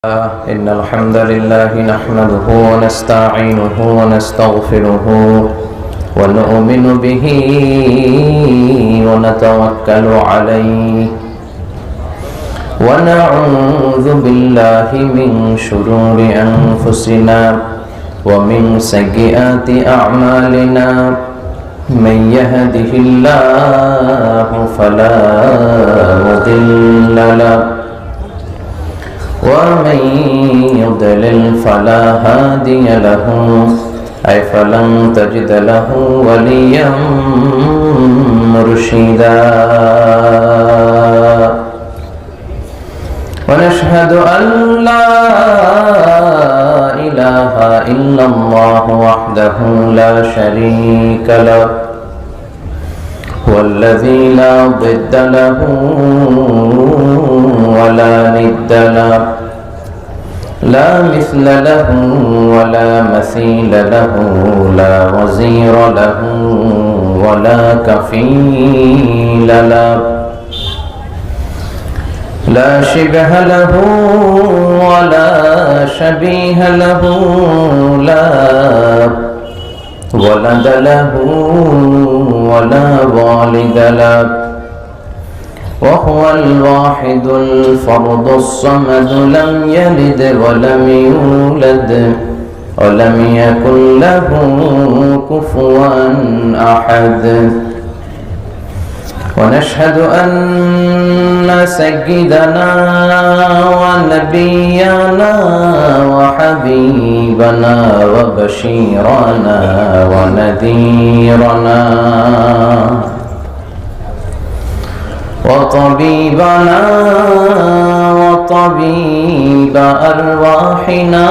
إن الحمد لله نحمده ونستعينه ونستغفره ونؤمن به ونتوكل عليه ونعوذ بالله من شرور أنفسنا ومن سيئات أعمالنا من يهده الله فلا مضل له ومن يضلل فلا هادي له أي فلن تجد له وليا مرشدا ونشهد أن لا إله إلا الله وحده لا شريك له هو الذي لا ضد له ولا ند له لا مثل له ولا مثيل له لا وزير له ولا كفيل له لا شبه له ولا شبيه له لا ولد له ولا والد له وهو الواحد الفرد الصمد لم يلد ولم يولد ولم يكن له كفوا أحد ونشهد أن سيدنا ونبينا وحبيبنا وبشيرنا ونذيرنا وطبيبنا وطبيب أرواحنا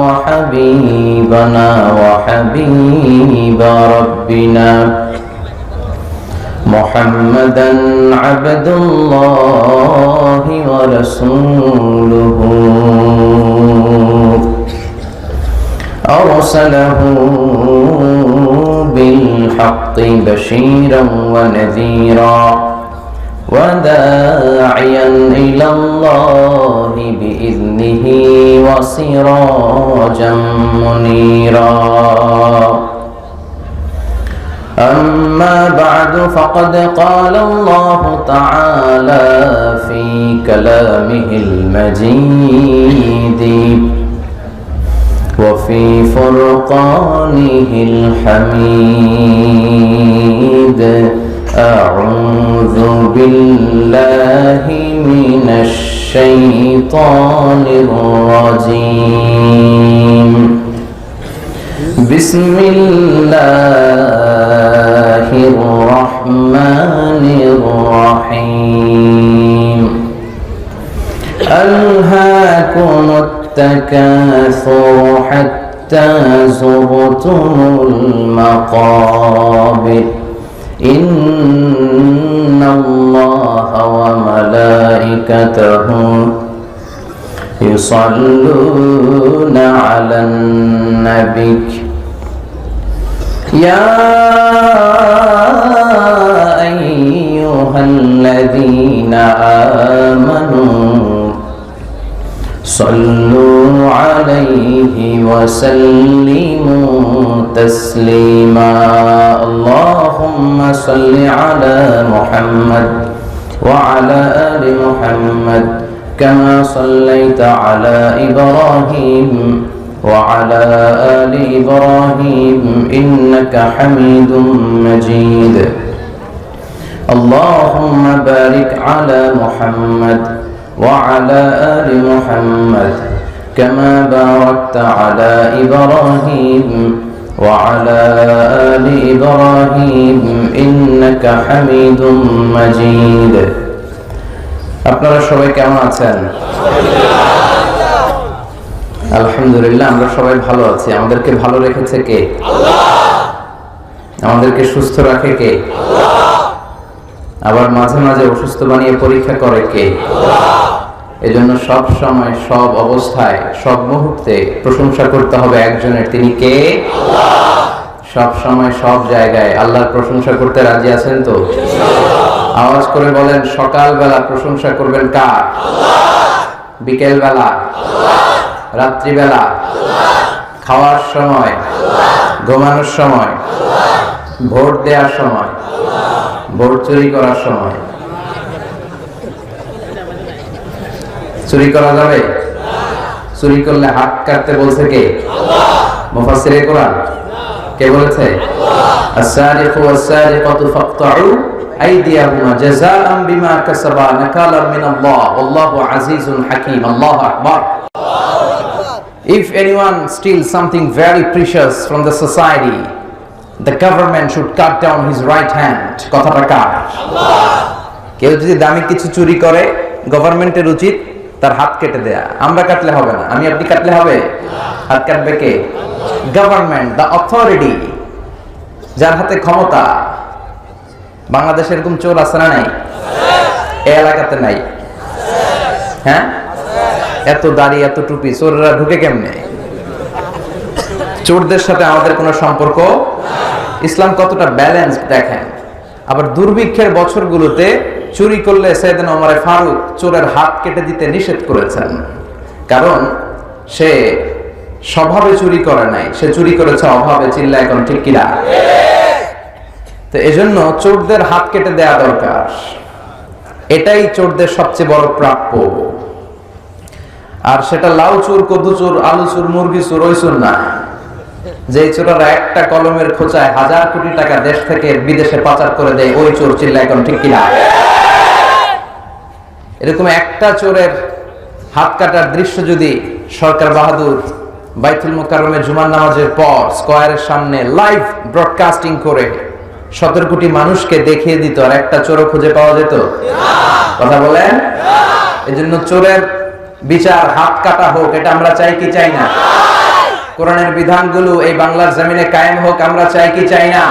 وحبيبنا وحبيب ربنا محمدا عبد الله ورسوله أرسله بالحق بشيرا ونذيرا وداعيا إلى الله بإذنه وسراجا منيرا أما بعد فقد قال الله تعالى في كلامه المجيد وفي فرقانه الحميد أعوذ بالله من الشيطان الرجيم بسم الله الرحمن الرحيم ألهاكم التكاثر حتى زرتم المقابر إن الله وملائكته يصلون على النبي يا أيها الذين آمنوا صلوا عليه وسلموا تسليما اللهم صل على محمد وعلى آل محمد كما صليت على إبراهيم وعلى آل إبراهيم إنك حميد مجيد اللهم بارك على محمد وعلى آل محمد كما باركت على إبراهيم وعلى آل إبراهيم إنك حميد مجيد আপনারা সবাই কেমন আছেন? আলহামদুলিল্লাহ আমরা সবাই ভালো আছি। আমাদেরকে ভালো রেখেছে কে? আল্লাহ। আমাদেরকে সুস্থ রাখে কে? আল্লাহ। আবার মাঝে মাঝে অসুস্থ বানিয়ে পরীক্ষা করে কে? আল্লাহ। এজন্য সব সময় সব অবস্থায় সব মুহূর্তে প্রশংসা করতে হবে একজনের, তিনি কে? আল্লাহ। সব সময় সব জায়গায় আল্লাহর প্রশংসা করতে রাজি আছেন তো? ইনশাআল্লাহ। আওয়াজ করে বলেন, সকালবেলা প্রশংসা করবেন কার? আল্লাহ। বিকেল বেলা, রাত্রিবেলা, খাওয়ার সময়, ঘুমানোর সময়, ভোট দেওয়ার সময়, ভোট চুরি করার সময়। চুরি করা যাবে? চুরি করলে হাত কাটতে বলছে কে? মুফাসসিরে কোরআন কে বলেছে? আস-সারিকু ওয়াস-সারিকাতু ফাকতাউ আইদিয়াহুমা জাযাআন বিমা কাসাবা নাকালাম মিনাল্লাহ ওয়াল্লাহু আজিজুন হাকীম। আল্লাহু আকবার। If anyone steals something very precious from the society, the government should cut down his right hand. কথাটা কার? কেউ যদি দামি কিছু চুরি করে, গভর্নমেন্টের উচিত তার হাত কেটে দেয়া। আমরা কাটলে হবে না, আমি আপনি কাটলে হবে? হাত কাটবে কে? গভর্নমেন্ট, দ্য অথরিটি, যার হাতে ক্ষমতা। বাংলাদেশে এরকম চোর আছে না নাই? এই এলাকাতে নাই? হ্যাঁ, এত দাড়ি এত টুপি, চোররা ঢুকে কেমনে? চোরদের সাথে আমাদের কোনো সম্পর্ক? ইসলাম কতটা ব্যালেন্স দেখেন। আবার দুর্ভিক্ষের বছরগুলোতে চুরি করলে সাইয়েদনা ওমর ফারুক চোরের হাত কেটে দিতে নিষেধ করেছেন, কারণ সে স্বভাবে চুরি করে নাই, সে চুরি করেছে অভাবে। চিল্লা এখন ঠিক কিনা? তো এজন্য চোরদের হাত কেটে দেয়া দরকার। এটাই চোরদের সবচেয়ে বড় প্রাপ্য। আর সেটা লাউ চোর, কদু চোর, আলু চোর, মুরগি চোর, ওই চোর না। যে চোরেরা একটা কলমের খোঁচায় হাজার কোটি টাকা দেশ থেকে বিদেশে পাচার করে দেয়, ওই চোর। চিল্লা এখন ঠিক কিনা? এরকম একটা চোরের হাত কাটার দৃশ্য যদি সরকার বাহাদুর বাইতুল মুকাররমে জুমার নামাজের পর স্কয়ারের সামনে লাইভ ব্রডকাস্টিং করে 17 কোটি মানুষকে দেখিয়ে দিত, আর একটা চোরও খুঁজে পাওয়া যেত? কথা বলেন। এজন্য চোরের বিচার হাত কাটা হোক, এটা আমরা চাই কি চাই না? কোরআনের বিধানগুলো এই বাংলার জমিনে কায়েম হোক, আমরা চাই কি চাই না?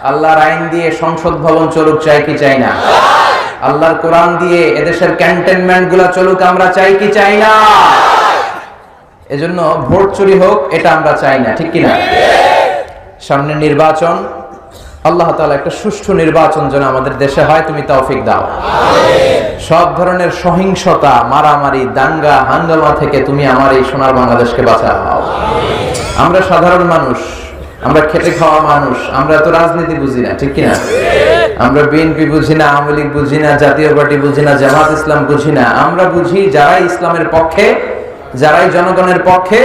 আল্লাহর আইন দিয়ে সংসদ ভবন চলুক, চাই কি চাই না? আল্লাহর কোরআন দিয়ে এদেশের ক্যান্টনমেন্ট গুলা চলুক, আমরা চাই কি চাই না? এজন্য ভোট চুরি হোক, এটা আমরা চাই না, ঠিক কিনা? সামনে নির্বাচন, আল্লাহ তাআলা একটা সুষ্ঠু নির্বাচন যেন আমাদের দেশে হয়, তুমি তৌফিক দাও। সব ধরনের সহিংসতা, মারামারি, দাঙ্গা হাঙ্গামা থেকে তুমি আমার এই সোনার বাংলাদেশকে বাঁচাও। আমরা সাধারণ মানুষ, আমরা খেটে খাওয়া মানুষ, আমরা তো রাজনীতি বুঝি না, ঠিক কিনা? আমরা বিএনপি বুঝি না, আওয়ামী লীগ বুঝি না, জাতীয় পার্টি বুঝি না, জামাত ইসলাম বুঝি না। আমরা বুঝি যারাই ইসলামের পক্ষে, যারাই জনগণের পক্ষে,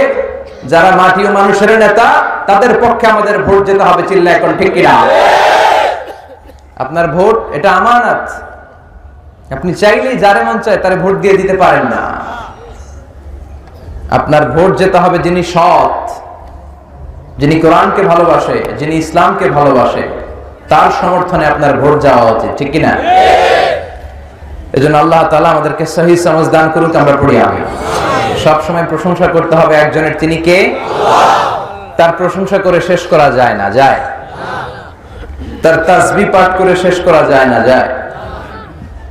যারা মাটি ও মানুষের নেতা, তাদের পক্ষে আমাদের ভোট যেতে হবে। চিল্লা এখন ঠিক কিনা? আপনার ভোট এটা আমানত। আপনি চাইলেই যারে মন চায় তারে ভোট দিয়ে দিতে পারেন না। আপনার ভোট যেতে হবে যিনি সৎ, যিনি কোরআনকে ভালোবাসে, যিনি ইসলামকে ভালোবাসে, তার সমর্থনে আপনার ভোট যাওয়া উচিত, ঠিক কিনা? এজন্য আল্লাহ তাআলা আমাদেরকে সহি সমঝ দান করুক। আমরা পড়ি আমিন। সব সময় প্রশংসা করতে হবে একজনের, তিনি কে? তার প্রশংসা করে শেষ করা যায় না, যায়? তার তাসবিহ পাঠ করে শেষ করা যায় না, যায়?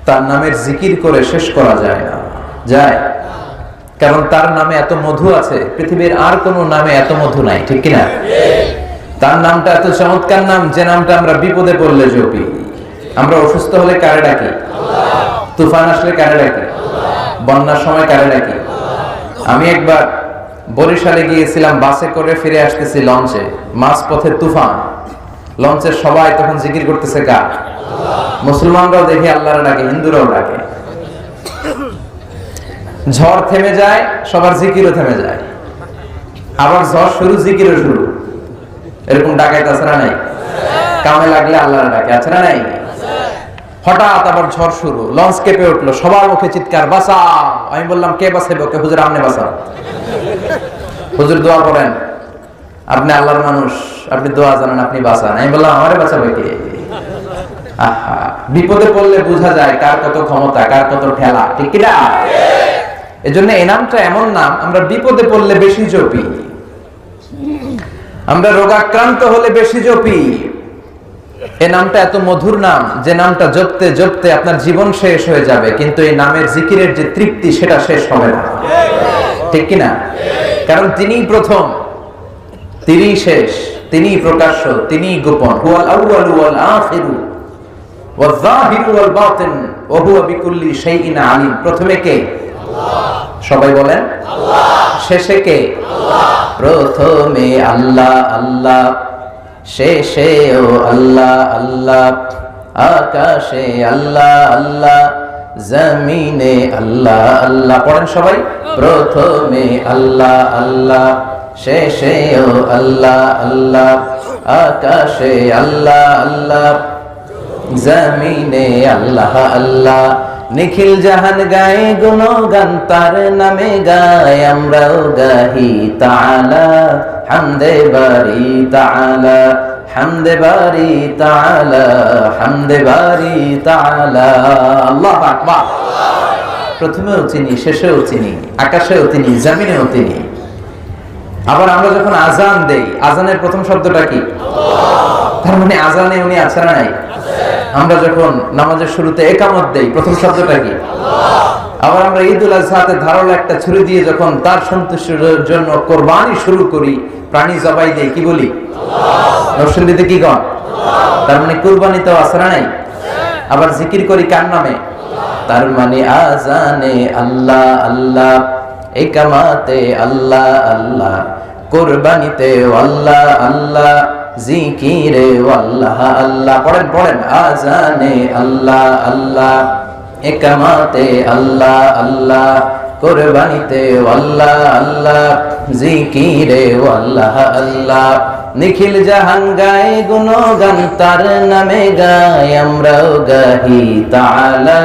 তার নামের জিকির করে শেষ করা যায় না, যায়? কারণ তার নামে এত মধু আছে, পৃথিবীর আর কোনো নামে এত মধু নাই, ঠিক কিনা? তার নামটা এত চমৎকার নাম, যে নামটা আমরা বিপদে পড়লে জপি। আমরা অসুস্থ হলে কারে ডাকি? তুফান আসলে কারে ডাকি? বন্যার সময় কারে ডাকি? আমি একবার বরিশালে গিয়েছিলাম, বাসে করে ফিরে আসতেছি লঞ্চে, মাঝ পথে তুফান। লঞ্চের সবাই তখন জিকির করতেছে কার? মুসলমানরাও দেখি আল্লাহর ডাকে, হিন্দুরাও ডাকে। ঝড় থেমে যায়, সবার জিকিরও থেমে যায়। আবার ঝড় শুরু, জিকিরও শুরু। এরকম ডাকাইতে আছে না নাই? কামে লাগলে আল্লাহর ডাকে, আছে না নাই? হঠাৎ আবার ঝড় শুরু, লঞ্চ কেঁপে উঠলো, সবার মুখে চিৎকার, বাঁচাও। আমি বললাম, কে বাঁচাইব? কে? হুজুর আপনি বাঁচাও। হুজুর দোয়া করেন, আপনি আল্লাহর মানুষ, আপনি দোয়া জানেন, আপনি বাঁচান। আমি বললাম, আমারে বাঁচাবে কে? আহা, বিপদে পড়লে বোঝা যায় কার কত ক্ষমতা, কার কত ঠেলা, ঠিক কিনা? এজন্য এই নামটা এমন নাম, আমরা বিপদে পড়লে বেশি জপি, আমরা রোগাক্রান্ত হলে বেশি জপি। এই নামটা এত মধুর নাম, যে নামটা জপতে জপতে আপনার জীবন শেষ হয়ে যাবে, কিন্তু এই নামের জিকিরের যে তৃপ্তি, সেটা শেষ হবে না, ঠিক কিনা? কারণ তিনিই প্রথম, তিনিই শেষ, তিনিই প্রকাশ্য, তিনিই গোপন। হুয়াল আউয়ালু ওয়াল আখিরু ওয়াজ যাহিরু ওয়াল বাতিন ওয়া হুয়া বিকুল্লি শাইইন আলিম। প্রথমে কে? সবাই বলেন শেষে কে? প্রথমে আল্লাহ আল্লাহ, শেষেও আল্লাহ আল্লাহ, আকাশে আল্লাহ আল্লাহ, জমিনে আল্লাহ আল্লাহ। পড়েন সবাই, প্রথমে আল্লাহ আল্লাহ, শেষেও আল্লাহ আল্লাহ, আকাশে আল্লাহ আল্লাহ, জমিনে আল্লাহ আল্লাহ। নিখিল জাহান গায়ে গুণগান তার নামে গায়, আমরাও গাহি তাআলা হামদে বারি তাআলা, হামদে বারি তাআলা, হামদে বারি তাআলা। আল্লাহু আকবার। প্রথমেও তিনি, শেষেও তিনি, আকাশেও তিনি, জমিনেও তিনি। আবার আমরা যখন আজান দেই, আজানের প্রথম শব্দটা কি? তার মানে আজানে উনি আছেন না নাই? আমরা যখন নামাজের শুরুতে একামত দেই, প্রথম শব্দটা কি? আবার আমরা ঈদুল আজহাতে ধারালো একটা ছুরি দিয়ে যখন তার সন্তুষ্টির জন্য কোরবানি শুরু করি, প্রাণী জবাই দেই, কি বলি? নরসিংদীতে কি গণ? তার মানে কুরবানিতেও আছে না নাই? আবার জিকির করি কার নামে? তার মানে আজানে আল্লাহ আল্লাহ, একামাতে আল্লাহ আল্লাহ, কুরবানিতে আল্লাহ আল্লাহ, জিকিরে আল্লাহ আল্লাহ। পড়েন পড়েন, আজানে আল্লাহ আল্লাহ, একামাতে আল্লাহ আল্লাহ, কুরবানিতে আল্লাহ আল্লাহ, জিকিরে আল্লাহ আল্লাহ। নিখিল জাহান গায়ে গুণগান তার নামে গায়, আমরাও গাহি তাআলা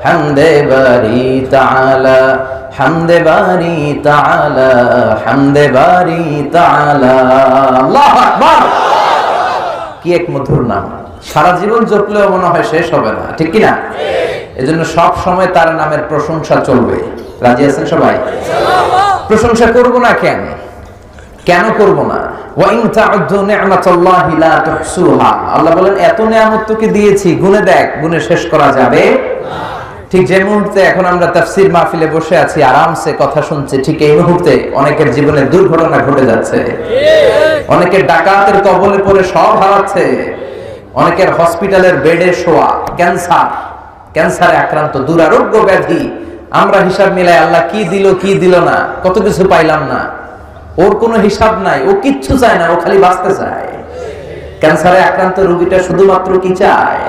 হামদে বারি তাআলা, হামদে বারি তাআলা, হামদে বারি তাআলা। আল্লাহু আকবার। কি এক মধুর নাম, সারা জীবন জপলেও মনে হয় শেষ হবে না, ঠিক কি না? এজন্য সব সময় তার নামের প্রশংসা চলবে। রাজি আছেন সবাই? প্রশংসা করব না কেন? কেন করব না? ওয়া ইন তা'উদ্দু নি'মাতাল্লাহি লা তুহসুহা। আল্লাহ বলেন এত নিয়ামত তোকে দিয়েছি, গুণে দেখ, গুণে শেষ করা যাবে না। ঠিক যে মুহূর্তে এখন আমরা তাফসীর মাহফিলে বসে আছি, আরামসে কথা শুনছি, ঠিক এই মুহূর্তে অনেকের জীবনে দুর্ঘটনা ঘটে যাচ্ছে। অনেকের ডাকাতের কবলে পড়ে সব হারাচ্ছে, অনেকের হসপিটালের বেডে শোয়া, ক্যান্সারে আক্রান্ত, দুরারোগ্য ব্যাধি। আমরা হিসাব মিলাই আল্লাহ কি দিল কি দিল না, কত কিছু পাইলাম না। ওর কোনো হিসাব নাই, ও কিচ্ছু চায় না, ও খালি বাঁচতে চায়। ক্যান্সারে আক্রান্ত রোগীটা শুধুমাত্র কি চায়?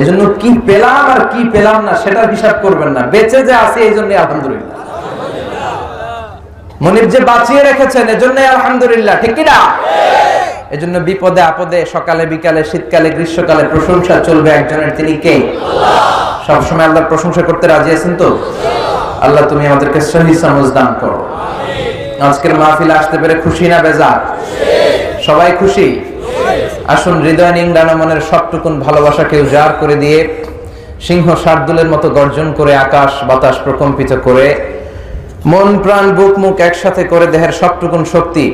এজন্য কি পেলাম আর কি পেলাম না সেটার হিসাব করবেন না, বেঁচে যে আছে এই জন্য আলহামদুলিল্লাহ। মনিব যে বাঁচিয়ে রেখেছেন এজন্য আলহামদুলিল্লাহ, ঠিক কি না? এজন্য বিপদে আপদে, সকালে বিকালে, শীতকালে গ্রীষ্মকালে প্রশংসা চলবে একজনের, তিনি কে? সবসময় আল্লাহর প্রশংসা করতে রাজি আছেন তো? আল্লাহ তুমি আমাদেরকে সহি সমঝ দান করো। আজকের মাহফিলে আসতে পেরে খুশি না বেজার? সবাই খুশি? আসুন হৃদয় নিংড়ানো মনের সবটুকুন ভালোবাসাকে উজাড় করে দিয়ে, সিংহ শার্দুলের মতো গর্জন করে, আকাশ বাতাস প্রকম্পিত করে, মন প্রাণ বুক মুখ একসাথে করে, দেহের সবটুকুন শক্তি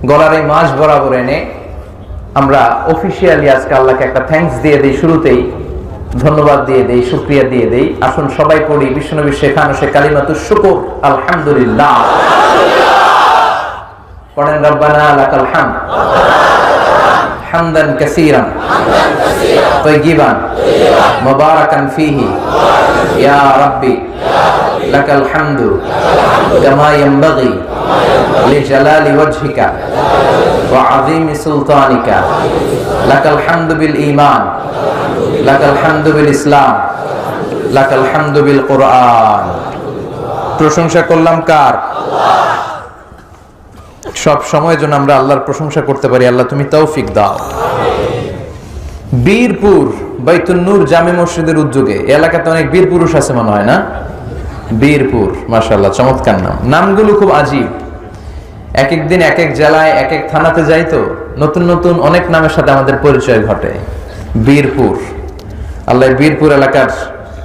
গলার এই মাঝ বরাবর এনে আমরা অফিসিয়ালি আজকে আল্লাহকে একটা থ্যাঙ্কস দিয়ে দিই, শুরুতেই ধন্যবাদ দিয়ে দেই, শুকরিয়া দিয়ে দেই। আসুন সবাই পড়ি বিশ্বনবী শেখানো সে কালিমাতুশ শুকর, আলহামদুলিল্লাহ। পড়েন, রব্বানা লাকাল হামদ হামদান কাসীরান তাইয়িবান মুবারাকান ফীহি ইয়া রাব্বি লাকাল হামদু কামা ইয়ানবাগি লিজালালি ওয়াজহিকা ওয়া আযীমি সুলতানিকা, লাকাল হামদু বিল ঈমান, লাকাল হামদু বিল ইসলাম, লাকাল হামদু বিল কুরআন। প্রশংসা করলাম কার? সব সময় যেন আমরা আল্লাহর প্রশংসা করতে পারি। আল্লাহ তুমি তৌফিক দাও। বীরপুর বাইতুন নূর জামে মসজিদের উদ্যোগে এলাকাতে অনেক বীর পুরুষ আছে মনে হয় না? বীরপুর, মাশাআল্লাহ, চমৎকার নাম। নামগুলো খুব আজীব, এক এক দিন এক এক জেলায় এক এক থানাতে যাই তো নতুন নতুন অনেক নামের সাথে আমাদের পরিচয় ঘটে। বীরপুর, আল্লাহ বীরপুর এলাকার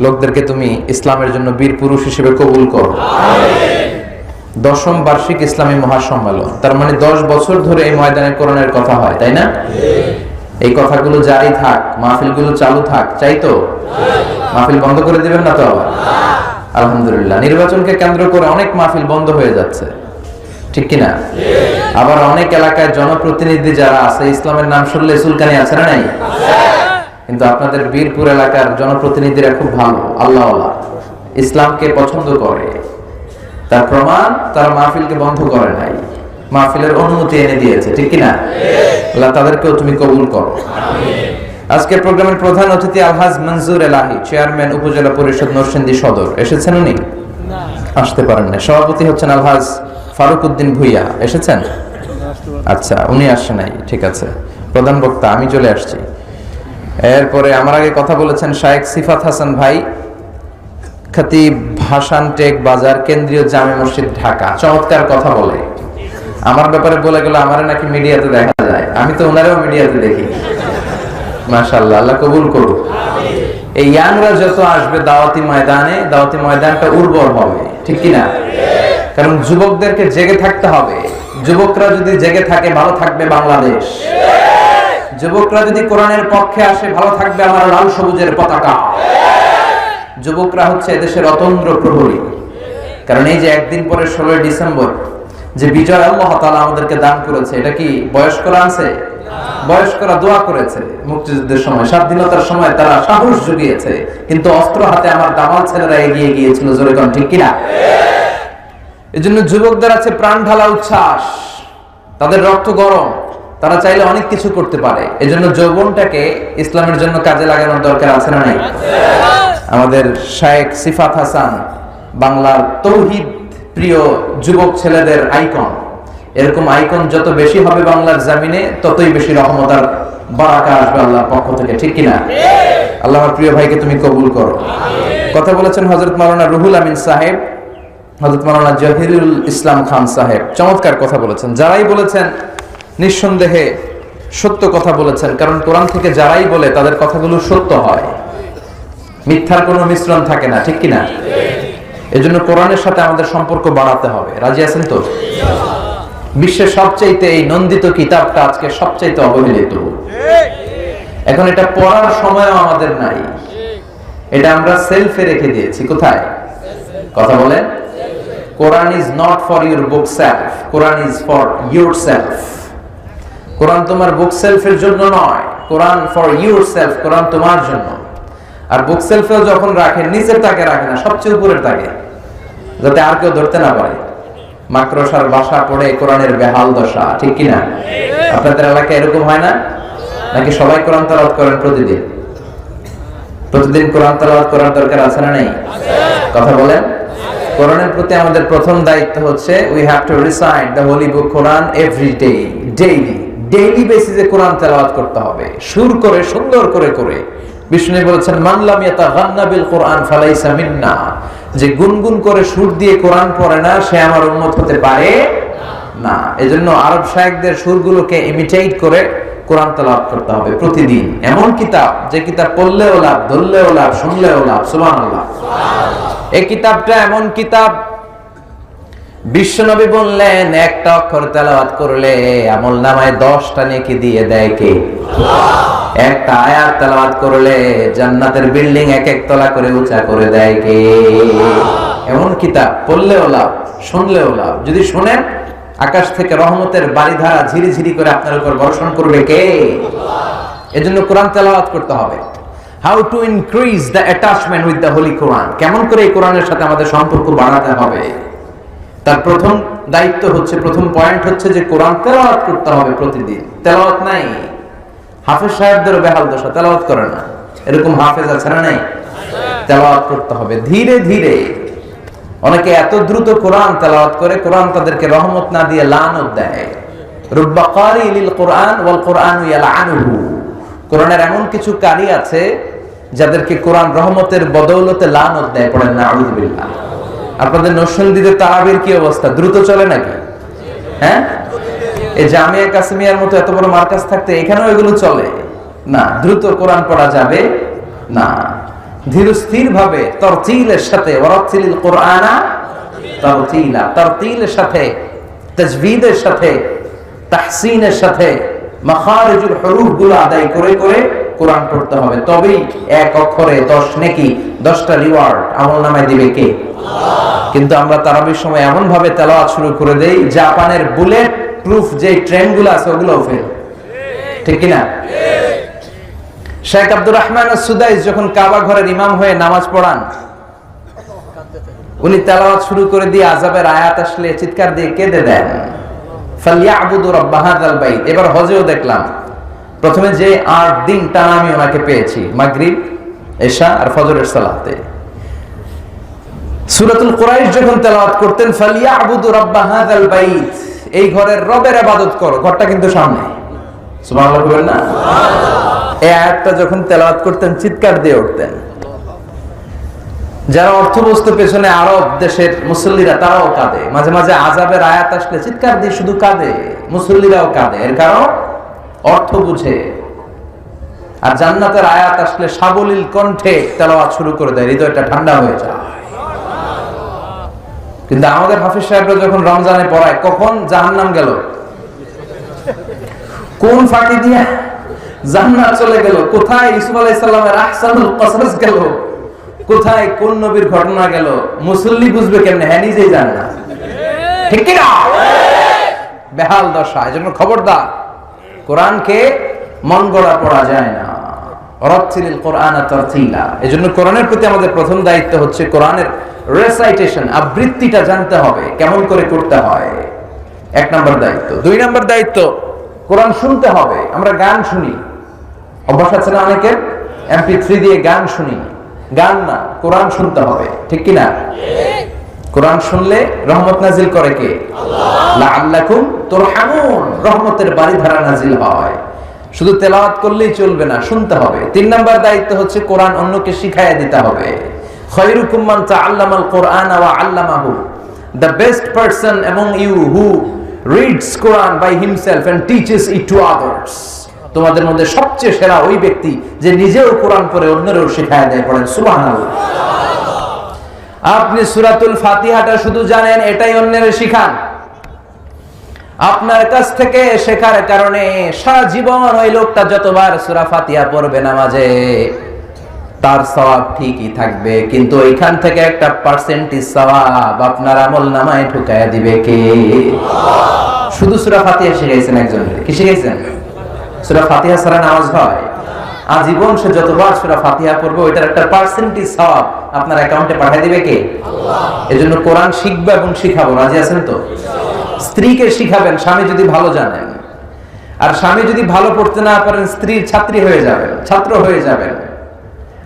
লোকদেরকে তুমি ইসলামের জন্য বীর পুরুষ হিসেবে কবুল করো। 10ম বার্ষিক ইসলামী মহাসম্মেলন, তার মানে 10 বছর ধরে এই ময়দানে কোরআনের কথা হয়, তাই না? এই কথাগুলো জারি থাক, মাহফিলগুলো চালু থাক, চাই তো? মাহফিল বন্ধ করে দিবেন না তো আবার? আলহামদুলিল্লাহ। নির্বাচনকে কেন্দ্র করে অনেক মাহফিল বন্ধ হয়ে যাচ্ছে, ঠিক কিনা? আবার অনেক এলাকায় জনপ্রতিনিধি যারা আছে, ইসলামের নাম শুনলে চুলকানি আছে না নাই? কিন্তু আপনাদের বীরপুর এলাকার জনপ্রতিনিধিরা খুব ভালো, আল্লাহওয়ালা, ইসলামকে পছন্দ করে, তার প্রমাণ তারা মাহফিলকে বন্ধ করে নাই, মাহফিলের অনুমতি এনে দিয়েছে, ঠিক কিনা? আল্লাহ তাদেরকেও তুমি কবুল করো। আজকের প্রোগ্রামের প্রধান অতিথি আলহাজ মনজুর এলাহি, চেয়ারম্যান উপজেলা পরিষদ নরসিংদী সদর। এসেছেন উনি? আসতে পারেন না। সভাপতি হচ্ছেন আলহাজ ফারুক উদ্দিন ভুইয়া। এসেছেন? আচ্ছা, উনি আসে নাই, ঠিক আছে। প্রধান বক্তা আমি চলে আসছি। এরপরে আমার আগে কথা বলেছেন শায়েখ সিফাত হাসান ভাই, খতিব ভাসান টেক বাজার, কেন্দ্রীয় জামে মসজিদ, ঢাকা। চমৎকার কথা বলে, আমার ব্যাপারে বলে গেল আমারে নাকি মিডিয়াতে দেখা যায়, আমি তো ওনারেও মিডিয়াতে দেখি। মাশাআল্লাহ, আল্লাহ কবুল করুক। এই ইয়াংরা যত আসবে দাওয়াতি ময়দানে, দাওয়াতি ময়দানটা উর্বর হবে, ঠিক কিনা? কারণ যুবকদেরকে জেগে থাকতে হবে। যুবকরা যদি জেগে থাকে ভালো থাকবে বাংলাদেশ। যুবকরা যদি কোরআনের পক্ষে আসে ভালো থাকবে আমার লাল সবুজের পতাকা। যুবকরা হচ্ছে এদেশের অতন্দ্র প্রহরী। কারণ এই যে একদিন পরে 16 ডিসেম্বর যে বিজয় আল্লাহ তাআলা আমাদেরকে দান করেছে, এটা কি বয়স্করা আছে? বয়স্করা দোয়া করেছে মুক্তিযুদ্ধের সময়, স্বাধীনতার সময় তারা সাহস জুগিয়েছে, কিন্তু অস্ত্র হাতে আমার দামাল ছেলেরা এগিয়ে গিয়েছিল, জোরে কোন ঠিক কিনা? এজন্য যুবকদের আছে প্রাণ ঢালা উচ্ছ্বাস, তাদের রক্ত গরম, তারা চাইলে অনেক কিছু করতে পারে। এজন্য যৌবনটাকে ইসলামের জন্য কাজে লাগানোর দরকার আছে না নাই? আমাদের শায়েখ সিফাত হাসান বাংলার তৌহিদ প্রিয় যুবক ছেলেদের আইকন। এরকম আইকন যত বেশি হবে বাংলার জমিনে, ততই বেশি রহমত আর বারাকা আসবে আল্লাহর পক্ষ থেকে, ঠিক কিনা? আল্লাহর প্রিয় ভাইকে তুমি কবুল করো। কথা বলেছেন হযরত মাওলানা রুহুল আমিন সাহেব, হযরত মাওলানা জহিরুল ইসলাম খান সাহেব। চমৎকার কথা বলেছেন। যারাই বলেছেন নিঃসন্দেহে সত্য কথা বলেছেন, কারণ কোরআন থেকে যারাই বলে তাদের কথাগুলো সত্য হয়, মিথ্যার কোনো মিশ্রণ থাকে না, ঠিক কিনা? এজন্য কোরআনের সাথে আমাদের সম্পর্ক বাড়াতে হবে। রাজি আছেন তো? বিশ্বের সবচাইতে এই নন্দিত কিতাবটা আজকে সবচাইতে অবহেলিত। এখন এটা পড়ার সময়ও আমাদের নাই, এটা আমরা সেলফে রেখে দিয়েছি। কোথায়? কথা বলেন। কোরআন is not for your bookshelf, কোরআন ইজ ফর ইউর সেলফ। কোরআন তোমার বুক সেলফের জন্য নয়, কোরআন ফর ইউর সেলফ, কোরআন তোমার জন্য। আর বুক সেলফেও যখন রাখেন, নিচের তাকে রাখে না, সবচেয়ে উপরের তাকে, যাতে আর কেউ ধরতে না পারে। মাকড়সার বাসা পড়ে কোরআনের বেহাল দশা, ঠিক কিনা? আপনাদের এলাকায় এরকম হয় না? নাকি সবাই কোরআন তেলাওয়াত করেন প্রতিদিন? প্রতিদিন কোরআন তেলাওয়াত করার দরকার আছে না নেই? কথা বলেন। কোরআনের প্রতি আমাদের প্রথম দায়িত্ব হচ্ছে we have to recite the Holi book Quran every day, daily বেসিসে কোরআন তেলাওয়াত করতে হবে, সুর করে, সুন্দর করে করে। বিষ্ণু বলেছেন মান লাম ইয়াতাগান্না বিল কোরআন ফালাইসা মিন্না, যে গুনগুন করে সুর দিয়ে কোরআন পড়ে না সে আমার উম্মত হতে পারে না। এজন্য আরব শায়েখদের সুরগুলোকে ইমিটেট করে কোরআন তেলাওয়াত করতে হবে প্রতিদিন। এমন কিতাব যে কিতাব পড়লেও লাভ, ধরলেও লাভ, শুনলেও লাভ। সুবহানাল্লাহ। এই কিতাবটা এমন কিতাব, বিশ্বনবী বললেন একটা অক্ষর তেলাওয়াত করলে আমলনামায় 10টা নেকি দিয়ে দেয় কে? আল্লাহ। একটা আয়াত তেলাওয়াত করলে জান্নাতের বিল্ডিং এক এক তলা করে উঁচা করে দেয় কে? আল্লাহ। এমন কিতাব, পড়লেও লাভ, শুনলেও লাভ। যদি শুনেন আকাশ থেকে রহমতের বারিধারা ঝিরিঝিরি করে আপনার উপর বর্ষণ করবে কে? আল্লাহ। এজন্য কোরআন তেলাওয়াত করতে হবে। How to increase the attachment with the holy কোরআন, কেমন করে এই কোরআনের সাথে আমাদের সম্পর্ক বাড়াতে হবে। তার প্রথম দায়িত্ব হচ্ছে, প্রথম পয়েন্ট হচ্ছে যে কোরআন তেলাওয়াত করতে হবে প্রতিদিন। তেলাওয়াত নাই, হাফেজ সাহেবদের বেহাল দশা, তেলাওয়াত করে না। এরকম হাফেজ আছে না নাই? তেলাওয়াত করতে হবে ধীরে ধীরে। অনেকে এত দ্রুত কোরআন তেলাওয়াত করে, কোরআন তাদেরকে রহমত না দিয়ে লানত দেয়। রুব্বা কারি লিল কোরআন ওয়াল কোরআনু ইয়ালআনুহু। কোরআনের এমন কিছু কারি আছে যাদেরকে কোরআন রহমতের বদৌলতে লানত দেয়। পড়েন না আউযু বিল্লাহ। আপনাদের নরসিংদীতে তারাবির কি অবস্থা? দ্রুত চলে নাকি? হ্যাঁ, এই জামিয়া কাসিমিয়ার মতো এত বড় মার্কাজ থাকতে এখানেও এগুলো চলে না। দ্রুত কোরআন পড়া যাবে না, ধীর স্থির ভাবে তারতিলের সাথে, ওয়ারাতিলিল কোরআনা তারতিলা, তারতিলের সাথে, তাজবিদের সাথে, তাহসিনের সাথে মাখারিজুল হুরুফ গুলো আদায় করে করে কোরআন পড়তে হবে। তবেই এক অক্ষরে 10 নেকি, 10টা রিওয়ার্ড আমলনামায় দিবে কে? আল্লাহ। কিন্তু আমরা তারাবির সময় এমন ভাবে তেলাওয়াত শুরু করে দেই, জাপানের বুলেট প্রুফ যে ট্রেনগুলো আছে ওগুলোও ফেল, ঠিক কি না? শেখ আব্দুর রহমান আস-সুদাইস যখন কাবা ঘরের ইমাম হয়ে নামাজ পড়ান, উনি তেলাওয়াত শুরু করে দিয়ে আযাবের আয়াত আসলে চিৎকার দিয়ে কেঁদে দেন। ফালইয়াবুদু রাব্বা হাযাল বাইত। এবার হজেও দেখলাম প্রথমে যে 8 দিন টানা আমি ওনাকে পেয়েছি, মাগরিব, এশা আর ফজরের সালাতে। সূরাতুল কুরাইশ যখন তেলাওয়াত করতেন, ফালইয়াবুদু রাব্বা হাযাল বাইত, এই ঘরের রবের ইবাদত করো, ঘরটা কিন্তু সামনে, সুবহানাল্লাহ বলেন না? এই আয়াতটা যখন তেলাওয়াত করতেন চিৎকার দিয়ে উঠতেন। যারা অর্থবস্তু পেছনে আরব দেশের মুসল্লিরা তারাও কাঁদে, মাঝে মাঝে আযাবের আয়াত আসলে চিৎকার দিয়ে শুধু কাঁদে, মুসল্লিরাও কাঁদে, এর কারণ অর্থ বুঝে। আর জান্নাতের আয়াত আসলে সাবলীল কণ্ঠে তেলাওয়াত শুরু করে দেয়, হৃদয়টা ঠান্ডা হয়ে যায়। কিন্তু আমাদের হাফিজ সাহেবরা যখন রমজানে পড়ায়, কখন জাহান্নাম গেল, কোন ফাঁকি দিয়া জান্নাত চলে গেল, কোথায় ইউসুফ আলাইহিস সালামের আহসানুল কসস গেল, কোথায় কোন নবীর ঘটনা গেল, মুসল্লি বুঝবে কেমনে? হ্যাঁ, নিজেই জানে না, ঠিক কি না? বেহাল দশা। এজন্য খবরদার, কোরআনকে মন গড়া পড়া যায় না। রাত্তিলিল কুরআনা তারতিলা। এজন্য কোরআনের প্রতি আমাদের প্রথম দায়িত্ব হচ্ছে কোরআনের রেসাইটেশন, আবৃত্তিটা জানতে হবে, কেমন করে করতে হয়, 1 নম্বর দায়িত্ব। 2 নম্বর দায়িত্ব, কোরআন শুনতে হবে। আমরা গান শুনি, অভ্যাস আছে না অনেকের, MP3 দিয়ে গান শুনি। গান না, কোরআন শুনতে হবে, ঠিক কি না? কোরআন শুনলে রহমত নাজিল করে কে? আল্লাহ। লাআল্লাকুম তুরহামুন, রহমতের বারিধারা নাজিল হয়। শুধু তেলাওয়াত করলেই চলবে না, শুনতে হবে। 3 নম্বর দায়িত্ব হচ্ছে কোরআন অন্যকে শিখাইয়া দিতে হবে। খায়রুকুম মান তাআল্লামাল কুরআনা ওয়া আল্লামাহু, the best person among you who reads Quran by himself and teaches it to others. তোমাদের মধ্যে সবচেয়ে সেরা ওই ব্যক্তি যে নিজেও কোরআন পড়ে অন্যেরও শিখায় দেয়। পড়েন সুবহানাল্লাহ। আপনি সূরাতুল ফাতিহাটা শুধু জানেন, এটাই অন্যের শিখান। আপনার কাছ থেকে শেখার কারণে সারা জীবন ওই লোকটা যতবার সূরা ফাতিহা পড়বে নামাজে, তার সওয়াব ঠিকই থাকবে, কিন্তু ওইখান থেকে একটা পার্সেন্টেজ সওয়াব আপনার আমলনামায় ঢুকায়া দিবে কে? শুধু সূরা ফাতিহা শিখাইছেন একজনকে, কি শিখাইছেন? সূরা ফাতিহা ছাড়া নামাজ হয়? আজীবন সে যতবার সূরা ফাতিহা পড়বে ওইটার একটা পার্সেন্টেজ সওয়াব আপনার অ্যাকাউন্টে পাঠিয়ে দিবে কে? আল্লাহ। এজন্য কোরআন শিখবে এবং শিখাবো, রাজি আছেন তো? স্ত্রীকে শিখাবেন, স্বামী যদি ভালো জানেন। আর স্বামী যদি ভালো পড়তে না পারেন, স্ত্রীর ছাত্রী হয়ে যাবেন, ছাত্র হয়ে যাবেন।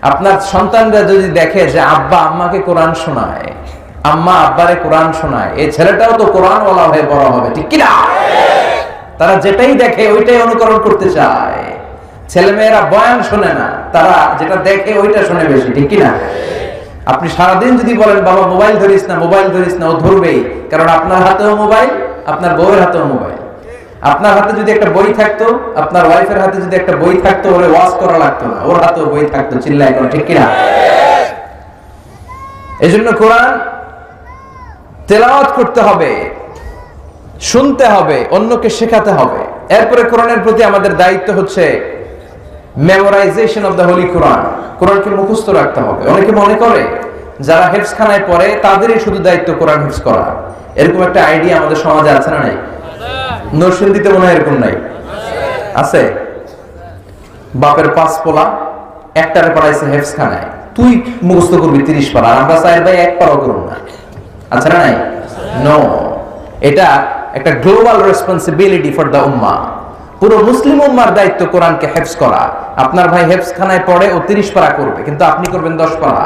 আপনার সন্তানরা যদি দেখে যে আব্বা আম্মাকে কোরআন শোনায়, আম্মা আব্বারে কোরআন শোনায়, এই ছেলেটাও তো কোরআনওয়ালা হয়ে বড় হবে, ঠিক কি না? তারা যেটাই দেখে ওইটাই অনুকরণ করতে চায়। ছেলেমেয়েরা বয়ান শোনে না, তারা যেটা দেখে ওইটা শোনে বেশি, ঠিক কি না? আপনি সারাদিন যদি বলেন বাবা মোবাইল ধরিস না, মোবাইল ধরিস না, ও ধরবেই, কারণ আপনার হাতেও মোবাইল, আপনার বউয়ের হাতেও মোবাইল। আপনার হাতে যদি একটা বই থাকতো, আপনার ওয়াইফের হাতে যদি একটা বই থাকতো, ওরে ওয়াজ করা লাগতো না, ওর হাতেও বই থাকতো, চিল্লায় এখন, ঠিক কিনা? এজন্য কোরআন তেলাওয়াত করতে হবে, শুনতে হবে, অন্যকে শেখাতে হবে। এরপরে কোরআনের প্রতি আমাদের দায়িত্ব হচ্ছে মেমোরাইজেশন অফ দ্য হোলি কোরআন। কোরআনকে মুখস্থ রাখতে হবে। অনেকে মনে করে যারা হেফজখানায় পড়ে তাদেরই শুধু দায়িত্ব কোরআন হেফজ করা, এরকম একটা আইডিয়া আমাদের সমাজে আছে না? নাই? নরসিংদীতে মনে হয় এরকম নাই? আছে? বাপের 5 পোলা, একটারে পড়াইছে হেফজখানায়, তুই মুখস্থ করবি 30 পারা, আর আমরা 4 ভাই 1 পারাও করব না। আছে না? নাই? নো, এটা একটা গ্লোবাল রেসপন্সিবিলিটি ফর দ্য উম্মাহ। পুরো মুসলিম উম্মার দায়িত্ব কোরআনকে হেফজ করা। আপনার ভাই হেফজখানায় পড়ে, ও 30 পারা করবে, কিন্তু আপনি করবেন 10 পারা,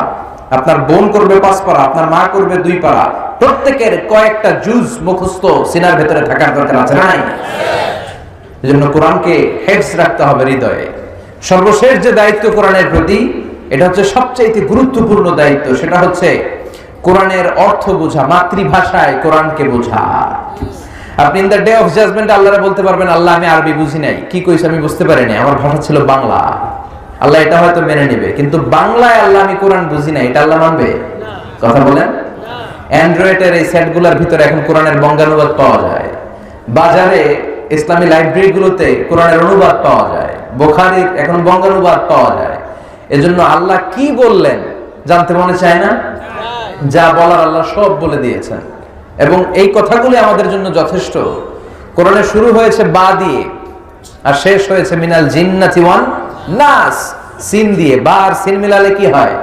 আপনার বোন করবে 5 পারা, আপনার মা করবে 2 পারা। প্রত্যেকের কয়েকটা জুজ মুখস্থ সিনার ভেতরে থাকার দরকার আছে না? নাই? এজন্য কোরআনকে হেফজ রাখতে হবে হৃদয়ে। সর্বশেষ যে দায়িত্ব কোরআনের প্রতি, এটা হচ্ছে সবচেয়ে গুরুত্বপূর্ণ দায়িত্ব, সেটা হচ্ছে কোরআনের অর্থ বোঝা, মাতৃভাষায় কোরআনকে বোঝা। আপনি in the day of judgement আল্লাহরে বলতে পারবেন, আল্লাহ আমি আরবি বুঝি নাই, কি কইছে আমি বুঝতে পারিনি, আমার ভাষা ছিল বাংলা। আল্লাহ এটা হয়তো মেনে নেবে, কিন্তু বাংলায় আল্লাহ আমি কোরআন বুঝি নাই, এটা আল্লাহ মানবে? কথা বলেন। অ্যান্ড্রয়েডের এই সেটগুলোর ভিতরে এখন কোরআনের বঙ্গানুবাদ পাওয়া যায়। বাজারে ইসলামী লাইব্রেরিগুলোতে কোরআনের অনুবাদ পাওয়া যায়, বুখারীর এখন বঙ্গানুবাদ পাওয়া যায়। এজন্য আল্লাহ কি বললেন জানতে মনে চায় না? যা বলার আল্লাহ সব বলে দিয়েছেন, এবং এই কথাগুলি আমাদের জন্য যথেষ্ট। কোরআনে শুরু হয়েছে বা দিয়ে, আর শেষ হয়েছে মিনাল জিন্নাতি ওয়ান নাস, সিন দিয়ে। বা আর সিন মিলালে কি হয়?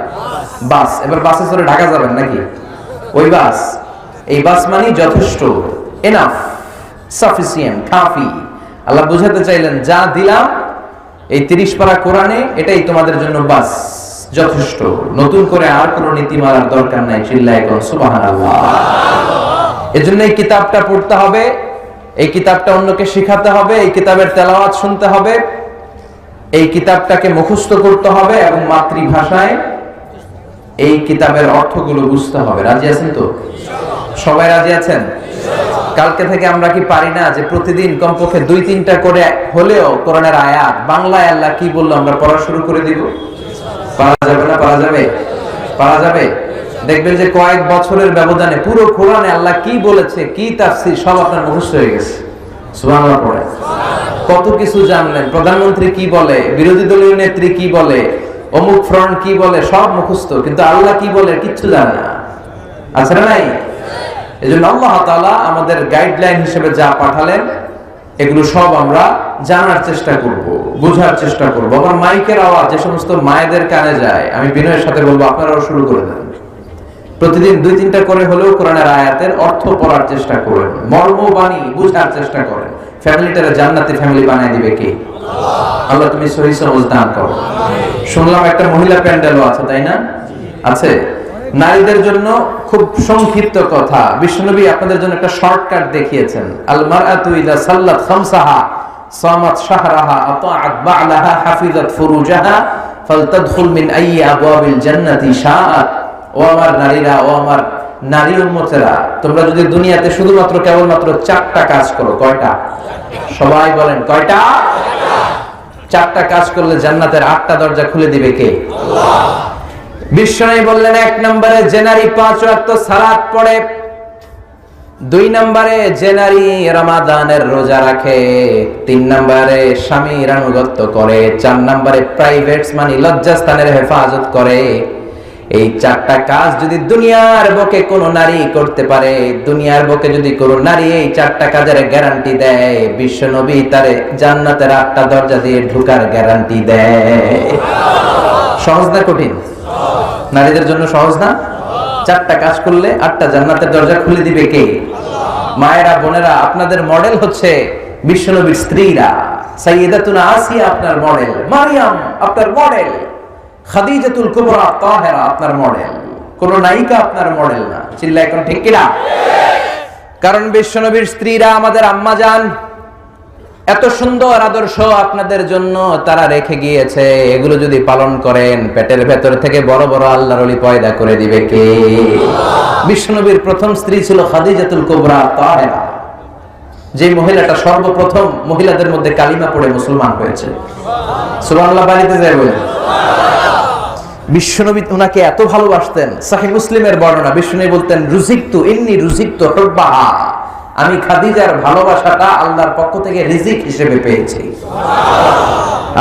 বাস। এবার বাসে চড়ে ঢাকা যাবেন নাকি? ওই বাস, এই বাস মানে যথেষ্ট, এনাফ, সাফিসিয়েন্ট, কাফি। আল্লাহ বুঝাতে চাইলেন যা দিলাম এই 30 পারা কোরআনে এটাই তোমাদের জন্য বাস, যথেষ্ট। নতুন করে আর কোনো নীতিমালার দরকার নাই। চিল্লায় কোন সুবহানাল্লাহ। এজন্য এই কিতাবটা পড়তে হবে, এই কিতাবটা অন্যকে শিখাতে হবে, এই কিতাবের তেলাওয়াত শুনতে হবে, এই কিতাবটাকে মুখস্থ করতে হবে এবং মাতৃভাষায় এই কিতাবের অর্থগুলো বুঝতে হবে। রাজি আছেন তো? সবাই রাজি আছেন? কালকে থেকে আমরা কি পারি না যে প্রতিদিন কমপক্ষে 2-3টা করে হলেও কোরআনের আয়াত বাংলায় আল্লাহ কি বললো আমরা পড়া শুরু করে দিব? পারা যাবে না? পারা যাবে? পারা যাবে? দেখবেন যে কয়েক বছরের ব্যবধানে পুরো কোরআনে আল্লাহ কি বলেছে, কি তাফসীর সব আপনার মুখস্থ হয়ে গেছে। সুবহানাল্লাহ পড়ে কত কিছু জানলেন। প্রধানমন্ত্রী কি বলে, বিরোধী দলীয় নেত্রী কি বলে, অমুক ফ্রন্ট কি বলে, সব মুখস্থ, কিন্তু আল্লাহ কি বলে কিচ্ছু জানে না। আছে না নাই? এজন্য আল্লাহ তাআলা আমাদের গাইডলাইন হিসেবে যা পাঠালেন এগুলো সব আমরা জানার চেষ্টা করব, বোঝার চেষ্টা করব। আমার মাইকের আওয়াজ যে সমস্ত মায়েদের কানে যায়, আমি বিনয়ের সাথে বলবো আপনারাও শুরু করে দেন। প্রতিদিন 2-3টা করে হলেও কোরআনের আয়াতের অর্থ পড়ার চেষ্টা করেন, মর্মবাণী বুঝার চেষ্টা করেন। ফ্যামিলিটারে জান্নাতি ফ্যামিলি বানায় দিবে কে? আল্লাহ তুমি সহি সমঝ দান করো। শুনলাম একটা মহিলা প্যান্ডেলও আছে, তাই না? আছে। নারীদের জন্য খুব সংক্ষিপ্ত কথা, বিশ্বনবী আপনাদের জন্য একটা শর্টকাট দেখিয়েছেন। আল মারআতু ইযা সাল্লাত খামসাহা সামাত শাহরাহা আতাআত বা'লাহা হাফিজাত ফুরুজাহা ফালতাদখুল মিন আইয়ি আবওয়াবিল জান্নাতি শাআত। ও আমার নারীরা, ও আমার নারী উম্মতেরা, তোমরা যদি দুনিয়াতে শুধুমাত্র কেবলমাত্র 4টা কাজ করো। কয়টা? সবাই বলেন কয়টা? 4টা কাজ করলে জান্নাতের 8টা দরজা খুলে দিবে কে? আল্লাহ। বিশ্বনবী বললেন 1 নম্বরে যে নারী 5 ওয়াক্ত সালাত পড়ে, 2 নম্বরে যে নারী রমাদানের রোজা রাখে, 3 নম্বরে স্বামীর আনুগত্য করে, 4 নম্বরে প্রাইভেটস মানে লজ্জাস্থানের হেফাজত করে। এই 4টা কাজ যদি দুনিয়ার বুকে কোন নারী করতে পারে, দুনিয়ার বুকে যদি কোন নারী এই 4টা কাজের গ্যারান্টি দেয়, বিশ্বনবী তারে জান্নাতের 8টা দরজা দিয়ে ঢোকার গ্যারান্টি দেয়। সহজ না কঠিন? নারীদের জন্য সহজ না? 4টা কাজ করলে 8টা জান্নাতের দরজা খুলে দিবে কে? মায়েরা, বোনেরা, আপনাদের মডেল হচ্ছে বিশ্বনবীর স্ত্রীরা। সাইয়্যিদাতুনা আসিয়া আপনার মডেল, মারিয়াম আপনার মডেল, খাদিজাতুল কুবরা তাহেরা আপনার মডেল, কোন নায়িকা আপনার মডেল না। চিল্লা এখন ঠিক কিনা? কারণ বিশ্বনবীর স্ত্রীরা আমাদের আম্মা জান, এত সুন্দর আদর্শ আপনাদের জন্য তারা রেখে গিয়েছে। এগুলো যদি পালন করেন, পেটের ভেতর থেকে বড় বড় আল্লাহর ওলি পয়দা করে দিবে কে? বিশ্বনবীর প্রথম স্ত্রী ছিল খাদিজাতুল কুবরা তাহেরা, যে মহিলাটা সর্বপ্রথম মহিলাদের মধ্যে কালিমা পড়ে মুসলমান হয়েছে। সুবহানাল্লাহ বাড়িতে যায় বলেন। বিশ্বনবী উনাকে এত ভালোবাসতেন, সহিহ মুসলিমের বর্ণনা, বিশ্বনবী বলতেন রুজিকতু ইন্নী রুজিকতু হুব্বাহা, আমি খাদিজার ভালোবাসাটা আল্লাহর পক্ষ থেকে রিজিক হিসেবে পেয়েছি।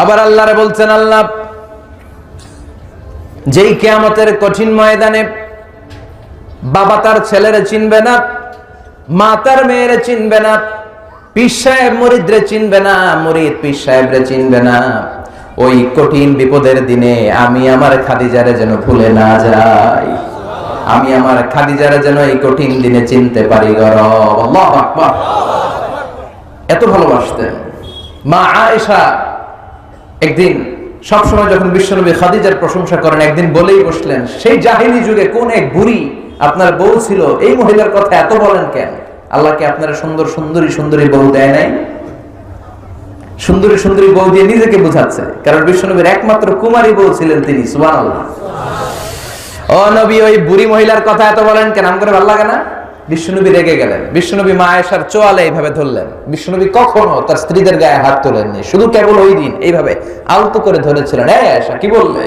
আবার আল্লাহরে বলছেন, আল্লাহ যেই কিয়ামতের কঠিন ময়দানে বাবা তার ছেলেরে চিনবে না, মা তার মেয়েরে চিনবে না, পীর সাহেব মুরিদরে চিনবে না, মুরিদ পীর সাহেবরে চিনবে না, ওই কঠিন বিপদের দিনে আমি আমার খাদিজারে যেন ভুলে না যাই, আমি আমার খাদিজারে যেন এই কঠিন দিনে চিনতে পারি। গরব আল্লাহু আকবার। এত ভালোবাসতেন। মা আয়েশা একদিন, সবসময় যখন বিশ্বনবী খাদিজার প্রশংসা করেন, একদিন বলেই বসলেন, সেই জাহিলি যুগে কোন এক বুড়ি আপনার বউ ছিল, এই মহিলার কথা এত বলেন কেন? আল্লাহকে আপনারা সুন্দর সুন্দরী সুন্দরী বউ দেয় নাই? সুন্দরী সুন্দরী বউ দিয়ে নিজেকে বোঝাচ্ছে, কারণ বিশ্বনবীর একমাত্র কুমারী বউ ছিলেন তিনি। সুবহানাল্লাহ। ও নবী, ওই বুড়ি মহিলার কথা এত বলেন কেন? আমার ভালো লাগে না? বিশ্বনবী রেগে গেলেন। বিশ্বনবী মা আয়েশার চোয়ালে এইভাবে ধরলেন। বিশ্বনবী কখনো তার স্ত্রীদের গায়ে হাত তোলেননি, শুধু কেবল ওই দিন এইভাবে আলতো করে ধরেছিলেন। আয়েশা কি বললে?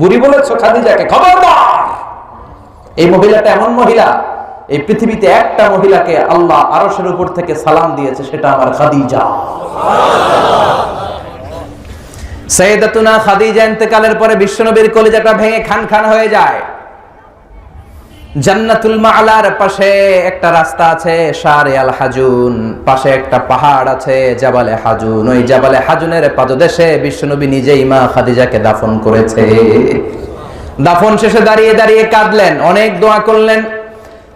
বুড়ি বলেছো খাদিজাকে? খবরদার! এই মহিলাটা এমন মহিলা, এই পৃথিবীতে একটা মহিলাকে আল্লাহ আরশের উপর থেকে সালাম দিয়েছে, সেটা আমার খাদিজা। সাইয়্যিদাতুনা খাদিজা ইন্তেকালের পরে বিশ্বনবীর কলিজাটা ভেঙে খান খান হয়ে যায়। জান্নাতুল মাআলার পাশে একটা রাস্তা আছে, শারে আল হাজুন, পাশে একটা পাহাড় আছে জাবালে হাজুন। ওই জাবালে হাজুনের পাদদেশে বিশ্বনবী নিজেই মা খাদিজাকে দাফন করেছে। দাফন শেষে দাঁড়িয়ে দাঁড়িয়ে কাঁদলেন, অনেক দোয়া করলেন।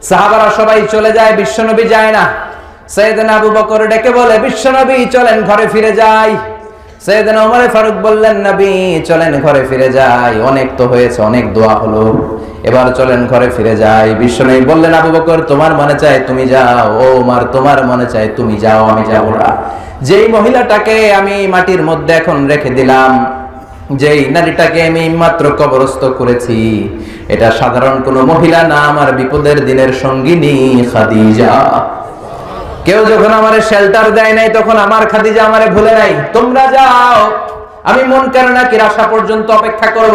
সাহাবারা সবাই চলে যায়, বিশ্বনবী যায় না। সাইয়েদনা আবু বকর ডেকে বলে, বিশ্বনবী চলেন ঘরে ফিরে যাই। সাইয়েদনা ওমর ফারুক বললেন, নবী চলেন ঘরে ফিরে যাই, অনেক তো হয়েছে, অনেক দোয়া হলো, এবার চলেন ঘরে ফিরে যাই। বিশ্বনবী বললেন, আবু বকর তোমার মনে চায় তুমি যাও, ও ওমর তোমার মনে চায় তুমি যাও, আমি যাব না। যেই মহিলাটাকে আমি মাটির মধ্যে এখন রেখে দিলাম, যেই নারীটাকে আমি মাত্র কবরস্থ করেছি, এটা সাধারণ কোনো মহিলা না, আমার বিপদের দিনের সঙ্গিনী খাদিজা। কেউ যখন আমারে শেল্টার দেয় নাই, তখন আমার খাদিজা আমারে ভুলে নাই। তোমরা যাও, আমি মুনকার নাকির আসা পর্যন্ত অপেক্ষা করব।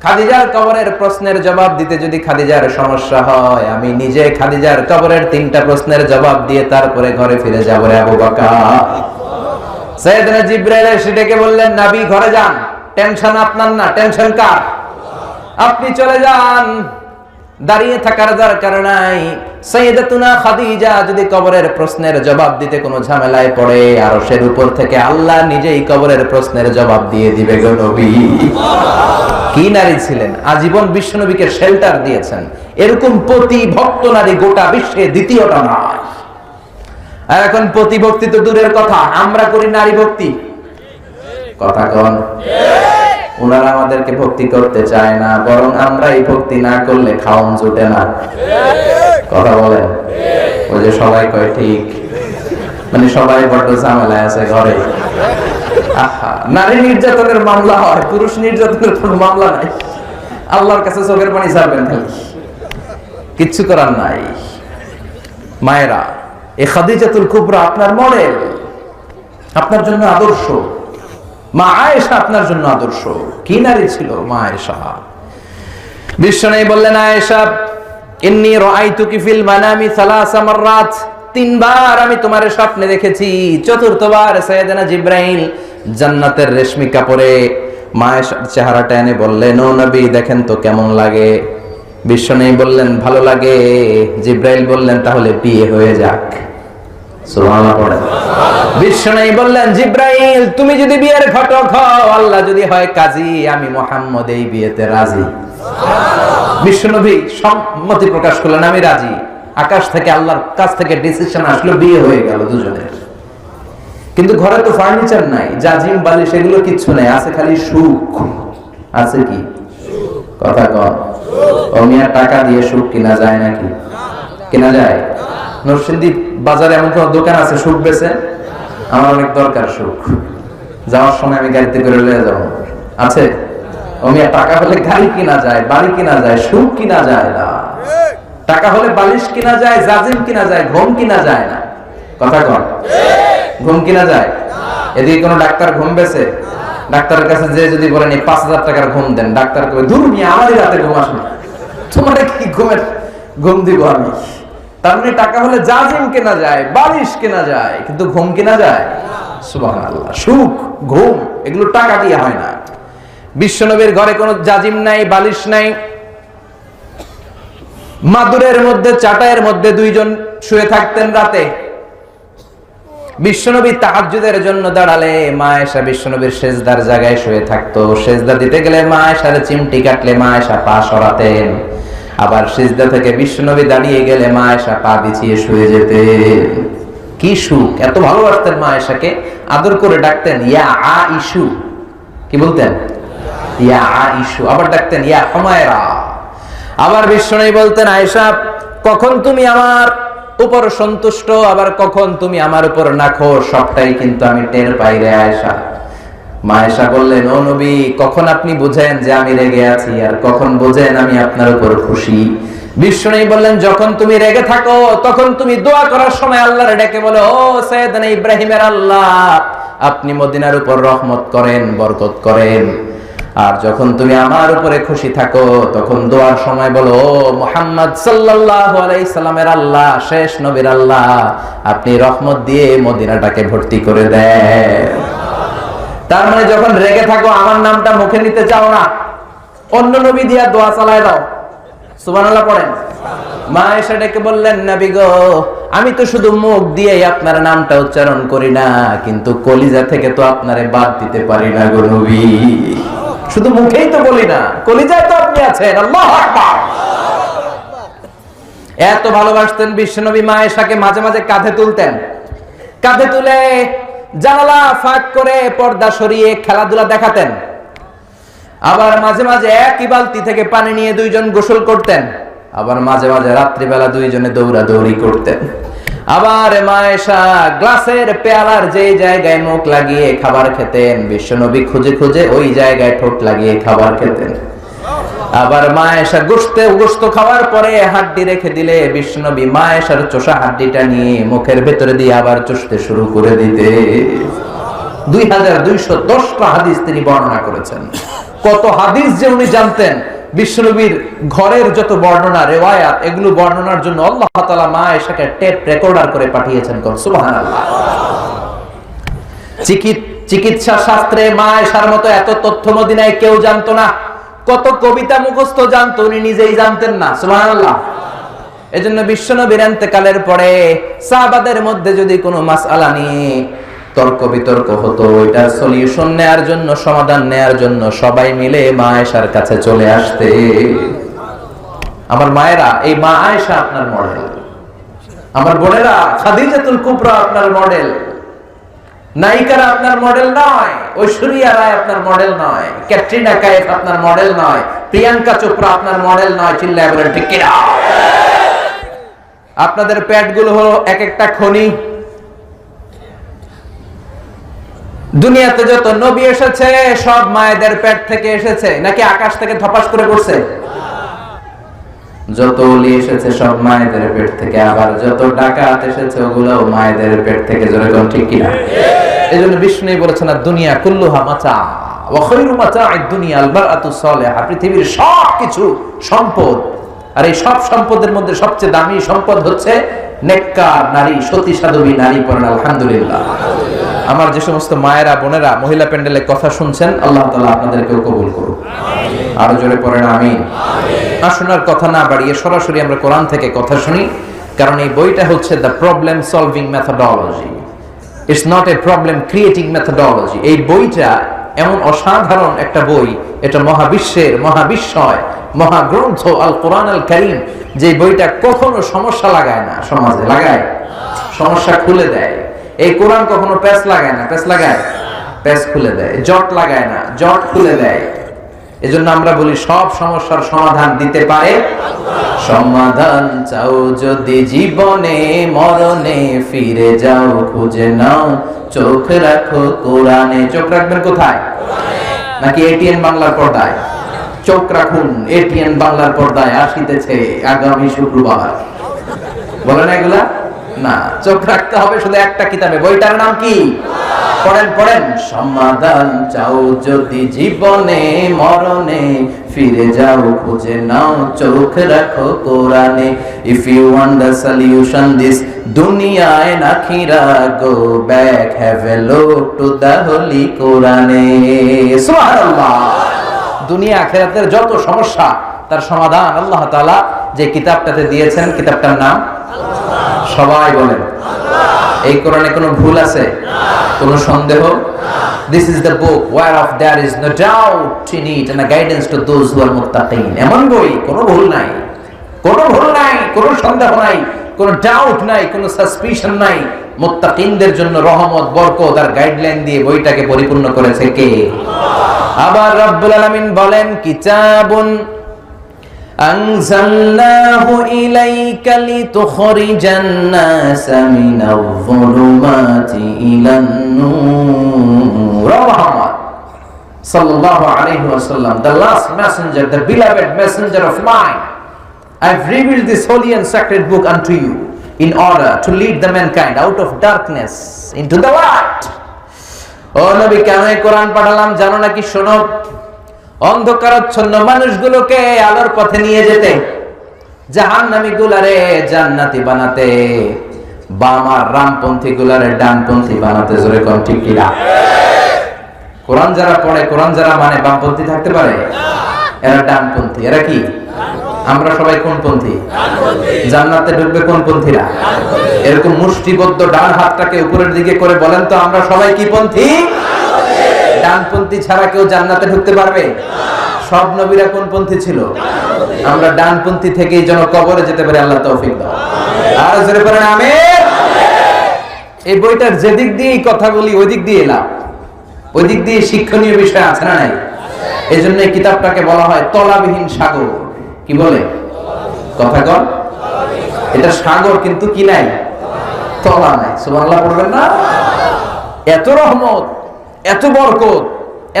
খাদিজার কবরের প্রশ্নের জবাব দিতে যদি খাদিজার সমস্যা হয়, আমি নিজে খাদিজার কবরের 3টা প্রশ্নের জবাব দিয়ে তারপরে ঘরে ফিরে যাব রে আবু বকর। সাইয়েদনা জিবরাইল এসে ডেকে বললেন, নবী ঘরে যান, টেনশন আপনার না, টেনশন কার? আপনি চলে যান, দাঁড়িয়ে থাকার দরকার নাই। সাইয়েদাতুনা খাদিজা যদি কবরের প্রশ্নের জবাব দিতে কোনো ঝামেলায় পড়ে, আরশের উপর থেকে আল্লাহ নিজেই কবরের প্রশ্নের জবাব দিয়ে দিবে গো নবী। কি নারী ছিলেন, আজীবন বিশ্বনবীকে শেল্টার দিয়েছেন। এরকম প্রতিভক্ত নারী গোটা বিশ্বে দ্বিতীয়টা নয়। আর এখন প্রতিভক্তি তো দূরের কথা, আমরা করি নারী ভক্তি। কথা কন, ওনারা আমাদেরকে ভক্তি করতে চায় না, বরং আমরা এই ভক্তি না করলে খাওন জুটে না। কথা বলেন, ওই যে সবাই কয় ঠিক, মানে সবাই বড্ড ঝামেলায় আছে ঘরে। নারী নির্যাতনের মামলা হয়, পুরুষ নির্যাতনের কোনো মামলা নাই। আল্লাহর কাছে চোখের পানি ছাড়বেন খালি, কিচ্ছু করার নাই। মায়েরা, এই খাদিজাতুল কুবরা আপনার মডেল, আপনার জন্য আদর্শ। মা আয়েশা আপনার জন্য আদর্শ। কি নারী ছিল মা আয়েশা। বিশ্বনবী বললেন, আয়েশা ইন্নী রাআইতুকি ফিল মানামি 3 মাররাত, 3 বার আমি তোমার স্বপ্নে দেখেছি। 4র্থবার সাইয়েদনা জিবরাইল জান্নাতের রেশমি কাপড়ে মা আয়েশার চেহারাটা এনে বললেন, ও নবী দেখেন তো কেমন লাগে। বিশ্বনবী বললেন, ভালো লাগে। জিবরাইল বললেন, তাহলে বিয়ে হয়ে যাক। সুবহানাল্লাহ পড়েন। বিশ্বনবী বললেন, জিবরাইল তুমি যদি বিয়ের ঘটক হও, আল্লাহ যদি হয় কাজী, আমি মুহাম্মদ এই বিয়েতে রাজি। বিশ্বনবী সম্মতি প্রকাশ করলেন, আমি রাজি। আকাশ থেকে আল্লাহর কাছ থেকে ডিসিশন আসলো, বিয়ে হয়ে গেল দুজনের। কিন্তু ঘরে তো ফার্নিচার নাই, জাজিম বালিশ এগুলো কিচ্ছু নাই, আছে খালি সুখ। আছে কি? কথা কন। ও মিয়া, টাকা দিয়ে সুখ কিনা যায় নাকি? কিনা যায়? নরসিংদী বাজারে এমন কোন দোকান আছে সুখ বেচে? আমার অনেক দরকার সুখ, যাওয়ার সময় আমি গাড়িতে করে লয়ে যাবো। আছে? ও মিয়া, টাকা হলে গাড়ি কিনা যায়, বাড়ি কিনা যায়, সুখ কিনা যায় না। টাকা হলে বালিশ কিনা যায়, জাজিম কিনা যায়, ঘুম কিনা যায় না। কথা কন। ঘুম কিনা যায়? এদিকে কোন ডাক্তার ঘুম বেচে? ডাক্তারের কাছে যে যদি বলেন 5,000 টাকার ঘুম দেন, ডাক্তার কবে, দূর মিয়া আমারই রাতে ঘুম আসে না, তোমার কি ঘুম দিব আমি? তার মানে টাকা হলে জাজিম কেনা যায়, বালিশ কেনা যায়, কিন্তু ঘুম কেনা যায়? সুবহানাল্লাহ। সুখ, ঘুম এগুলো টাকা দিয়ে হয় না। বিশ্বনবীর ঘরে কোনো জাজিম নাই, বালিশ নাই। মাদুরের মধ্যে, চাটাইয়ের মধ্যে 2 জন শুয়ে থাকতেন রাতে। বিশ্বনবী তাহাজ্জুদের জন্য দাঁড়ালে মা আয়েশা বিশ্বনবীর সেজদার জায়গায় শুয়ে থাকতো। সেজদা দিতে গেলে মা আয়েশার চিমটি কাটলে মা আয়েশা পা সরাতেন। আবার সিজদা থেকে বিশ্বনবী দাঁড়িয়ে গেলে মা আয়েশা পা বিছিয়ে শুয়ে যেতেন। কি সুখ! এত ভালোবাসতেন মা আয়েশাকে, আদর করে ডাকতেন ইয়া আইশু। কি বলতেন? ইয়া আইশু। আবার ডাকতেন ইয়া হুমায়রা। আবার বিশ্বনবী বলতেন, আয়েশা কখন তুমি আমার উপর সন্তুষ্ট, আবার কখন তুমি আমার উপর নাখোশ, সবটাই কিন্তু আমি টের পাই রে আয়েশা। মা আয়েশা বললেন, ও নবী কখন আপনি বুঝেন যে আমি রেগে আছি, আর কখন বুঝেন আমি আপনার উপর খুশি? বিশ্বনবী বললেন, যখন তুমি রেগে থাকো তখন তুমি দোয়া করার সময় আল্লাহর ডেকে বলো, ও সাইয়েদনা ইব্রাহিমের আল্লাহ আপনি মদিনার উপর রহমত করেন, বরকত করেন। আর যখন তুমি আমার উপরে খুশি থাকো তখন দোয়ার সময় বলো, ও মুহাম্মদ সাল্লাল্লাহু আলাইহি সাল্লামের আল্লাহ, শেষ নবীর আল্লাহ আপনি রহমত দিয়ে মদিনাটাকে ভর্তি করে দেন। তার মানে যখন রেগে থাকো আমার নামটা মুখে নিতে চাও না, অন্য নবী দিয়া দোয়া চালায় দাও। সুবহানাল্লাহ পড়েন। মা আয়েশা ডেকে বললেন, নবী গো আমি তো শুধু মুখ দিয়েই আপনার নামটা উচ্চারণ করি না, কিন্তু কলিজা থেকে তো আপনারে বাদ দিতে পারি না গো নবী। শুধু মুখেই তো বলি না, কলিজায় তো আপনি আছেন। আল্লাহু আকবার। এত ভালোবাসতেন বিশ্বনবী মা আয়েশাকে মাঝে মাঝে কাঁধে তুলতেন, কাঁধে তুলে জানালা ফাঁক করে পর্দা সরিয়ে খেলাধুলা দেখাতেন। আবার মাঝে মাঝে একই বালতি থেকে পানি নিয়ে দুইজন গোসল করতেন। আবার মাঝে মাঝে রাত্রিবেলা দুইজনে দৌড়াদৌড়ি করতেন। আবার মা আয়েশা গ্লাসের পেয়ালার যে জায়গায় মুখ লাগিয়ে খাবার খেতেন, বিশ্বনবী খুঁজে খুঁজে ওই জায়গায় ঠোঁট লাগিয়ে খাবার খেতেন। আবার মা আয়েশা গোশত খাওয়ার পরে হাড্ডি রেখে দিলে বিশ্বনবী মা আয়েশার চোষা হাড্ডিটা নিয়ে মুখের ভেতরে দিয়ে আবার চুষতে শুরু করে দিতে। 2210টা হাদিস তিনি বর্ণনা করেছেন। কত হাদিস যে উনি জানতেন। বিশ্বনবীর ঘরের যত বর্ণনা রিওয়ায়াত, এগুলো বর্ণনার জন্য আল্লাহ তাআলা মা আয়েশাকে টেপ রেকর্ডার করে পাঠিয়েছেন। সুবহানাল্লাহ। চিকিৎসা শাস্ত্রে মা আয়েশার মতো এত তথ্য মদিনায় কেউ জানতো না। কত কবিতা মুখস্থ জানতো, উনি নিজেই জানতেন না। সুবহানাল্লাহ। এজন্য বিশ্বনবীর ইন্তেকালের পরে সাহাবাদের মধ্যে যদি কোনো মাসআলা নিয়ে তর্ক বিতর্ক হতো, এটার সলিউশন নেয়ার জন্য, সমাধান নেয়ার জন্য সবাই মিলে মা আয়েশার কাছে চলে আসতে। আমার মায়েরা, এই মা আয়েশা আপনার মডেল। আমার বোনেরা, খাদিজাতুল কুবরা আপনার মডেল। নায়িকারা আপনার মডেল নয়, ঐশ্বরিয়া রায় আপনার মডেল নয়, ক্যাটরিনা কাইফ আপনার মডেল নয়, প্রিয়াঙ্কা চোপড়া আপনার মডেল নয়। চিল্লায় বলেন ঠিক কিনা? আপনাদের পেটগুলো হলো এক একটা খনি। দুনিয়াতে যত নবী এসেছে সব মায়েদের পেট থেকে এসেছে, নাকি আকাশ থেকে ধপাস করে পড়ছে? যত ওলি এসেছে সব মায়েদের পেট থেকে। আবার যত ডাকাত এসেছে ওগুলো মায়েদের পেট থেকে। জোরে কোন ঠিক কিনা? এজন্য বিষ্ণু বলেছেন দুনিয়া কুল্লুহা মাতা ওয়া খায়রু মাতা'আদ দুনিয়া আল মারআতু সালিহা। পৃথিবীর সবকিছু সম্পদ, আর এই সব সম্পদের মধ্যে সবচেয়ে দামি সম্পদ হচ্ছে নেককার নারী, সতী সাধবী নারী। পড়েন আলহামদুলিল্লাহ। আমার যে সমস্ত মায়েরা বোনেরা মহিলা প্যান্ডেলে কথা শুনছেন, আল্লাহ তাআলা আপনাদেরকেও কবুল করুন। আরো জোরে পড়েন আমিন। শোনার কথা না বাড়িয়ে সরাসরি আমরা কোরআন থেকে কথা শুনি, কারণ এই বইটা হচ্ছে the problem solving methodology. It's not a problem creating methodology. এই বইটা এমন অসাধারণ একটা বই, এটা মহাবিশ্বের মহাবিস্ময় মহাগ্রন্থ আল কোরআন আল কারীম, যে বইটা কখনো সমস্যা লাগায় না, সমাজে লাগায় সমস্যা খুলে দেয়। এই কোরআন কখনো প্যাচ লাগায় না, প্যাচ লাগায় প্যাচ খুলে দেয়। জট লাগায় না, জট খুলে দেয়। এজন্য আমরা বলি সব সমস্যার সমাধান দিতে পারে সমাধান চাও যদি জীবনে মরণে, ফিরে যাও খুঁজে নাও চোখ রাখো কোরআনে। চোখ রাখবেন কোথায়? নাকি এটিএন বাংলার পর্দায়? চোখ রাখুন এটিএন বাংলার পর্দায়, আসিতেছে আগামী শুক্রবার। বলেন এগুলা না, চোখ রাখতে হবে শুধু একটা কিতাবে। বইটার নাম কি? পড়েন পড়েন। সমাধান চাও যদি জীবনে মরণে, ফিরে যাও খুঁজে নাও চোখ রাখো কোরআনে। If you want the solution this দুনিয়া এন্ড আখিরা, go back have a look to the holy কোরআনে। সুবহানাল্লাহ। দুনিয়া আখিরাতের যত সমস্যা তার সমাধান আল্লাহ তাআলা যে কিতাবটাতে দিয়েছেন, কিতাবটার নাম সবাই বলেন এই কোরআনে কোনো ভুল আছে? কোনো সন্দেহ? This is the book whereof there is no doubt in it and a guidance to those who are muttaqin. এমন বই, কোনো ভুল নাই, কোনো ভুল নাই, কোনো সন্দেহ নাই, কোনো ডাউট নাই, কোনো সাসপিশন নাই। মুত্তাকিনদের জন্য রহমত, বরকত আর গাইডলাইন দিয়ে বইটাকে পরিপূর্ণ করেছে কে? আবার রব্বুল আলামিন বলেন কিতাবুন আনজালনাহু ইলাইকা লিতুখরিজান নাসা মিনাল যুলুমাতি ইলান নূর। মুহাম্মদ সাল্লাল্লাহু আলাইহি ওয়াসাল্লাম, the last messenger, the beloved messenger of mine, I've revealed this holy and sacred book unto you in order to lead the mankind out of darkness into the light. ও নবী, কেন এই কোরআন পাঠালাম জানো নাকি? শোনো, অন্ধকারাচ্ছন্ন মানুষগুলোকে আলোর পথে নিয়ে যেতে, জাহান্নামী গুলারে জান্নাতি বানাতে, বাম আর রামপন্থী গুলারে ডানপন্থী বানাতে। জোরে কোন ঠিক কিনা? কোরআন যারা পড়ে, কোরআন যারা মানে, বামপন্থী থাকতে পারে? এরা ডানপন্থী। এরা কি? আমরা সবাই কোন পন্থী? জান্নাতে ঢুকবে কোন পন্থীরা? এরকম মুষ্টিবদ্ধ ডান হাতটাকে উপরের দিকে করে বলেন তো, আমরা সবাই কি পন্থী? ডানপন্থী ছাড়া কেউ জান্নাতে ঢুকতে পারবে? সব নবীরা কোন পন্থী ছিল? আমরা ডানপন্থী থেকেই যেন কবরে যেতে পারি, আল্লাহ তৌফিক দাও। আর জোরে পড়েন আমিন। এই বইটার যেদিক দিয়ে কথা বলি ওই দিক দিয়ে লাভ, ওই দিক দিয়ে শিক্ষণীয় বিষয় আছে না নাই? এই জন্য এই কিতাবটাকে বলা হয় তলাবিহীন সাগর। কি বলে? কথা কর। এটা সাগর কিন্তু কি নাই? তলা নাই। সুবহানাল্লাহ পড়বেন না? এত রহমত, এত বরকত,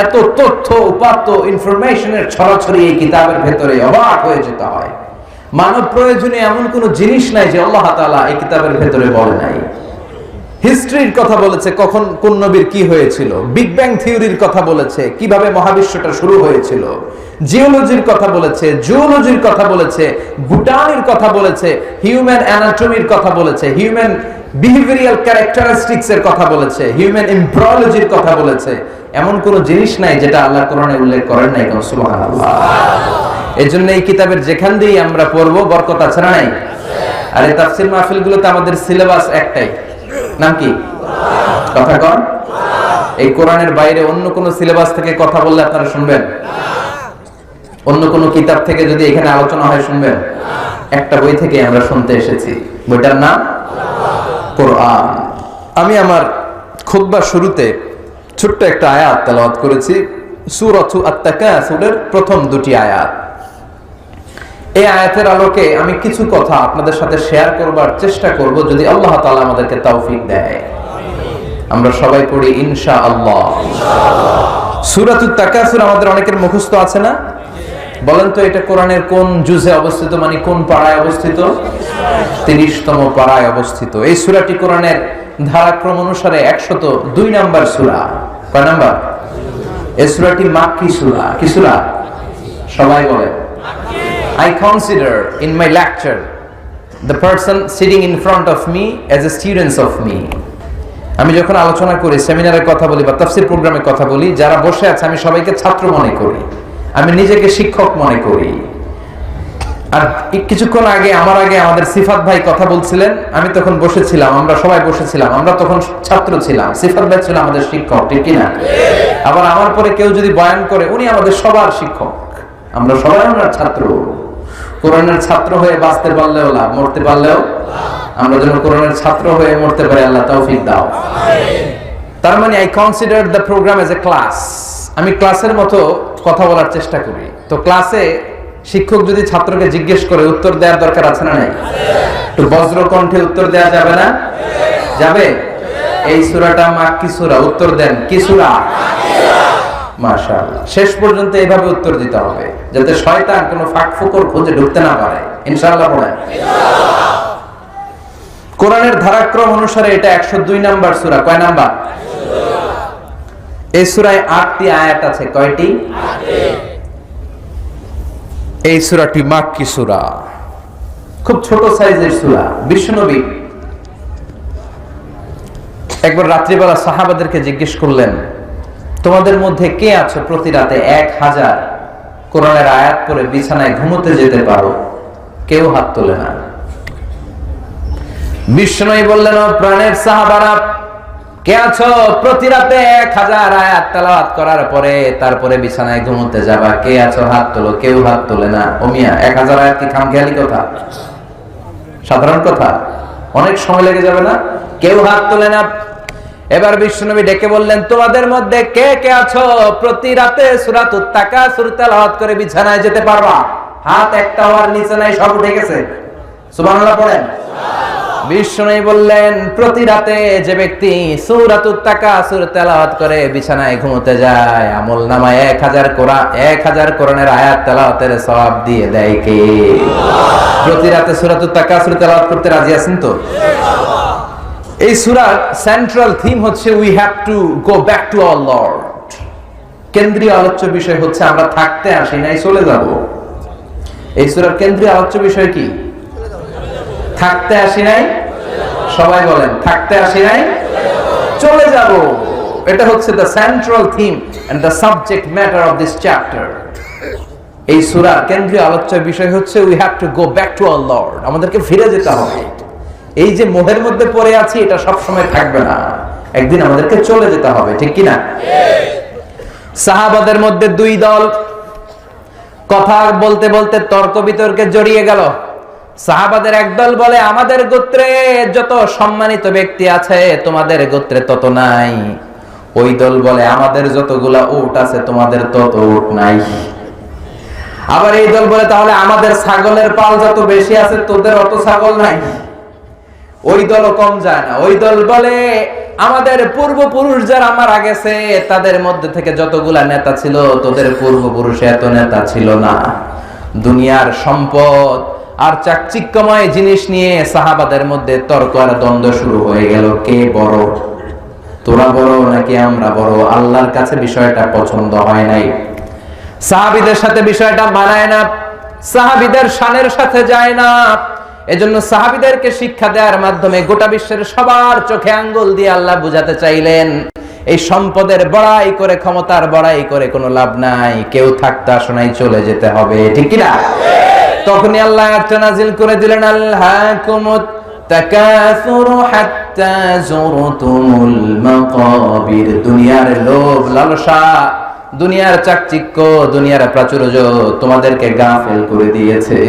এত তথ্য উপাত্ত ইনফরমেশনের ছড়াছড়ি এই কিতাবের ভেতরে, অবাক হয়ে যেতে হয়। মানব প্রয়োজনে এমন কোন জিনিস নাই যে আল্লাহ তাআলা এই কিতাবের ভেতরে বলে নাই। হিস্ট্রির কথা বলেছে, কখন কোন নবীর কি হয়েছিল, বিগ ব্যাং থিওরির কথা বলেছে, কিভাবে মহাবিশ্বটা শুরু হয়েছিল, জিওলজির কথা বলেছে, জুওলজির কথা বলেছে, বুটানির কথা বলেছে, হিউম্যান অ্যানাটমির কথা বলেছে, হিউম্যান বিহেভিয়ারাল ক্যারেক্টারিস্টিক্স এর কথা বলেছে, হিউম্যান এমব্রিয়োলজির কথা বলেছে। এমন কোন জিনিস নাই যেটা আল্লাহ কোরআনে উল্লেখ করেন নাই। সুবহানাল্লাহ। এজন্য এই কিতাবের যেখান দিয়েই আমরা পড়ব বরকত আছে না নাই? আর এই তাফসীর মাহফিলগুলোতে আমাদের সিলেবাস একটাই, নাম কি? কথা কন। এই কোরআনের বাইরে অন্য কোন সিলেবাস থেকে কথা বললে আপনারা শুনবেন? অন্য কোন কিতাব থেকে যদি এখানে আলোচনা হয় শুনবেন? একটা বই থেকে আমরা শুনতে এসেছি, বইটার নাম কোরআন। আমি আমার খুতবার শুরুতে ছোট্ট একটা আয়াত তেলাওয়াত করেছি, সূরাতু আত-তাকাসুরের প্রথম দুটি আয়াত। এই আয়াতের আলোকে আমি কিছু কথা আপনাদের সাথে শেয়ার করবার চেষ্টা করব, যদি আল্লাহ তাআলা আমাদেরকে তৌফিক দেয়। আমরা সবাই পড়ি ইনশাআল্লাহ। সূরাতুত তাকাসুর আমাদের অনেকের মুখস্থ আছে না? বলেন তো এটা কোরআনের কোন জুজে অবস্থিত, মানে কোন পাড়ায় অবস্থিত? 30তম পাড়ায় অবস্থিত। এই সূরাটি কোরআনের ধারাক্রম অনুসারে 102 নাম্বার সূরা। কয় নাম্বার? এই সূরাটি মাক্কি সূরা। কি সূরা? সবাই বলে। I consider in my lecture the person sitting in front of me as a student of me. আমি যখন আলোচনা করি, সেমিনারে কথা বলি বা তাফসীর প্রোগ্রামে কথা বলি, যারা বসে আছে আমি সবাইকে ছাত্র মনে করি, আমি নিজেকে শিক্ষক মনে করি। আর কিছুক্ষণ আগে আমার আগে আমাদের সিফাত ভাই কথা বলছিলেন, আমি তখন বসেছিলাম, আমরা সবাই বসেছিলাম, আমরা তখন ছাত্র ছিলাম, সিফাত ভাই ছিল আমাদের শিক্ষক, ঠিক কিনা? আবার আমার পরে কেউ যদি বয়ান করে, উনি আমাদের সবার শিক্ষক, আমরা সবাই ওনার ছাত্র। কোরআনের ছাত্র হয়ে বাঁচতে পারলেও লাভ, মরতে পারলেও আমরা যেন কোরআনের ছাত্র হয়ে মরতে পারি, আল্লাহ তৌফিক দাও। তার মানে I consider the programme as a class. আমি ক্লাসের মতো কথা বলার চেষ্টা করি। তো ক্লাসে শিক্ষক যদি ছাত্রকে জিজ্ঞেস করে, উত্তর দেওয়ার দরকার আছে না নাই? একটু বজ্র কণ্ঠে উত্তর দেওয়া যাবে না? যাবে? এই সূরাটা মাক্কি সূরা, উত্তর দেন কি সূরা? মাশাআল্লাহ। শেষ পর্যন্ত এইভাবে উত্তর দিতে হবে যাতে শয়তান কোনো ফাঁক ফোকর খুঁজে ঢুকতে না পারে। ইনশাআল্লাহ বলেন। কোরআনের ধারাক্রম অনুসারে এটা 102 নাম্বার সূরা। কয় নাম্বার? এই সূরায় 8টি আয়াত আছে। কয়টি? 8টি। এই সূরাটি মাক্কি সূরা, খুব ছোট সাইজের সূরা। বিশ্বনবী একবার রাত্রিবেলা সাহাবাদেরকে জিজ্ঞেস করলেন, তোমাদের মধ্যে কে আছো প্রতি রাতে 1000 কোরআনের আয়াত পড়ে বিছানায় ঘুমোতে যেতে পারো? কেউ হাত তোলে না। বিষ্ণুই বললেন, ও প্রাণের সাহাবারা, কে আছো প্রতি রাতে 1000 আয়াত তেলাওয়াত করার পরে তারপরে বিছানায় ঘুমোতে যাবা? কে আছো হাত তোলো। কেউ হাত তোলে না। ও মিয়া, 1000 আয়াত কি খামখেয়ালি কথা? সাধারণ কথা, অনেক সময় লেগে যাবে না? কেউ হাত তোলে না। এবার বিশ্বনবী ডেকে বললেন, তোমাদের মধ্যে কে কে আছো প্রতি রাতে সূরাতুত তাকাসুর তেলাওয়াত করে বিছানায় যেতে পারবা? হাত একটাও আর নিচে নাই, সব উঠে গেছে। সুবহানাল্লাহ পড়েন। বিশ্বনবী বললেন, প্রতি রাতে যে ব্যক্তি সূরাতুত তাকাসুর তেলাওয়াত করে বিছানায় ঘুমোতে যায়, আমলনামায় 1000 কোরআনের আয়াত তেলাওয়াতের সওয়াব দিয়ে দেয় কে? প্রতি রাতে সূরাতুত তাকাসুর তেলাওয়াত করতে রাজি আছেন তো? এই সূরার সেন্ট্রাল থিম হচ্ছে we have to go back to our Lord. কেন্দ্রীয় আলোচ্য বিষয় হচ্ছে আমরা থাকতে আসি নাই, চলে যাব। এই সূরার কেন্দ্রীয় আলোচ্য বিষয় কি? থাকতে আসি নাই। সবাই বলেন, থাকতে আসি নাই, চলে যাব। এটা হচ্ছে the central theme and the subject matter of this chapter. এই সূরার কেন্দ্রীয় আলোচ্য বিষয় হচ্ছে we have to go back to our lord. আমাদেরকে ফিরে যেতে হবে। এই যে মোহের মধ্যে পড়ে আছি, এটা সব সময় থাকবে না, একদিন আমাদেরকে চলে যেতে হবে, ঠিক কি না? সাহাবাদের মধ্যে 2 দল, কথা বলতে বলতে তর্ক বিতর্কে জড়িয়ে গেল। সাহাবাদের একদল বলে, আমাদের গোত্রে যত সম্মানিত ব্যক্তি আছে তোমাদের গোত্রে তত নাই। ওই দল বলে, আমাদের যতগুলা উট আছে তোমাদের তত উট নাই। আবার এই দল বলে, তাহলে আমাদের ছাগলের পাল যত বেশি আছে তোদের অত ছাগল নাই। ওই দলও কম যায় না। ওই দল বলে, আমাদের পূর্বপুরুষ যারা মারা গেছে তাদের মধ্যে থেকে যতগুলা নেতা ছিল তোদের পূর্বপুরুষে এত নেতা ছিল না। দুনিয়ার সম্পদ আর চাকচিক্যময় জিনিস নিয়ে সাহাবাদের মধ্যে তর্ক আর দ্বন্দ্ব শুরু হয়ে গেল। কে বড়, তোরা বড় নাকি আমরা বড়? আল্লাহর কাছে বিষয়টা পছন্দ হয় নাই, সাহাবীদের সাথে বিষয়টা মানায় না, সাহাবীদের শানের সাথে যায় না। এজন্য সাহাবীদেরকে শিক্ষা দেওয়ার মাধ্যমে গোটা বিশ্বের সবার চোখে আঙ্গুল দিয়ে আল্লাহ বুঝাতে চাইলেন, এই সম্পদের বড়াই করে, ক্ষমতার বড়াই করে কোনো লাভ নাই, কেউ থাকতে আসনাই চলে যেতে হবে, ঠিক কি না? তখনই আল্লাহ আয়াতটা নাযিল করে দিলেন, আল্লাহকুমুত তাকাসুরু হাত্তা যুরতুমুল মাকাবির। দুনিয়ার লোভ লালসা, দুনিয়ার চাকচিক্য, দুনিয়ার প্রাচুর্য তোমাদেরকে গাফেল করে দিয়েছে।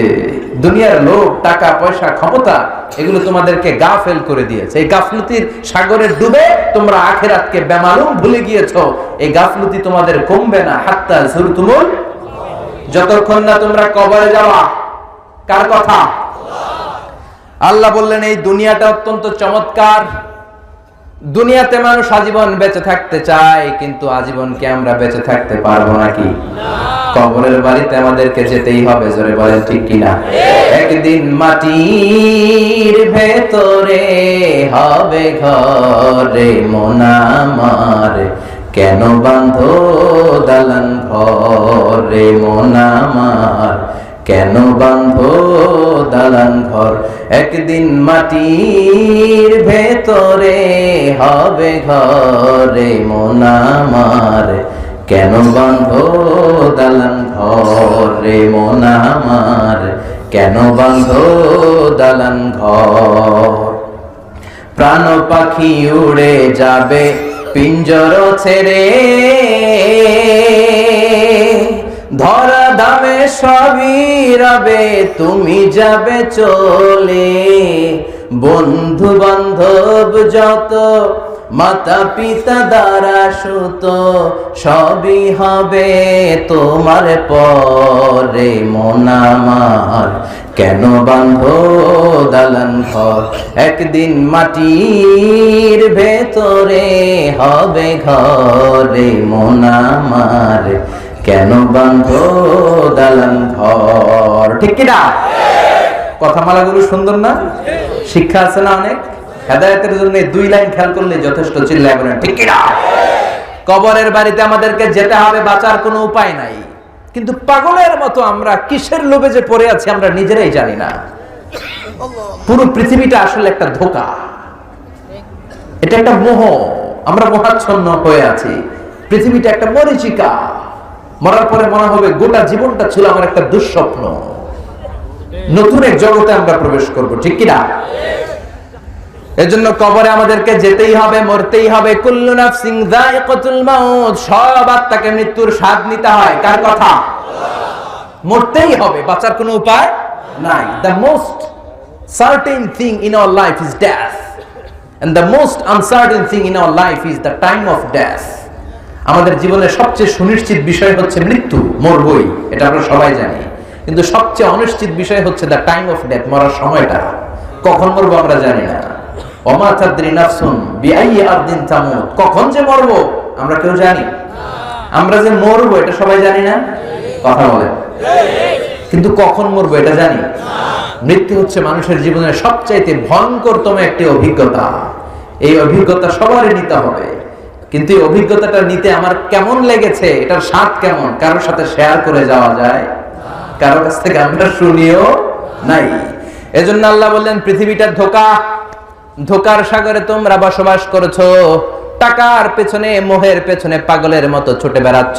দুনিয়ার লোভ, টাকা পয়সা, ক্ষমতা, এগুলো তোমাদেরকে গাফেল করে দিয়েছে। এই গাফলতির সাগরে ডুবে তোমরা আখিরাতকে বেমালুম ভুলে গিয়েছো। এই গাফলতি তোমাদের কমবে না হাত্তা যুরতুমুল, যতক্ষণ না তোমরা কবরে যাওয়া। কার কথা? আল্লাহ বললেন, এই দুনিয়াটা অত্যন্ত চমৎকার। দুনিয়াতে মানুষ আজীবন বেঁচে থাকতে চায়, কিন্তু আজীবন কি আমরা বেঁচে থাকতে পারবো নাকি? কবরের বাড়িতে আমাদেরকে যেতেই হবে, জোরে বলেন ঠিক কিনা? একদিন মাটির ভেতরে হবে ঘরে মন আমার, কেন বাঁধো দালান ঘরে মন আমার, কেন বাঁধো দালান ঘর? একদিন মাটির ভেতরে হবে ঘরে মন আমার, কেন বাঁধো দালান ঘরে মন আমার, কেন বাঁধো দালান ঘর? প্রাণ পাখি উড়ে যাবে পিঞ্জর ছেড়ে, ধরা দামে সবই রবে তুমি যাবে চলে। বন্ধু বান্ধব যত, মাতা পিতা দ্বারা সুত, সবই হবে তোমার পরে মন আমার, কেন বাঁধো দালান ঘর? একদিন মাটির ভেতরে হবে ঘরে মন আমার, কেন বাঁধো দালান ঘর? ঠিক কিনা? কথামালাগুলো সুন্দর না? শিক্ষা আছে না অনেক? হেদায়েতের জন্য 2 লাইন খেয়াল করলে যথেষ্ট। চিল্লায় বলেন ঠিক কিনা? কবরের বাড়িতে আমাদেরকে যেতে হবে, বাঁচার কোনো উপায় নাই। কিন্তু পাগলের মতো আমরা কিসের লোভে যে পড়ে আছি আমরা নিজেরাই জানি না। পুরো পৃথিবীটা আসলে একটা ধোঁকা, এটা একটা মোহ। আমরা মোহাচ্ছন্ন হয়ে আছি। পৃথিবীটা একটা মরীচিকা। মরার পরে মনে হবে গোটা জীবনটা ছিল আমার একটা দুঃস্বপ্ন। নতুন এক জগতে আমরা প্রবেশ করব, ঠিক কিনা? এজন্য কবরে আমাদেরকে যেতেই হবে, মরতেই হবে। কুল্লু নাফসিন যায়িকাতুল মাউত, সব আত্মাকে মৃত্যুর স্বাদ নিতে হয়। কার কথা? মরতেই হবে, বাঁচার কোনো উপায় নাই। The most certain thing in our life is death, and the most uncertain thing in our life is the time of death. আমাদের জীবনের সবচেয়ে সুনিশ্চিত বিষয় হচ্ছে মৃত্যু, মরবই, এটা আমরা সবাই জানি। কিন্তু সবচেয়ে অনিশ্চিত বিষয় হচ্ছে দ্য টাইম অফ ডেথ, মরার সময়টা। কখন মরবো আমরা জানি না। ওমা তাদরি নাফসুন বিআইয়ি আরদিন তামুত, কখন যে মরবো আমরা কেউ জানি? আমরা যে মরবো এটা সবাই জানি না? কথা বলে, কিন্তু কখন মরবো এটা জানি? মৃত্যু হচ্ছে মানুষের জীবনের সবচাইতে ভয়ঙ্করতম একটি অভিজ্ঞতা। এই অভিজ্ঞতা সবারই নিতে হবে। কিন্তু এই অভিজ্ঞতাটা নিতে আমার কেমন লেগেছে, এটার স্বাদ কেমন, কারোর সাথে শেয়ার করে যাওয়া যায়? কারো কাছ থেকে আমরা শুনিও নাই। এজন্য আল্লাহ বললেন, পৃথিবীটা ধোঁকা, ধোঁকার সাগরে তোমরা বসবাস করেছো। টাকার পেছনে, মোহের পেছনে পাগলের মতো ছুটে বেড়াচ্ছ।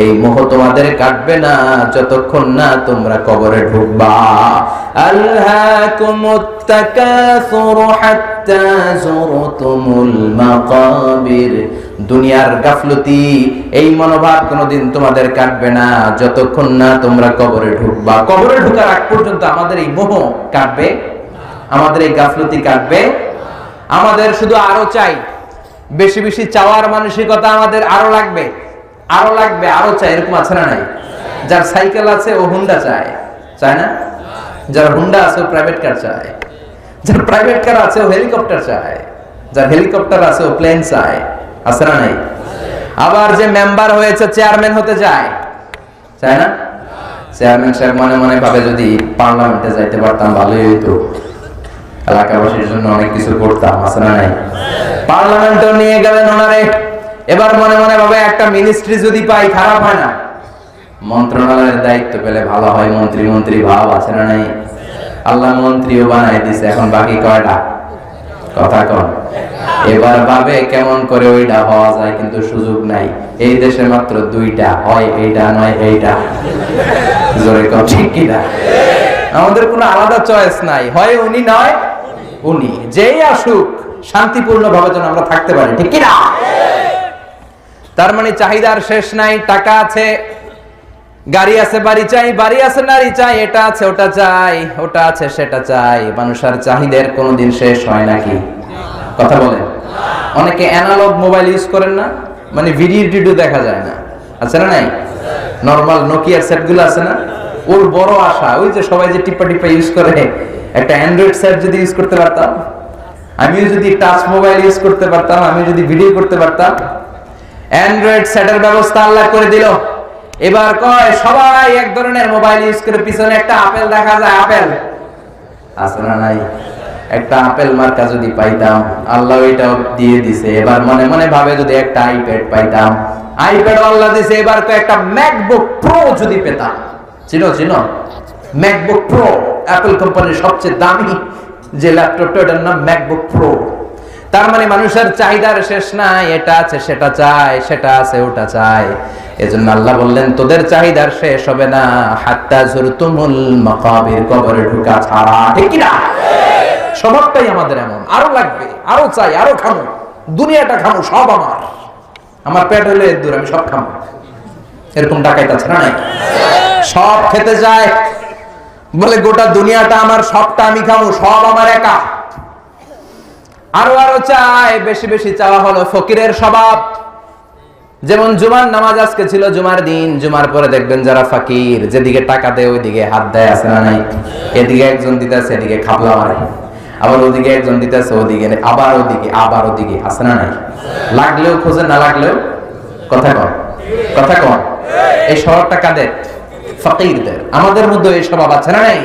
এই মোহ তোমাদের কাটবে না যতক্ষণ না তোমরা কবরে ঢুকবা। আলহাকুমুত তাকাসুরু হাত্তা যুরতুমুল মাকাবির, দুনিয়ার গাফলতি, এই মনোভাব কোনোদিন তোমাদের কাটবে না যতক্ষণ না তোমরা কবরে ঢুকবা। কবরে ঢোকার আগ পর্যন্ত আমাদের এই মোহ কাটবে, আমাদের এই গাফলতি কাটবে। আমাদের শুধু আরো চাই, বেশি বেশি চাওয়ার মানসিকতা আমাদের আরো লাগবে, আরো লাগবে, আরো চাই। এরকম আছে না নাই? যার সাইকেল আছে ও হুন্ডা চায়, চায় না? যার হুন্ডা আছে ও প্রাইভেট কার চায়, যার প্রাইভেট কার আছে ও হেলিকপ্টার চায়, যার হেলিকপ্টার আছে ও প্লেন চায়, আছে না নাই? আবার যে মেম্বার হয়েছে চেয়ারম্যান হতে চায়, চায় না? চেয়ারম্যান সাহেব মনে মনে ভাবে যদি পার্লামেন্টে যাইতে পারতাম ভালোই হইতো, এলাকাবাসীর জন্য অনেক কিছু করতাম, আছে না নাই? পার্লামেন্টও নিয়ে গেলেন ওনারে, এবার মনে মনে ভাবে একটা মিনিস্ট্রি যদি পাই খারাপ হয় না, মন্ত্রণালয়ের দায়িত্ব পেলে ভালো হয়, মন্ত্রী মন্ত্রী ভাব, আছে না নাই? আল্লাহ মন্ত্রীও বানাই দিছে, এখন বাকি কয়টা? কথা কন। এবার ভাবে কেমন করে ওইটা হওয়া যায়, কিন্তু সুযোগ নাই। এই দেশে মাত্র দুইটা, হয় এইটা নয় এইটা। জোরে কন ঠিক কিনা? আমাদের কোনো আলাদা চয়েস নাই, হয় উনি নয় উনি, যেই আসুক শান্তিপূর্ণ ভাবে যেন আমরা থাকতে পারি, ঠিক কিনা? তার মানে চাহিদার শেষ নাই। টাকা আছে, গাড়ি আছে, বাড়ি চাই, বাড়ি আছে, নারী চাই, এটা আছে ওটা চাই, ওটা আছে সেটা চাই। মানুষের চাহিদার কোনোদিন শেষ হয় নাকি? কথা বলেন। অনেকে অ্যানালগ মোবাইল ইউজ করেন না, মানে ভিডিও টিডিও দেখা যায় না, আছে না নাই? নরমাল নোকিয়ার সেটগুলো আছে না, ওর বড় আশা ওই যে সবাই যে টিপা টিপা ইউজ করে, একটা অ্যান্ড্রয়েড সেট যদি ইউজ করতে পারতাম, আমিও যদি টাচ মোবাইল ইউজ করতে পারতাম, আমি যদি ভিডিও করতে পারতাম। অ্যান্ড্রয়েড সেটের ব্যবস্থা আল্লাহ করে দিল। এবার কয় সবাই এক ধরনের মোবাইল ইউজ করে, পিছনে একটা আপেল দেখা যায়, আপেল আছে না নাই? একটা আপেল মার্কা যদি পাইতাম, আল্লাহ ওইটাও দিয়ে দিছে। এবার মনে মনে ভাবে যদি একটা আইপ্যাড পাইতাম, আইপ্যাড আল্লাহ দিছে। এবার তো একটা ম্যাকবুক প্রো যদি পেতাম, চিনো চিনো ম্যাকবুক প্রো, অ্যাপল কোম্পানির সবচেয়ে দামি যে ল্যাপটপটা, ওটার নাম ম্যাকবুক প্রো। তার মানে মানুষের চাহিদার শেষ নাই, এটা আছে সেটা চায়, সেটা আছে ওটা চায়। এজন্য আল্লাহ বললেন তোদের চাহিদার শেষ হবে না হাত্তা যুরতুমুল মাকাবির, কবরে ঢোকা ছাড়া, ঠিক কি না? স্বভাবটাই আমাদের এমন, আরো লাগবে, আরো চাই, আরো খামো, দুনিয়াটা খামো, সব আমার, আমার পেট হলে দূর, আমি সব খামো। এরকম ডাকাইত আছে না নাই? সব খেতে যায়, বলে গোটা দুনিয়াটা আমার, সবটা আমি খামো, সব আমার একা। আরো আরো চাই, বেশি বেশি চাওয়া হলো ফকিরের স্বভাব। যেমন জুমার নামাজ আজকে ছিল জুমার দিন, জুমার পরে দেখবেন যারা ফকির, যেদিকে টাকা দেয় ওইদিকে হাত দেয়, আছে না নাই? এদিকে একজন দিতেছে, এদিকে খাবলা মারে, আবার ওদিকে একজন দিতেছে, ওদিকে আবার ওদিকে, আবার ওদিকে, আছে না নাই? লাগলেও খোঁজে, না লাগলেও কথা কন, কথা কন। এই স্বভাবটা কাদের? ফকিরদের। আমাদের মধ্যে এই স্বভাব আছে না নাই?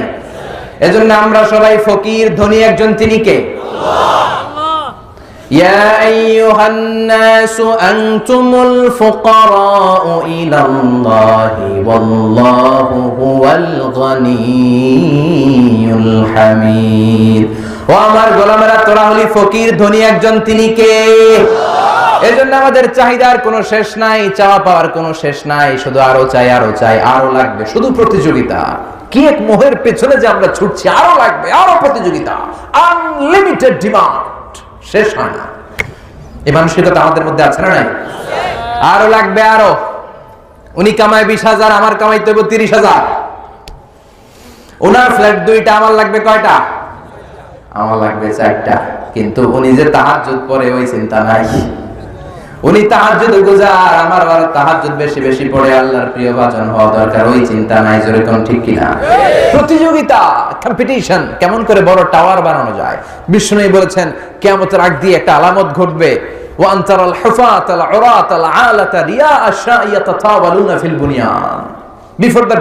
এজন্য আমরা সবাই ফকির। ধনী একজন, তিনি কে? يا أيها الناس أنتم الفقراء إلى الله والله هو الغني الحميد। ও আমার গোলামেরা, তোরা হলি ফকির, ধনী একজন, তিনি কে? এজন্য আমাদের চাহিদার কোনো শেষ নাই, চাওয়া পাওয়ার কোনো শেষ নাই, শুধু আরো চাই, আরো চাই, আরো লাগবে, শুধু প্রতিযোগিতা। কি এক মোহের পেছনে যে আমরা ছুটছি, আরো লাগবে, আরো প্রতিযোগিতা, আনলিমিটেড ডিমান্ড, শেষ হয় না। এই মানসিকতা আমাদের মধ্যে আছে না নাই? আরো লাগবে, আরো। উনি কামায় 20,000, আমার কামাইতে হবে 30,000। ওনার ফ্ল্যাট 2টা, আমার লাগবে কয়টা? আমার লাগবে 4টা। কিন্তু উনি যে তাহাজ্জুদ পড়ে ওই চিন্তা নাই। উনি তাহাজ্জুদ গুজার, আমার আবার তাহাজ্জুদ বেশি বেশি পড়ে আল্লাহর প্রিয় ভাজন হওয়া দরকার, ওই চিন্তা নাই। জোরে কোন ঠিক কিনা? প্রতিযোগিতা, কম্পিটিশন, কেমন করে বড় টাওয়ার বানানো যায়। বিষ্ণু বলেছেন কিয়ামতের আগ দিয়ে একটা আলামত ঘটবে, ওয়া আনতারাল হুফাতাল উরাতাল আলাতা রিয়া আশা'i ইয়াতাতাওয়ালুনা ফিল বুনিয়ান। Before the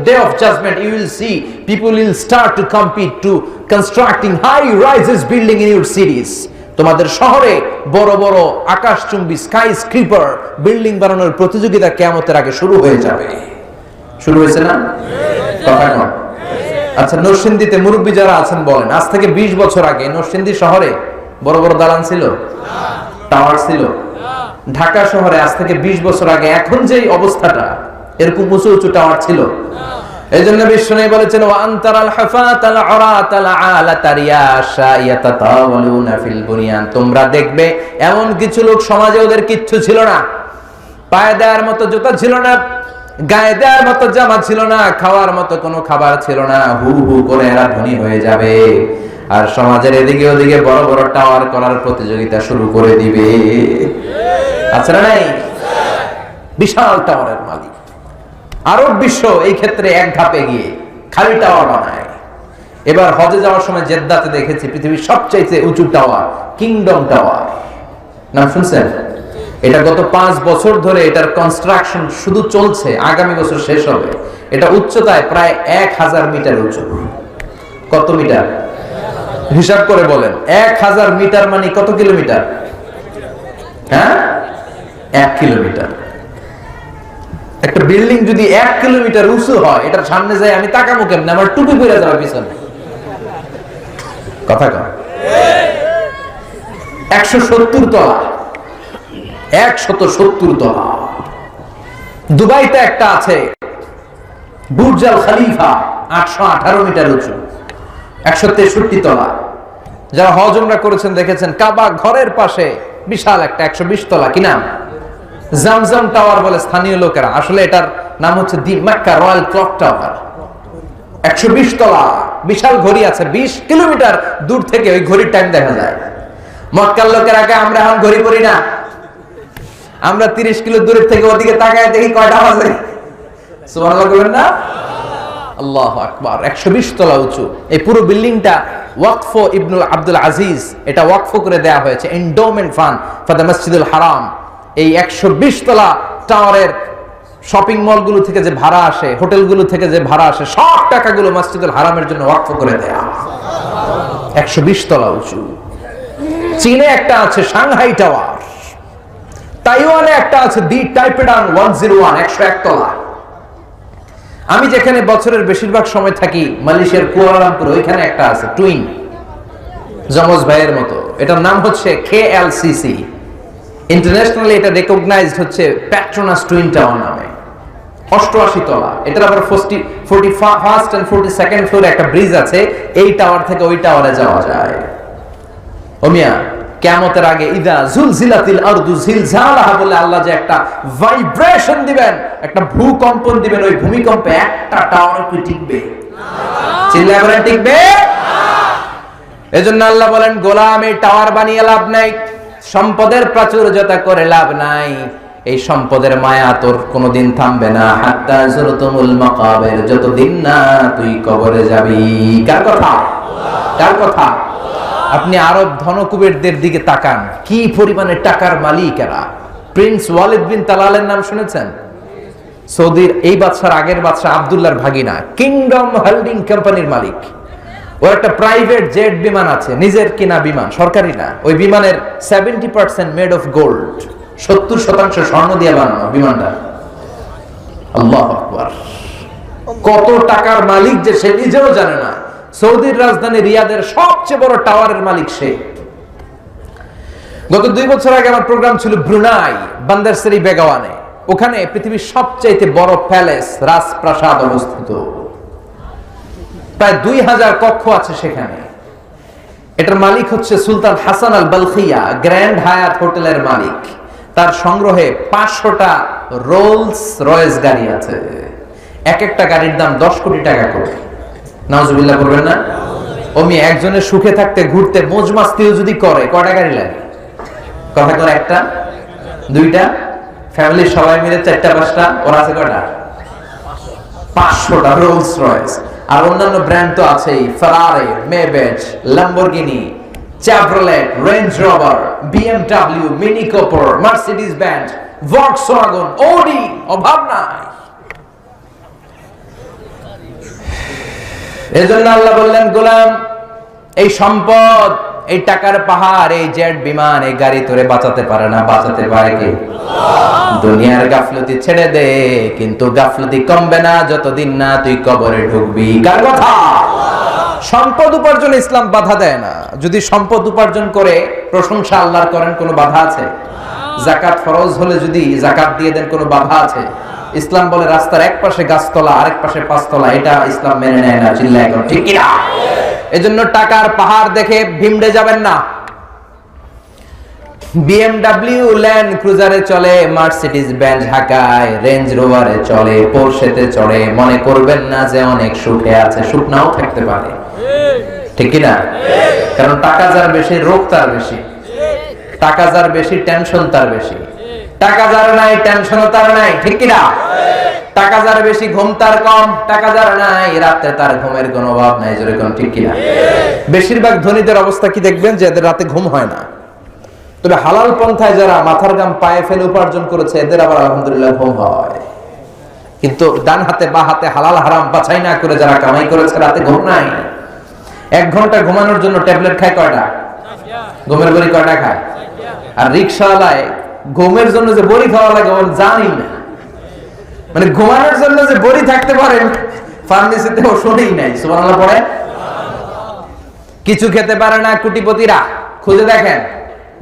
day of judgment, you will see people will start to compete to constructing high rises building in your cities. তোমাদের শহরে বড় বড় আকাশচুম্বী স্কাই স্ক্রিপার বিল্ডিং বানানোর প্রতিযোগিতা কিয়ামতের আগে শুরু হয়ে যাবে। শুরু হয়েছে না? কথা কন। আচ্ছা, নরসিংদীতে মুরব্বী যারা আছেন বলেন, আজ থেকে 20 বছর আগে নরসিংদী শহরে বড় বড় দালান ছিল? টাওয়ার ছিল? ঢাকা শহরে আজ থেকে 20 বছর আগে এখন যেই অবস্থাটা, এরকম উঁচু উঁচু টাওয়ার ছিল? এজন্য বিষ্ণু বলেছেন ওয়া আনতারাল হাফাতাল আরাতাল আলাতা রিয়াশা ইয়াতাতাওয়ালুনা ফিল বুনিয়ান, তোমরা দেখবে এমন কিছু লোক সমাজে ওদের কিচ্ছু ছিল না, পায়ে দেওয়ার মতো জুতা ছিল না, গায়ে দেওয়ার মতো জামা ছিল না, খাওয়ার মতো কোনো খাবার ছিল না, হু হু করে এরা ধনী হয়ে যাবে আর সমাজের এদিকে ওদিকে বড় বড় টাওয়ার করার প্রতিযোগিতা শুরু করে দিবে। আচ্ছা নাই বিশাল টাওয়ারের মালিক। আরব বিশ্ব এই ক্ষেত্রে এক ধাপে গিয়ে খালি টাওয়ার বানায়। এবার হজে যাওয়ার সময় জেদ্দাতে দেখেছি পৃথিবীর সবচাইতে উঁচু টাওয়ার, কিংডম টাওয়ার, নাম শুনছেন? এটা গত 5 বছর ধরে এটার কনস্ট্রাকশন শুধু চলছে, আগামী বছর শেষ হবে। এটা উচ্চতায় প্রায় 1000 মিটার উঁচু। কত মিটার হিসাব করে বলেন? 1000 মিটার মানে কত কিলোমিটার? হ্যাঁ, 1 কিলোমিটার। একটা বিল্ডিং যদি 1 কিলোমিটার উঁচু হয়, এটার সামনে যাই আমি তাকাবো কেমনে? আমার টুপি পরে যাবে পিছনে। কথা কয় 170 তলা, 170 তলা। দুবাইতে একটা আছে বুর্জ আল খলিফা, 818 মিটার উঁচু, 163 তলা। যারা হজ উমরা করেছেন দেখেছেন কাবা ঘরের পাশে বিশাল একটা 120 তলা, কি নাম? জামজাম টাওয়ার বলে স্থানীয় লোকেরা, আসলে এটার নাম হচ্ছে দি মক্কা রয়্যাল ক্লক টাওয়ার। 120 তলা, বিশাল ঘড়ি আছে, 20 কিলোমিটার দূর থেকে ওই ঘড়ির টাইম দেখা যায়। মক্কার লোকের আগে আমরা এখন ঘড়ি পরি না, আমরা 30 কিলো দূরের থেকে ওদিকে তাকায় দেখি কয়টা বাজে। সুবহানাল্লাহ বলেন না? আল্লাহু আকবার। 120 তলা উঁচু এই পুরো বিল্ডিংটা ওয়াকফ ইবনুল আব্দুল আজিজ, এটা ওয়াকফ করে দেয়া হয়েছে, এন্ডোমেন্ট ফান্ড ফর দ্য মসজিদুল হারাম। এই 120 তলা টাওয়ারের শপিং মলগুলো থেকে যে ভাড়া আসে, হোটেলগুলো থেকে যে ভাড়া আসে, সব টাকাগুলো মসজিদুল হারামের জন্য ওয়াকফ করে দেয়া। 120 তলা উঁচু। চীনে একটা আছে সাংহাই টাওয়ার, তাইওয়ানে একটা আছে দি টাইপেডাং 101, 101 তলা। আমি যেখানে বছরের বেশিরভাগ সময় থাকি মালয়েশিয়ার কুয়ালালামপুর, ওইখানে একটা আছে টুইন, জমজ ভাইয়ের মতো। এটার নাম হচ্ছে KLCC, ইন্টারন্যাশনালি এটা রেকগনাইজড হচ্ছে পেট্রোনাস টুইন টাওয়ার নামে। 88 তলা। এটার আবার 41st and 42nd ফ্লোরে একটা ব্রিজ আছে, এই টাওয়ার থেকে ওই টাওয়ারে যাওয়া যায়। ওমিয়া কিয়ামতের আগে ইদা জুলজিলাতিল আরদু জিলজালাহা বলে আল্লাহ যে একটা ভাইব্রেশন দিবেন, একটা ভূকম্পন দিবেন, ওই ভূমিকম্পে একটা টাওয়ার কি টিকবে? চিল্লায় বলেন টিকবে? এজন্য আল্লাহ বলেন গোলাম এই টাওয়ার বানিয়ে লাভ নাই, সম্পদের প্রাচুর্যতা করে লাভ নাই, এই সম্পদের মায়া তোর কোনোদিন থামবে না। হাত্তা যুরতুমুল মাকাবির, যতদিন না তুই কবরে যাবি। কার কথা? কার কথা? আপনি আরব ধনকুবেরদের দিকে তাকান, কি পরিমাণে টাকার মালিক এরা। প্রিন্স ওয়ালিদ বিন তালালের নাম শুনেছেন? সৌদির এই বাদশার আগের বাদশা আব্দুল্লাহর ভাগিনা, কিংডম হোল্ডিং কোম্পানির মালিক। ও একটা প্রাইভেট জেট বিমান আছে, নিজের কিনা বিমান, সরকারি না। ওই বিমানের 70% মেড অফ গোল্ড, 70% স্বর্ণ দিয়ে বানানো বিমানটা। আল্লাহু আকবার। কত টাকার মালিক যে সে নিজেও জানে না। সৌদির রাজধানী রিয়াদের সবচেয়ে বড় টাওয়ারের মালিক সে। গত 2 বছর আগে আমার প্রোগ্রাম ছিল ব্রুনাই, বান্দার সেরি বেগাওয়ানে। ওখানে পৃথিবীর সবচেয়ে বড় প্যালেস, রাজপ্রাসাদ অবস্থিত। প্রায় 2000 কক্ষ আছে সেখানে। এটার মালিক হচ্ছে সুলতান হাসান আল বালখিয়া, গ্র্যান্ড হায়াত হোটেলের মালিক। তার সংগ্রহে 500টা রোলস রয়েস গাড়ি আছে। এক একটা গাড়ির দাম 10 কোটি টাকা করে। নাউজুবিল্লাহ করবেন না? ওমি একজনের সুখে থাকতে ঘুরতে মজমাস্তিও যদি করে, কয়টা গাড়ি লাগে? কথা করে একটা, দুইটা, ফ্যামিলির সবাই মিলে 4টা 5টা, ওর আছে কয়টা? 500টা রোলস রয়েস। আর অন্যান্য ব্র্যান্ড তো আছেই, Ferrari, Maybach, Lamborghini, Chevrolet, Range Rover, BMW, Mini Cooper, Mercedes Benz, Volkswagen, Audi, অভাব নাই। এজন্য আল্লাহ বললেন গোলাম এই সম্পদ, এই টাকার পাহাড়, এই জেট বিমান, এই গাড়ি তোরে বাঁচাতে পারে না। বাঁচাতে পারে কে? দুনিয়ার গাফলতি ছেড়ে দে, কিন্তু গাফলতি কমবে না যতদিন না তুই কবরে ঢুকবি। কার কথা? সম্পদ উপার্জন ইসলাম বাধা দেয় না। যদি সম্পদ উপার্জন করে প্রশংসা আল্লাহর করেন, কোনো বাধা আছে? যাকাত ফরজ হলে যদি যাকাত দিয়ে দেন, কোনো বাধা আছে? ইসলাম বলে রাস্তার এক পাশে গাছতলা, আরেক পাশে পাঁচতলা, এটা ইসলাম মেনে নেয় না। চিল্লায় এখন ঠিক কিনা? এজন্য টাকার পাহাড় দেখে ভিমড়ে যাবেন না। বিএমডব্লিউ ল্যান্ড ক্রুজারে চলে, মার্সিডিজ বেঞ্জ ঢাকায়, রেঞ্জ রোভারে চলে, পোরশেতে চড়ে, মনে করবেন না যে অনেক সুখে আছে। সুখ নাও থাকতে পারে, ঠিক কিনা? কারণ টাকা যার বেশি, রোগ তার বেশি। টাকা যার বেশি, টেনশন তার বেশি। টাকা যার নাই, টেনশনও তার নাই, ঠিক কিনা? টাকা যার বেশি, ঘুম তার কম। টাকা যার নাই, রাতে তার ঘুমের কোনো অভাব নাই। জোরে কোন ঠিক কিনা? বেশিরভাগ ধনীদের অবস্থা কি দেখবেন যে এদের রাতে ঘুম হয় না। তবে হালাল পন্থায় যারা মাথার ঘাম পায়ে ফেলে উপার্জন করেছে, এদের আবার আলহামদুলিল্লাহ ঘুম হয়। কিন্তু ডান হাতে বা হাতে হালাল হারাম বাছাই না করে যারা কামাই করেছে, রাতে ঘুম নাই। 1 ঘন্টা ঘুমানোর জন্য ট্যাবলেট খায় কয়টা? ঘুমের বড়ি কয়টা খায়? আর রিকশাওয়ালায় ঘুমের জন্য যে বড়ি খাওয়া লাগে ওর জানি না। মানে ঘুমানোর জন্য যে বড়ি থাকতে পারেন ফার্মেসিতে ও শুনেই নাই। সুবহানাল্লাহ পড়ে। কিছু খেতে পারে না কোটিপতিরা, খুঁজে দেখেন।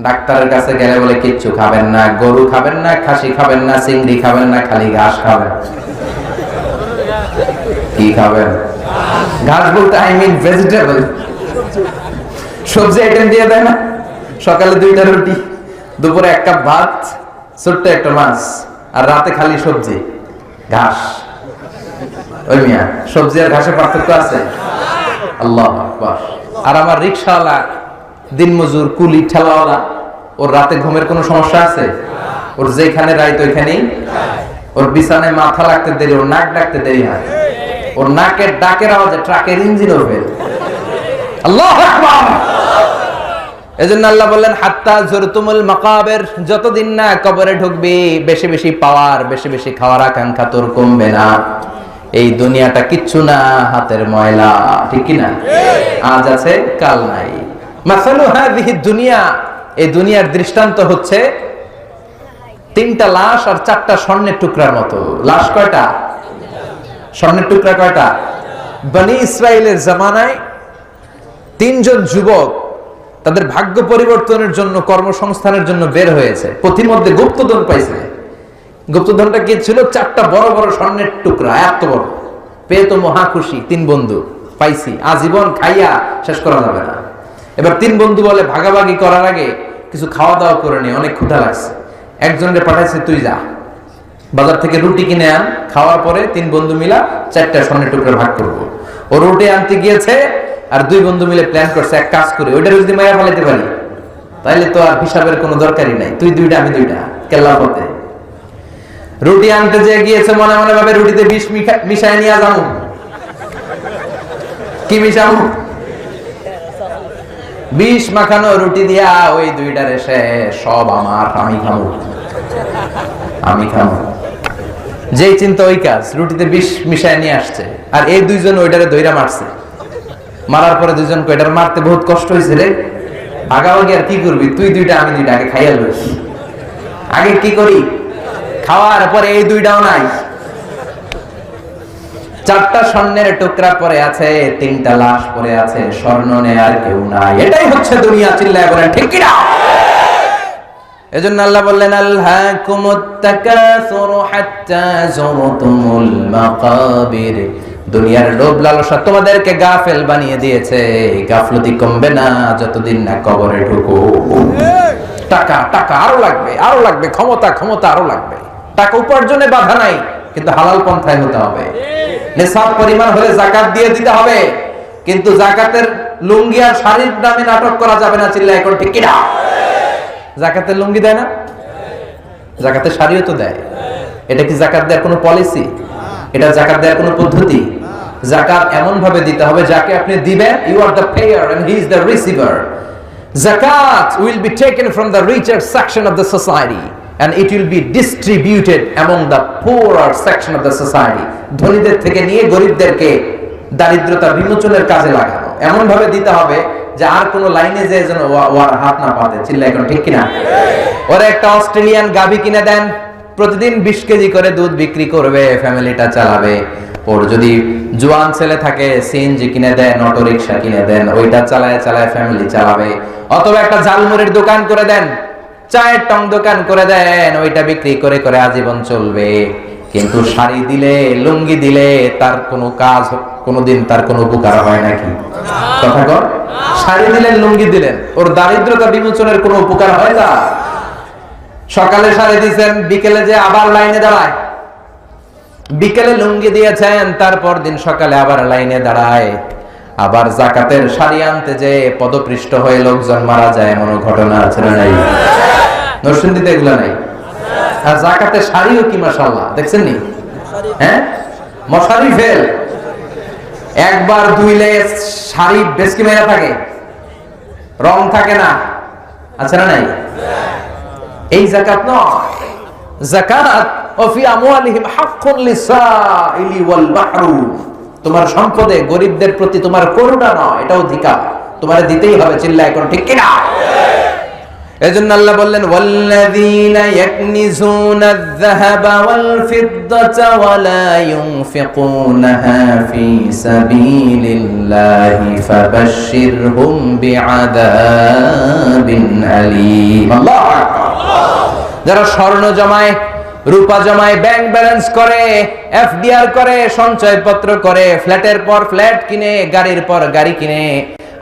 ডাক্তারের কাছে গেলে বলে কিচ্ছু খাবেন না, গরু খাবেন না, খাসি খাবেন না, চিংড়ি খাবেন না, খালি ঘাস খাবেন। কি খাবেন? ঘাস বলতে আই মিন ভেজিটেবল। সবজি আইটেম দিয়ে দেয় না। সকালে 2টা রুটি, দুপুরে 1 কাপ ভাত, ছোট্ট একটা মাছ, আর রাতে খালি সবজি ঘাস। ওই মিয়া, সবজি আর ঘাসের পার্থক্য আছে? আল্লাহু আকবার। আর আমার রিকশাওয়ালা, দিনমজুর, কুলি, ঠেলাওয়ালা, ওর রাতে ঘুমের কোনো সমস্যা আছে? ওর যেখানে রাইত ওইখানেই। ওর বিছানায় মাথা লাগতে দেরি, ওর নাক ডাকতে দেরি হয়। ওর নাকের ডাকের আওয়াজে ট্রাকের ইঞ্জিন ওঠে। আল্লাহু আকবার। এজন্য আল্লাহ বললেন হাত্তা যুরতুমুল মাকাবির, যতদিন না কবরে ঢুকবি, বেশি বেশি পাওয়ার, বেশি বেশি খাওয়ার আকাঙ্ক্ষা তোর কমবে না। এই দুনিয়াটা কিচ্ছু না, হাতের ময়লা, ঠিক কি না? আজ আছে কাল নাই। মাসালু হাযিহি দুনিয়া, এই দুনিয়ার দৃষ্টান্ত হচ্ছে 3টা লাশ আর 4টা স্বর্ণের টুকরার মতো। লাশ কয়টা? স্বর্ণের টুকরা কয়টা? বনি ইসরাইলের জামানায় 3 জন যুবক তাদের ভাগ্য পরিবর্তনের জন্য, কর্মসংস্থানের জন্য বের হয়েছে। পথিমধ্যে গুপ্তধন পাইছে। গুপ্তধনটা কি ছিল? 4টা বড় বড় স্বর্ণের টুকরা, এত বড়। পেয়ে তো মহা খুশি। 3 বন্ধু পাইছি, আজীবন খাইয়া শেষ করা যাবে না। এবার 3 বন্ধু বলে ভাগাভাগি করার আগে কিছু খাওয়া দাওয়া করে নি, অনেক ক্ষুধা লাগছে। একজনের পাঠাইছে তুই যা বাজার থেকে রুটি কিনে আন, খাওয়ার পরে 3 বন্ধু মিলা 4টা স্বর্ণের টুকরা ভাগ করবো। ও রুটি আনতে গিয়েছে, আর 2 বন্ধু মিলে প্ল্যান করছে এক কাজ করে ওইটা যদি মায়া ফেলাইতে পারি তাইলে তো আর হিসাবের কোনো দরকারই নাই। তুই 2টা আমি 2টা, কেল্লা পথে। রুটি আনতে যে গিয়েছে, মনে মনে ভাবে রুটিতে বিষ মিশাই নিয়ে যাবো। কি মিশাবো? বিষ মাখানো রুটি দিয়া ওই 2টার এসে সব আমার, আমি খাবো, আমি খাবো। যেই চিন্তা ওই কাজ, রুটিতে বিষ মিশাই নিয়ে আসছে। আর এই 2 জন ওইটারে দইরা মারছে। মারার পরে 2 জন কইটার মারতে বহুত কষ্ট হয়েছে রে। ভাগাভাগি আর কি করবি? তুই 2টা আমি 2টা, আগে খাইয়া লইস। আগে কি করি? খাওয়ার পরে এই 2টাও নাই। 4টা স্বর্ণের টুকরা পরে আছে, 3টা লাশ পরে আছে, স্বর্ণ নেই আর কেউ নাই। এটাই হচ্ছে দুনিয়া। চিল্লায় বলেন ঠিক কি না? এজন্য আল্লাহ বললেন আলহাকুমুত তাকাসুরু হাত্তা যুরতুমুল মাকাবির। দুনিয়ার লোভ লালসা তোমাদেরকে গাফেল বানিয়ে দিয়েছে। গাফলতি কমবে না যতদিন না কবরে ঢুকো। টাকা টাকা আরো লাগবে, আরো লাগবে, ক্ষমতা ক্ষমতা আরো লাগবে। টাকা উপার্জনে বাধা নাই, কিন্তু হালাল পন্থায় হতে হবে। নিসাব পরিমাণ হলে যাকাত দিয়ে দিতে হবে, কিন্তু যাকাতের লুঙ্গি আর শাড়ির দামে নাটক করা যাবে না। চিল্লায় এখন ঠিক কি না? যাকাতের লুঙ্গি দেয় না, যাকাতের শাড়িও তো দেয়। এটা কি যাকাত দেওয়ার কোনো পলিসি? এটা যাকাত দেওয়ার কোনো পদ্ধতি? যাকাত এমন ভাবে দিতে হবে যাকে আপনি দিবেন, you are the payer and he is the receiver. Zakat will be taken from the richer section of the society and it will be distributed among the poorer section of the society. ধনীদের থেকে নিয়ে গরিবদেরকে দারিদ্রতা বিমোচনের কাজে লাগানো। এমন ভাবে দিতে হবে যে আর কোন লাইনে যে যেন ওর হাত না পাতে। চিল্লায় এখন ঠিক কিনা? ওরা একটা অস্ট্রেলিয়ান গাভী কিনে দেন, প্রতিদিন 20 কেজি করে দুধ বিক্রি করবে, ফ্যামিলিটা চালাবে। ওর যদি জোয়ান ছেলে থাকে, সিএনজি কিনে দেন, অটো রিকশা কিনে দেন, ওইটা চালায় চালায় ফ্যামিলি চালাবে। অথবা একটা ঝালমুড়ির দোকান করে দেন, চায়ের টং দোকান করে দেন, ওইটা বিক্রি করে করে আজীবন চলবে। কিন্তু শাড়ি দিলে, লুঙ্গি দিলে তার কোনো কাজ, কোনোদিন তার কোনো উপকার হয় নাকি? কথা কর। শাড়ি দিলেন, লুঙ্গি দিলেন, ওর দারিদ্রতা বিমোচনের কোনো উপকার হয় না? সকালে শাড়ি দিয়েছেন, বিকেলে যে আবার লাইনে দাঁড়ায়। বিকেলে লুঙ্গি দিয়েছেন, তারপর দিন সকালে আবার লাইনে দাঁড়ায়। আবার জাকাতের শাড়ি আনতে যে পদপৃষ্ঠ হয়ে লোকজন মারা যায়, এমন ঘটনা আছে না নাই? নরসিংদীতে এগুলো নাই। আর জাকাতের শাড়িও কি মাশাআল্লাহ, দেখছেন নি? হ্যাঁ, মশারি ফেল। একবার ধুইলে শাড়ি বেশকি মেরা থাকে, রং থাকে না, আছে না নাই? এই জাকাত নয়। যাকাত ও ফি আমওয়ালিহিম হাক্কুন লিসাইলি ওয়াল মাহরুম। তোমার সম্পদে গরিবদের প্রতি তোমার করুণা নয়, এটা অধিকার, তোমার দিতেই হবে। চিল্লায় কোন ঠিক কিনা? এজন্য আল্লাহ বললেন, ওয়াল্লাযীনা ইয়াকনিজুনা আয-যাহাবা ওয়াল ফিদ্দাতা ওয়া লা ইউনফিকুনাহা ফি সাবিলিল্লাহি ফাবাশশিরহুম বিআযাবিন আলীম। আল্লাহু আকবার। যারা স্বর্ণ জমায়, রূপা জমায়, ব্যাংক ব্যালেন্স করে, এফডিআর করে, সঞ্চয়পত্র করে, ফ্ল্যাটের পর ফ্ল্যাট কিনে, গাড়ির পর গাড়ি কিনে,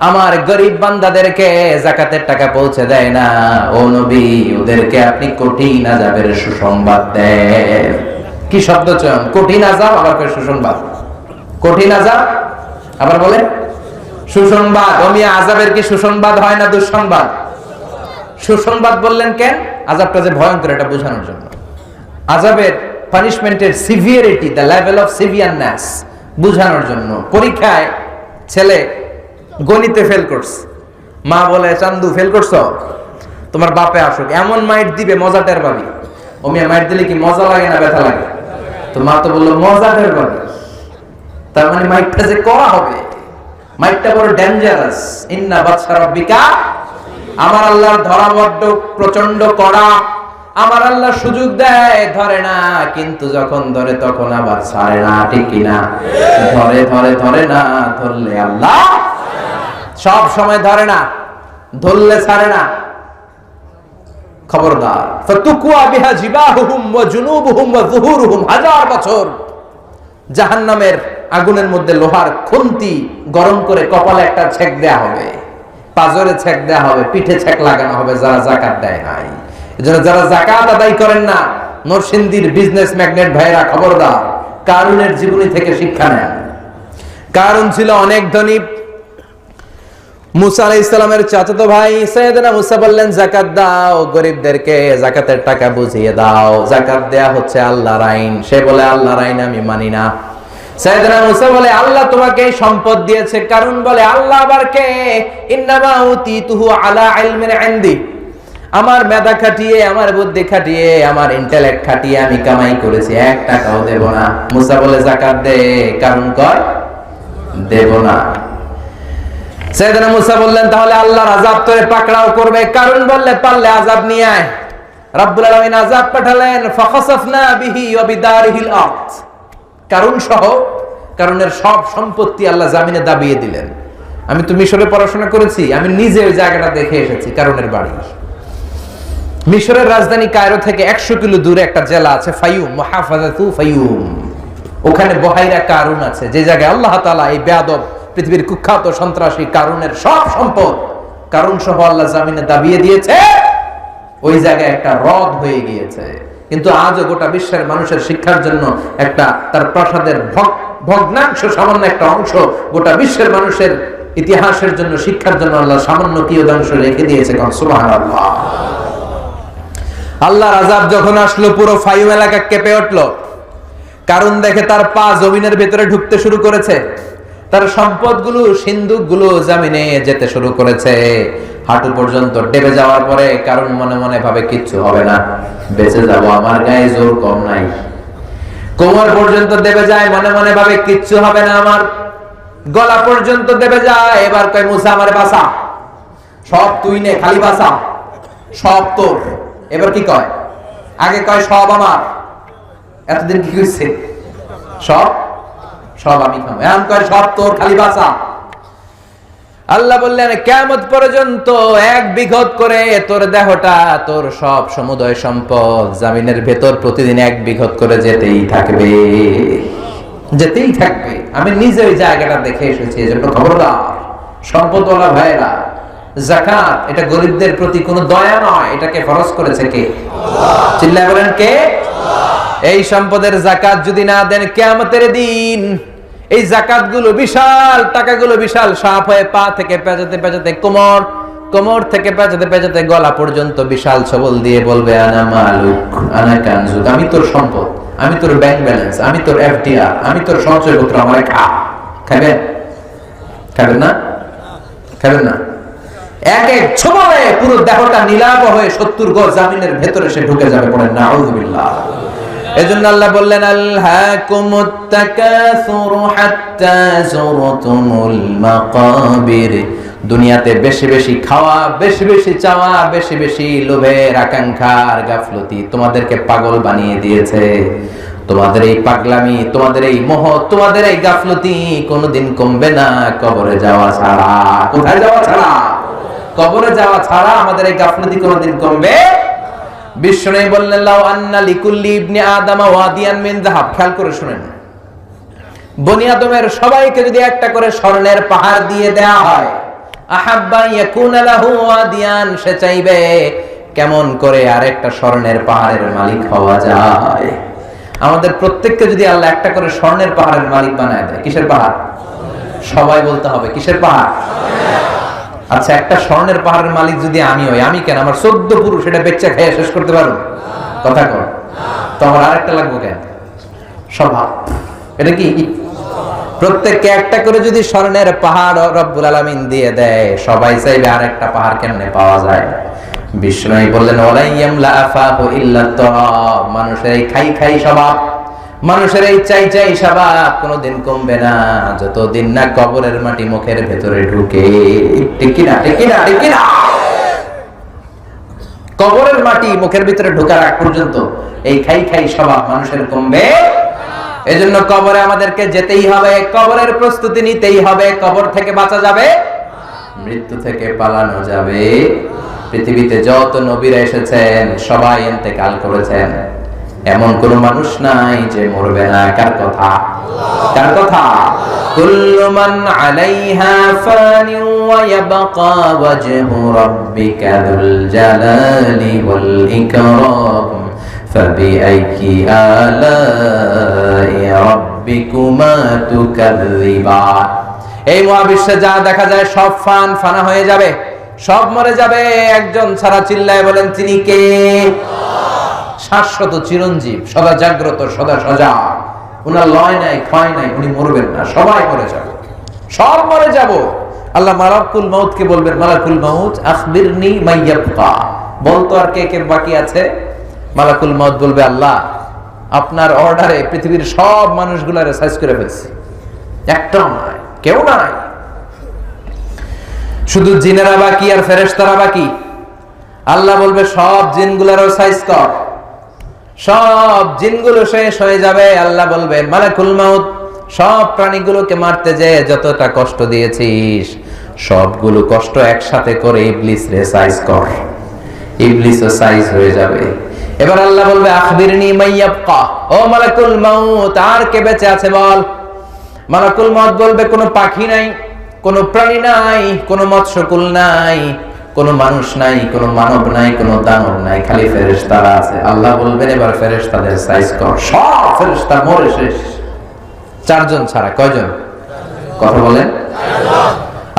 আমার গরিব বান্দাদেরকে জাকাতের টাকা পৌঁছে দেয় না, ও নবী, ওদেরকে আপনি কঠিন আযাবের সুসংবাদ দেন। কি শব্দ চয়ন! কঠিন আযাব, আবার সুসংবাদ। কঠিন আযাব, আবার বলে সুসংবাদ। ওমিয়া আযাবের কি সুসংবাদ হয় না দুঃসংবাদ? সুসংবাদ বললেন কেন? আযাবটা যে ভয়ঙ্কর এটা বোঝানোর জন্য। আযাবের, পানিশমেন্টের সিভিয়ারিটি, দ্য লেভেল অফ সিভিয়ারনেস বোঝানোর জন্য। পরীক্ষায় ছেলে গণিতে ফেল করছে, মা বলে, চান্দু ফেল করছো, তোমার বাপে আসুক, এমন মাইট দিবে মজা টের পাবি। ওমিয়া মাইট দিলে কি মজা লাগে না ব্যথা লাগে? তো মা তো বললো মজা টের পাবি। তার মানে মাইটটা যে করা হবে, মাইটটা বড় ডেঞ্জারাস। ইন্না বাতশা রাব্বিকা, আমার আল্লাহর ধরা বড্ড প্রচন্ড কড়া। আমার আল্লাহ সুযোগ দেয়, ধরে না, কিন্তু যখন ধরে তখন আবার ছাড়ে না, ঠিক কিনা? ধরে ধরে ধরে না, ধরলে আল্লাহ সব সময় ধরে না, ধরলে ছাড়ে না। খবরদার। ফাতুকুয়া বিহা জিবাহুম ওয়া জুনুবুহুম ওয়া যুহুরুহুম। 1000 বছর জাহান্নামের আগুনের মধ্যে লোহার খুন্তি গরম করে কপালে একটা ছেক দেয়া হবে, পাজরে ছেক দেয়া হবে, পিঠে ছেক লাগানো হবে যারা যাকাত দেয় নাই। এজন্য যারা যাকাত আদায় করেন না, নরসিংদীর বিজনেস ম্যাগনেট ভাইরা, খবরদার, কারুনের জীবনী থেকে শিক্ষা নেন। কারুন ছিল অনেক ধনী। মুসা আলাইহিস সালামের চাচাতো ভাই সাইয়েদনা মুসা বললেন, যাকাত দাও, গরিবদেরকে যাকাতের টাকা বুঝিয়ে দাও, যাকাত দেয়া হচ্ছে আল্লাহর আইন। সে বলে, আল্লাহর আইন আমি মানি না। সাইয়েদনা মুসা বলে, আল্লাহ তোমাকে সম্পদ দিয়েছে। কারণ বলে, আল্লাহ আবার কে? ইন্নামা উতিতুহু আলা ইলমিন ইনদি। আমার মেধা খাটিয়ে, আমার বুদ্ধি খাটিয়ে, আমার ইন্টেলেক্ট খাটিয়ে আমি কামাই করেছি, 1 টাকাও দেব না। মুসা বলে, যাকাত দে। কারণ কর, দেব না। সাইয়েদনা মুসা বললেন, তাহলে আল্লাহর আযাব তোরে পাকড়াও করবে। কারণ বললে, পারলে আযাব নিয়ে আয়। রব্বুল আলামিন আযাব পাঠালেন, ফাখাসাফনা বিহি ওয়া বিদারিহিল আরদ। কারণ সহ কারণের সব সম্পত্তি আল্লাহ জামিনে দাবিয়ে দিলেন। আমি তো মিশরে পড়াশোনা করেছি, আমি নিজে ওই জায়গাটা দেখে এসেছি, কারণের বাড়ি। মিশরের রাজধানী কায়রো থেকে 100 কিলো দূরে একটা জেলা আছে, ফাইয়ুম, মুহাফাজাতু ফাইয়ুম। ওখানে বহাইরা কারুন আছে, যে জায়গায় আল্লাহ তাআলা এই বেয়াদব পৃথিবীর কুখ্যাত সন্ত্রাসী কারুনের সব সম্পদ কারণ সহ আল্লাহ জামিনে দাবিয়ে দিয়েছে। ওই জায়গায় একটা হ্রদ হয়ে গিয়েছে। কিন্তু আজও গোটা বিশ্বের মানুষের শিক্ষার জন্য একটা তার প্রাসাদের ভগ্নাংশ, সামান্য একটা অংশ গোটা বিশ্বের মানুষের ইতিহাসের জন্য, শিক্ষার জন্য আল্লাহ সামান্য কিয়দাংশ রেখে দিয়েছে। সুবহানাল্লাহ। আল্লাহর আযাব যখন আসলো, পুরো ফাইয়ুম এলাকা কেঁপে উঠলো। কারণ দেখে তার পা জমিনের ভেতরে ঢুকতে শুরু করেছে, তার সম্পদগুলো, সিন্ধুকগুলো জামিনে যেতে শুরু করেছে। হাঁটু পর্যন্ত ডেবে যাওয়ার পরে কারণ মনে মনে ভাবে, কিচ্ছু হবে না, বেঁচে যাব, আমার গায়ে জোর কম নাই। কোমর পর্যন্ত দেবে যায়, মনে মনে ভাবে, কিচ্ছু হবে না, আমার গলা পর্যন্ত দেবে যায়। এবার কয়, মুসা আমারে বাঁচা, সব তুই নে, খালি বাঁচা, সব তোর। এবার কি কয়? আগে কয় সব আমার, এতদিন কি কইছে? সব সব আমি খাবো। এখন কয় সব তোর, খালি বাঁচা। আল্লাহ বললেন কিয়ামত পর্যন্ত 1 বিঘত করে তোর দেহটা, তোর সব সমুদয় সম্পদ জমিনের ভেতর প্রতিদিন 1 বিঘত করে যেতেই থাকবে, যেতেই থাকবে। আমি নিজে ওই জায়গাটা দেখে এসেছি, এজন্য খবরদার সম্পদওয়ালা ভাইরা, যাকাত এটা গরিবদের প্রতি কোনো দয়া নয়, এটাকে ফরজ করেছে কে? আল্লাহ। চিল্লায় বলেন কে? আল্লাহ। এই সম্পদের যাকাত যদি না দেন কিয়ামতের দিন এই যাকাতগুলো বিশাল, টাকাগুলো বিশাল সাপ হয়ে পা থেকে পেঁচাতে পেঁচাতে কোমর, কোমর থেকে পেঁচাতে পেঁচাতে গলা পর্যন্ত বিশাল ছবল দিয়ে বলবে আনা মালুক আনা কানজুক, আমি তোর সম্পদ, আমি তোর ব্যাংক ব্যালেন্স, আমি তোর এফডিআর, আমি তোর সঞ্চয়পত্র, আমারে খা। খাবেন? খাবেন না? খাবেন না? এক এক ছবলে পুরো দেহটা নীলাভ হয়ে 70 গজ জমিনের ভেতরে সে ঢুকে যাবে। পড়েন নাউযুবিল্লাহ। এজন্য আল্লাহ বললেন আলহাকুমুত তাকাসুরু হাত্তা যুরতুমুল মাকাবির। দুনিয়াতে বেশি বেশি খাওয়া, বেশি বেশি চাওয়া, বেশি বেশি লোভের আকাঙ্ক্ষার গাফলতি তোমাদেরকে পাগল বানিয়ে দিয়েছে। তোমাদের এই পাগলামি, তোমাদের এই মোহ, তোমাদের এই গাফলতি কোনোদিন কমবে না কবরে যাওয়া ছাড়া। কোথায় যাওয়া ছাড়া? কবরে যাওয়া ছাড়া আমাদের এই গাফলতি কোনোদিন কমবে। বিশ্বনবী বললেন লাউ আন্না লিকুল্লি ইবনি আদম ওয়াদিয়ান মিন যাহাব। খেয়াল করে শুনেন, বনি আদমের সবাইকে যদি একটা করে স্বর্ণের পাহাড় দিয়ে দেয়া হয়, আহাব্বা ইয়াকুনা লাহু ওয়াদিয়ান, সে চাইবে কেমন করে আরেকটা স্বর্ণের পাহাড়ের মালিক হওয়া যায়। আমাদের প্রত্যেককে যদি আল্লাহ একটা করে স্বর্ণের পাহাড়ের মালিক বানায় দেয়, কিসের পাহাড়? সবাই বলতে হবে কিসের পাহাড়? আচ্ছা, একটা স্বর্ণের পাহাড়ের মালিক যদি আমি হই, আমি কেন আমার 14 পুরুষ এটা বেচা খেয়ে শেষ করতে পারবো? কথা কর। তো আমার আরেকটা লাগবে কেন? স্বভাব। এটা কি? প্রত্যেককে একটা করে যদি স্বর্ণের পাহাড় রব্বুল আলামিন দিয়ে দেয়, সবাই চাইবে আরেকটা পাহাড় কেমনে পাওয়া যায়। বিষ্ণু বললেন ওয়ালাইয়াম লা আফাহু ইল্লা তারাব। মানুষের এই খাই খাই স্বভাব, মানুষের এই চাই চাই স্বভাব কোনোদিন কমবে না যতদিন না কবরের মাটি মুখের ভেতরে ঢুকে। ঠিক কি না? ঠিক কি না? ঠিক কি না? কবরের মাটি মুখের ভিতরে ঢোকার আগ পর্যন্ত এই খাই খাই স্বভাব মানুষের কমবে। এজন্য কবরে আমাদেরকে যেতেই হবে, কবরের প্রস্তুতি নিতেই হবে। কবর থেকে বাঁচা যাবে, মৃত্যু থেকে পালানো যাবে। পৃথিবীতে যত নবীরা এসেছেন সবাই ইন্তেকাল করেছেন, এমন কোন মানুষ নাই যে মরবে না। কার কথা? কার কথা? কুল্লু মান আলাইহা ফানি ওয়া ইয়াবকা ওয়াজহু রাব্বিকা যুল জালালি ওয়াল ইকরাম ফাবিআইয়ি আলাই রাব্বিকুমা তুকাযযিবান। এই মহাবিশ্বে যা দেখা যায় সব ফানা হয়ে যাবে, সব মরে যাবে, একজন ছাড়া চিল্লায় বলেন তিনি কে? শাশ্বত চিরঞ্জীব, সদা জাগ্রত, সদা সজাগ। উনার লয় নাই, ক্ষয় নাই, উনি মরবেন না। সবাই মরে যাব, সব মরে যাব। আল্লাহ মালাকুল মউতকে বলবেন মালাকুল মউত আখবিরনি মাইয়াবকা, বলতো আর কে কে বাকি আছে। মালাকুল মউত বলবে আল্লাহ আপনার অর্ডারে পৃথিবীর সব মানুষগুলারে সাইজ করে ফেলছি, একটাও নাই, কেউ নাই। শুধু জিনেরা বাকি আর ফেরেশতারা বাকি। আল্লাহ বলবে সব জিনগুলারও সাইজ কর। সব জিনগুলো শেষ হয়ে যাবে। আল্লাহ বলবেন মালাকুল মউত সব প্রাণীগুলোকে মারতে যে যতটা কষ্ট দিয়েছিস সবগুলো কষ্ট একসাথে করে ইবলিস রে সাইজ কর। ইবলিসও সাইজ হয়ে যাবে। এবার আল্লাহ বলবে আখবিরনি মাইয়াবকা, ও মালাকুল মউত আর কে বেঁচে আছে বল। মালাকুল মউত বলবে কোনো পাখি নাই, কোনো প্রাণী নাই, কোনো মৎস্যকুল নাই, কোনো মানুষ নাই, কোনো মানব নাই, কোনো দানব নাই, খালি ফেরেশতারা আছে। আল্লাহ বলবেন এবার ফেরেশতাদের সাইজ কর। সব ফেরেশতা মরে শেষ, 4 জন ছাড়া। কয়জন? কথা বলেন।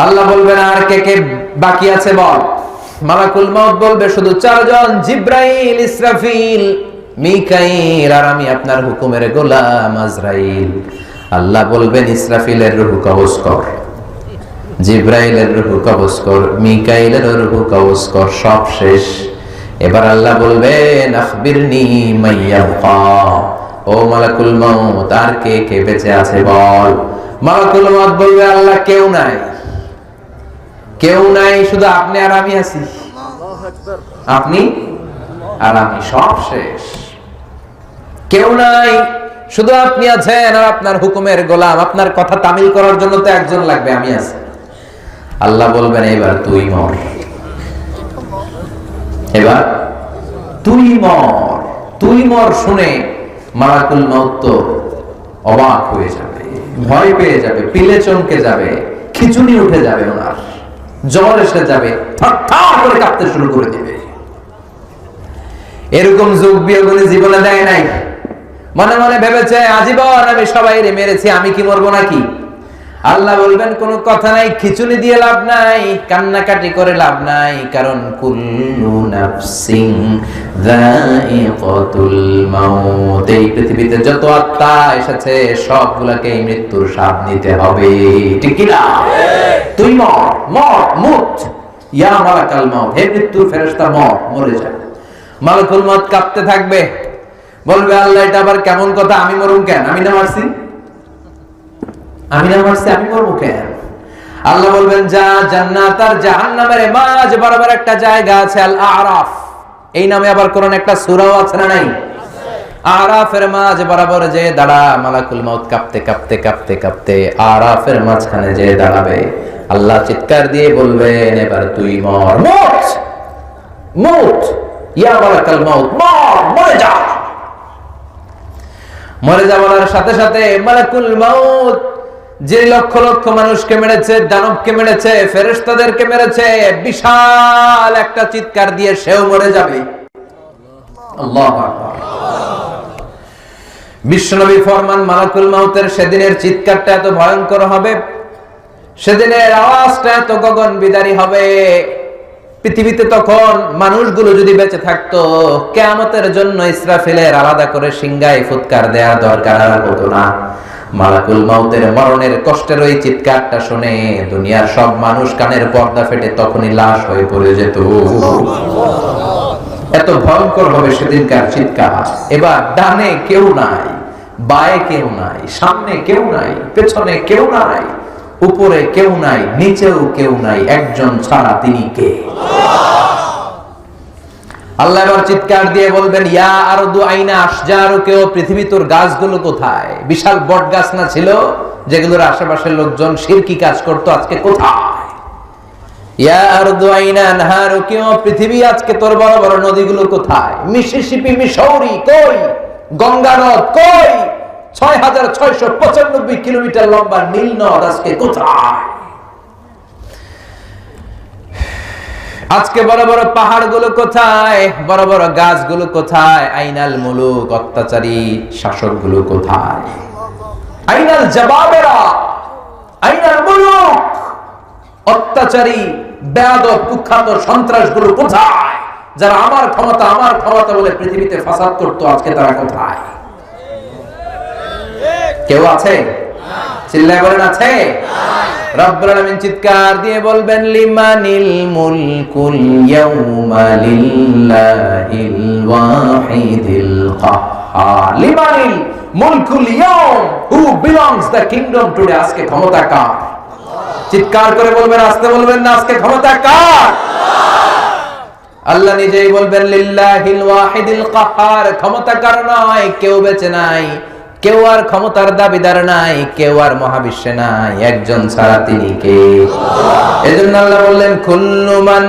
আল্লাহ বলবেন আর কে কে বাকি আছে বল। মালাকুল মউত বলবে শুধু 4 জন, জিব্রাইল, ইসরাফিল, মিকাইল আর আমি আপনার হুকুমের গোলাম আজরাইল। আল্লাহ বলবেন ইসরাফিলের রূহ কবজ কর, জিব্রাইলের রূহ কবজ কর, মিকাইলের রূহ কবজ কর। সব শেষ। এবার আল্লাহ বলবেন আখবিরনি মাইয়াবকা, ও মালাকুল মউত আর কে কে বেঁচে আছে বল। মালাকুল মউত বলবে আল্লাহ কেউ নাই, কেউ নাই, শুধু আপনি আর আমি আছি। আপনি আর আমি, সব শেষ। কেউ নাই, শুধু আপনি আছেন আর আপনার হুকুমের গোলাম। আপনার কথা তামিল করার জন্য তো একজন লাগবে, আমি আছি। আল্লাহ বলবেন এবার তুই মর, এবার তুই মর। তুই মর শুনে মালাকুল মউত তো অবাক হয়ে যাবে, ভয় পেয়ে যাবে, পিলে চমকে যাবে, খিচুনি উঠে যাবে, ওনার জ্বর এসে যাবে, থরথর করে কাঁপতে শুরু করে দিবে। এরকম যুগ বিয়োগনী জীবনে দেয় নাই। মনে মনে ভেবেছে আজীবন আমি সবাইরে মেরেছি, আমি কি মরবো নাকি? আল্লাহ বলবেন কোন কথা নাই, খিচুনি দিয়ে লাভ নাই, কান্নাকাটি করে লাভ নাই, কারণ কুল্লু নাফসিন যায়িকাতুল মাউত, এই পৃথিবীতে যত আত্মা এসেছে সবগুলাকে মৃত্যুর স্বাদ নিতে হবে, ঠিক কি না? তুই মর, মর, মুত, ইয়া মালাকাল মাউত, হে মৃত্যুর ফেরেশতা মর, মরে যা। মালাকুল মউত কাঁপতে থাকবে, বলবে আল্লাহ এটা আবার কেমন কথা, আমি মরুম কেন? আমি না মারছি, আমি না মারছি, আমি মরবো কেন? আল্লাহ বলবেন যা, জান্নাত আর জাহান্নামের মাঝ বরাবর একটা জায়গা আছে, আল আরাফ, এই নামে আবার কোরআন একটা সূরাও আছে না নাই? আরাফের মাঝ বরাবর যে দাঁড়া, মালাকুল মউত কাঁপতে কাঁপতে কাঁপতে কাঁপতে আরাফের মাঝখানে যে দাঁড়াবে, আল্লাহ চিৎকার দিয়ে বলবেন এবার তুই মর, মুত, মুত, ইয়া মালাকাল মউত, মর, মরে যা। মরে যাওয়ার সাথে সাথে মালাকুল মউত যে লক্ষ লক্ষ মানুষকে মেরেছে, দানবকে মেরেছে, ফেরেশতাদেরকে মেরেছে, বিশাল একটা চিৎকার দিয়ে সেও মরে যাবে। আল্লাহু আকবার। বিশ্বনবী ফরমান মালাকুল মউতের সেদিনের চিৎকারটা এত ভয়ঙ্কর হবে, সেদিনের আওয়াজটা এত গগন বিদারী হবে, পৃথিবীতে তখন মানুষগুলো যদি বেঁচে থাকতো, কিয়ামতের জন্য ইসরাফিলের আলাদা করে সিংহায় ফুৎকার দেওয়ার দরকার হতো না। মালাকুল মউতের মরণের কষ্টের ওই চিৎকারটা শুনে দুনিয়ার সব মানুষ কানের পর্দা ফেটে তখনই লাশ হয়ে পড়ে যেত। এত ভয়ঙ্কর হবে সেদিনকার চিৎকার। এবার ডানে কেউ নাই, বায়ে কেউ নাই, সামনে কেউ নাই, পেছনে কেউ নাই, উপরে কেউ নাই, নিচেও কেউ নাই, একজন ছাড়া, তিনি কে? আল্লাহ এবার চিৎকার দিয়ে বলবেন ইয়া আরদু আইনা আশজারুকেও, পৃথিবী তোর গাছগুলো কোথায়? বিশাল বট গাছ না ছিল যেগুলোর আশেপাশের লোকজন শিরকি কাজ করতো, আজকে কোথায়? ইয়া আরদু আইনা আনহারুকেও, পৃথিবী আজকে তোর বড় বড় নদীগুলো কোথায়? মিসিসিপি, মিসৌরি কই? গঙ্গা নদ কই? ৬৬৯৫ কিলোমিটার লম্বা নীল নদ আজকে কোথায়? আজকে বড় বড় পাহাড়গুলো কোথায়? বড় বড় গাছগুলো কোথায়? আইনাল মুলুক, অত্যাচারী শাসকগুলো কোথায়? আইনাল জাবাবেরা, আইনাল মুলুক, অত্যাচারী বেয়াদব কুখ্যাত সন্ত্রাসগুলো কোথায়? যারা আমার ক্ষমতা আমার ক্ষমতা বলে পৃথিবীতে ফাসাদ করতো, আজকে তারা কোথায়? কেউ আছে? চিল্লায় বলেন আছে? রব্বুল আলামিন চিৎকার দিয়ে বলবেন লিমানিল মুলকুল ইয়াউমা লিল্লাহিল ওয়াহিদিল কাহ্হার। লিমানিল মুলকুল ইয়াউম, who belongs the kingdom today, আজকে ক্ষমতা কার? চিৎকার করে বলবেন, আস্তে বলবেন না, আজকে ক্ষমতা কার? আল্লাহ নিজেই বলবেন লিল্লাহিল ওয়াহিদিল কাহ্হার, ক্ষমতা কার নয়, কেউ বেঁচে নাই, কেউ আর ক্ষমতার দাবিদার নাই, কেউ আর মহাবিশ্বে নাই, একজন ছাড়া, তিনি কে? এজন্য আল্লাহ বললেন কুল্লু মান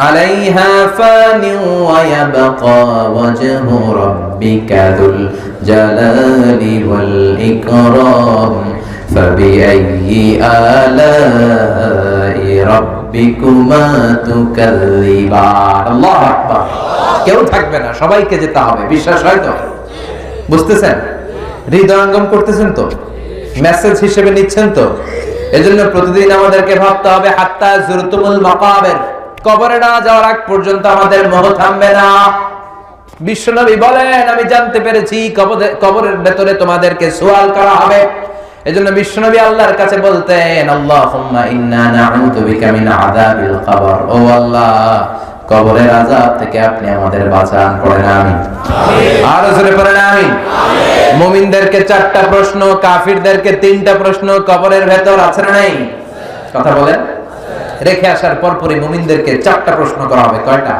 আলাইহা ফানি ওয়া ইয়াবকা ওয়াজহু রাব্বিকা যুল জালালি ওয়াল ইকরাম ফাবিআইয়ি আলাই রাব্বিকুমা তুকাল্লিবান। আল্লাহু আকবার। কেউ থাকবে না, সবাইকে যেতে হবে, বিশ্বাস হয় তো? বুঝতেছেন? হৃদয়ঙ্গম করতেছেন তো? মেসেজ হিসেবে নিচ্ছেন তো? এজন্য প্রতিদিন আমাদেরকে ভাবতে হবে হাত্তা যুরতুমুল মাকাবির, কবরে না যাওয়ার আগ পর্যন্ত আমাদের মোহ থামবে না। বিশ্বনবী বলেন আমি জানতে পেরেছি কবরের ভেতরে তোমাদেরকে সওয়াল করা হবে। এজন্য বিশ্বনবী আল্লাহর কাছে বলতেন আল্লাহুম্মা ইন্না নাউযু বিকা মিন আযাবিল কবর, ও আল্লাহ কবরের আযাব থেকে আপনি আমাদের বাঁচান। পড়েন আমিন। আর জোরে পড়েন আমিন। মুমিনদেরকে 4টা প্রশ্ন, কাফিরদেরকে 3টা প্রশ্ন কবরের ভেতর আছে না নাই? কথা বলেন। রেখে আসার পরপরই মুমিনদেরকে 4টা প্রশ্ন করা হবে। কয়টা?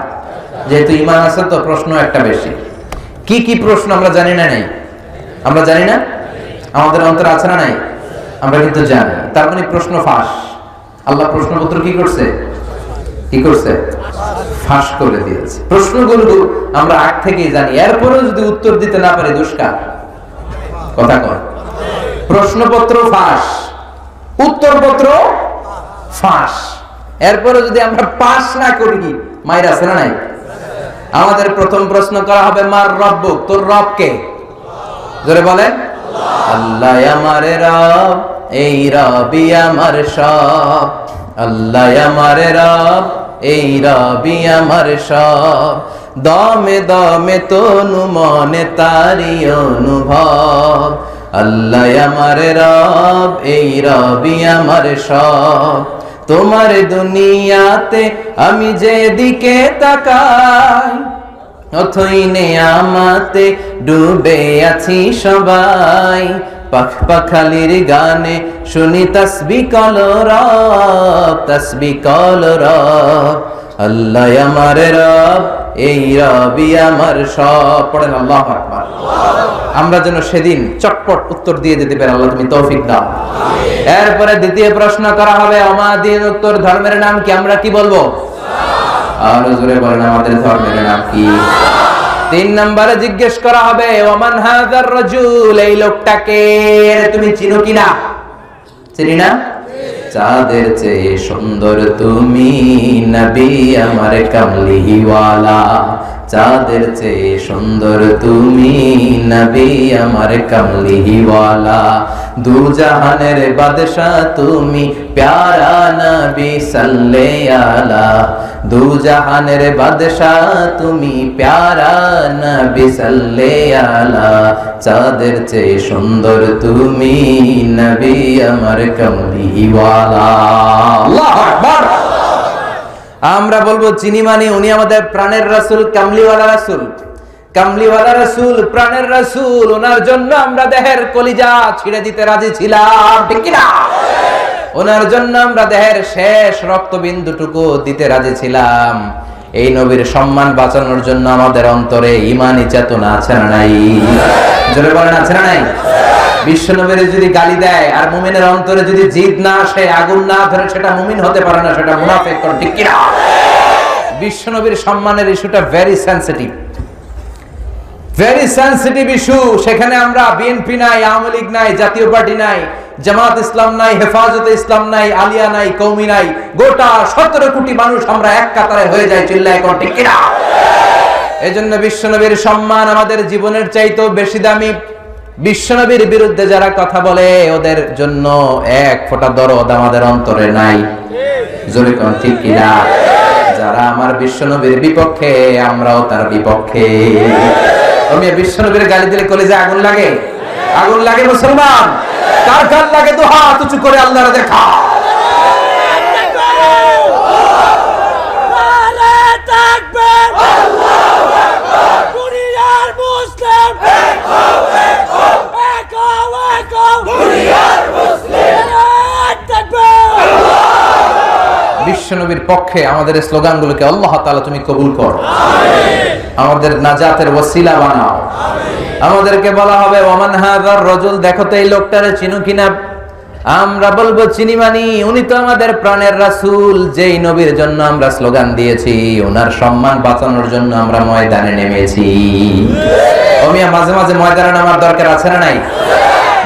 যেহেতু ঈমান আছে তো প্রশ্ন একটা বেশি। কি কি প্রশ্ন আমরা জানি না? নাই আমরা জানি না? আমাদের অন্তরে আছে না নাই? আমরা কিন্তু জানি, তার মানে প্রশ্ন ফাঁস। আল্লাহ প্রশ্নপত্র কি করছে? ফাঁস করে দিয়েছে। প্রশ্নগুলো আমরা আগ থেকেই জানি, এরপরেও যদি উত্তর দিতে না পারি দুষ্কার। কথা কর, প্রশ্নপত্র ফাঁস, উত্তরপত্র ফাঁস, এরপরে যদি আমরা পাস না করি মাইরা আছে না নাই? আমাদের প্রথম প্রশ্ন করা হবে, মার রব্বুক, তোর রব কে? জোরে বলেন। আল্লাহ আমার রব, এই রবি আমার সব। আল্লাহ আমার রব, এই রবি আমার সব। দমে দমে তনু মনে তারি অনুভব। আল্লাহ আমার রব, এই রবি আমার সব। তোমার দুনিয়াতে আমি যেদিকে তাকাই, অথই নেয়ামতে ডুবে আছি সবাই। পাখ পাখালির গানে শুনি তাসবিহ কলরব, তাসবিহ কলরব। আল্লাহ আমার রব, এই রবি আমার সব। পড়েন আল্লাহু আকবার। আমরা যেন সেদিন চটপট উত্তর দিয়ে দিতে পারি, আল্লাহ তুমি তৌফিক দাও। এরপরে দ্বিতীয় প্রশ্ন করা হবে, আমাদের উত্তর ধর্মের নাম কি? আমরা কি বলবো? আর জোরে বলেন, আমাদের ধর্মের নাম কি? 3 নম্বরে জিজ্ঞেস করা হবে, ওমান হাযার রাজুল, এই লোকটাকে তুমি চিনো কিনা? চিনি না? চাঁদের চেয়ে সুন্দর তুমি, নবী আমার কামলিওয়ালা। চাঁদের চেয়ে সুন্দর তুমি, নবী আমার কামলিওয়ালা। দু জাহানের বাদশা তুমি, প্যারা নবী সাল্লাল্লাহু আলা। দু জাহানের বাদশা তুমি, প্যারা নবী সাল্লাল্লাহু আলা। চাঁদের চেয়ে সুন্দর তুমি, নবী আমার কামলিওয়ালা। আল্লাহু আকবার। আমরা বলবো চিনি মানে উনি আমাদের প্রাণের রাসূল, কামলিওয়ালা রাসূল। কামলিওয়ালা রাসূল, প্রাণের রাসূল, ওনার জন্য আমরা দেহের কলিজা ছিঁড়ে দিতে রাজি ছিলাম, ঠিক কি না? ওনার জন্য আমরা দেহের শেষ রক্তবিন্দুটুকু দিতে রাজি ছিলাম। এই নবীর সম্মান বাঁচানোর জন্য আমাদের অন্তরে ঈমানি চেতনা আছে না নাই? জোরে বলেন, আছে না নাই? বিশ্ব নবীর যদি গালি দেয় আর মুমিনের অন্তরে যদি জিদ না আসে, আগুন না ধরে, সেটা মুমিন হতে পারে না, সেটা মুনাফিক, ঠিক কি না? বিশ্ব নবীর সম্মানের ইস্যুটা very sensitive, very sensitive issue. সেখানে আমরা বিএনপি নাই, আওয়ামী লীগ নাই, জাতীয় পার্টি নাই, জামাত ইসলাম নাই, হেফাজতে ইসলাম নাই, আলিয়া নাই, কওমি নাই, গোটা 17 কোটি মানুষ আমরা এক কাতারে হয়ে যাই, চিল্লায় কোন, ঠিক কি না? এজন্য বিশ্ব নবীর সম্মান আমাদের জীবনের চাইতেও বেশি দামি। বিশ্বনবীর বিরুদ্ধে যারা কথা বলে, ওদের জন্য এক ফোঁটা দরদ আমাদের অন্তরে নাই, জোরে কোন, ঠিক কি না? যারা আমার বিশ্বনবীর বিপক্ষে, আমরাও তার বিপক্ষে। আমি বিশ্বনবীর গালি দিলে কলিজা আগুন লাগে? আগুন লাগে মুসলমান? কার কার লাগে? তো হাত উঁচু করে আল্লাহর দেখা। বিশ্বনবীর পক্ষে আমাদের স্লোগানগুলোকে আল্লাহ তাআলা তুমি কবুল করো, আমাদের নাজাতের ওসিলা বানাও। আমাদেরকে বলা হবে, ওমান হাযার রাজুল, দেখো তো এই লোকটারে চিনো কিনা? আমরা বলবো চিনি মানি, উনি তো আমাদের প্রাণের রাসূল, যেই নবীর জন্য আমরা স্লোগান দিয়েছি, ওনার সম্মান বাঁচানোর জন্য আমরা ময়দানে নেমেছি। ওমিয়া মাঝে মাঝে ময়দানে নামার দরকার আছে না নাই?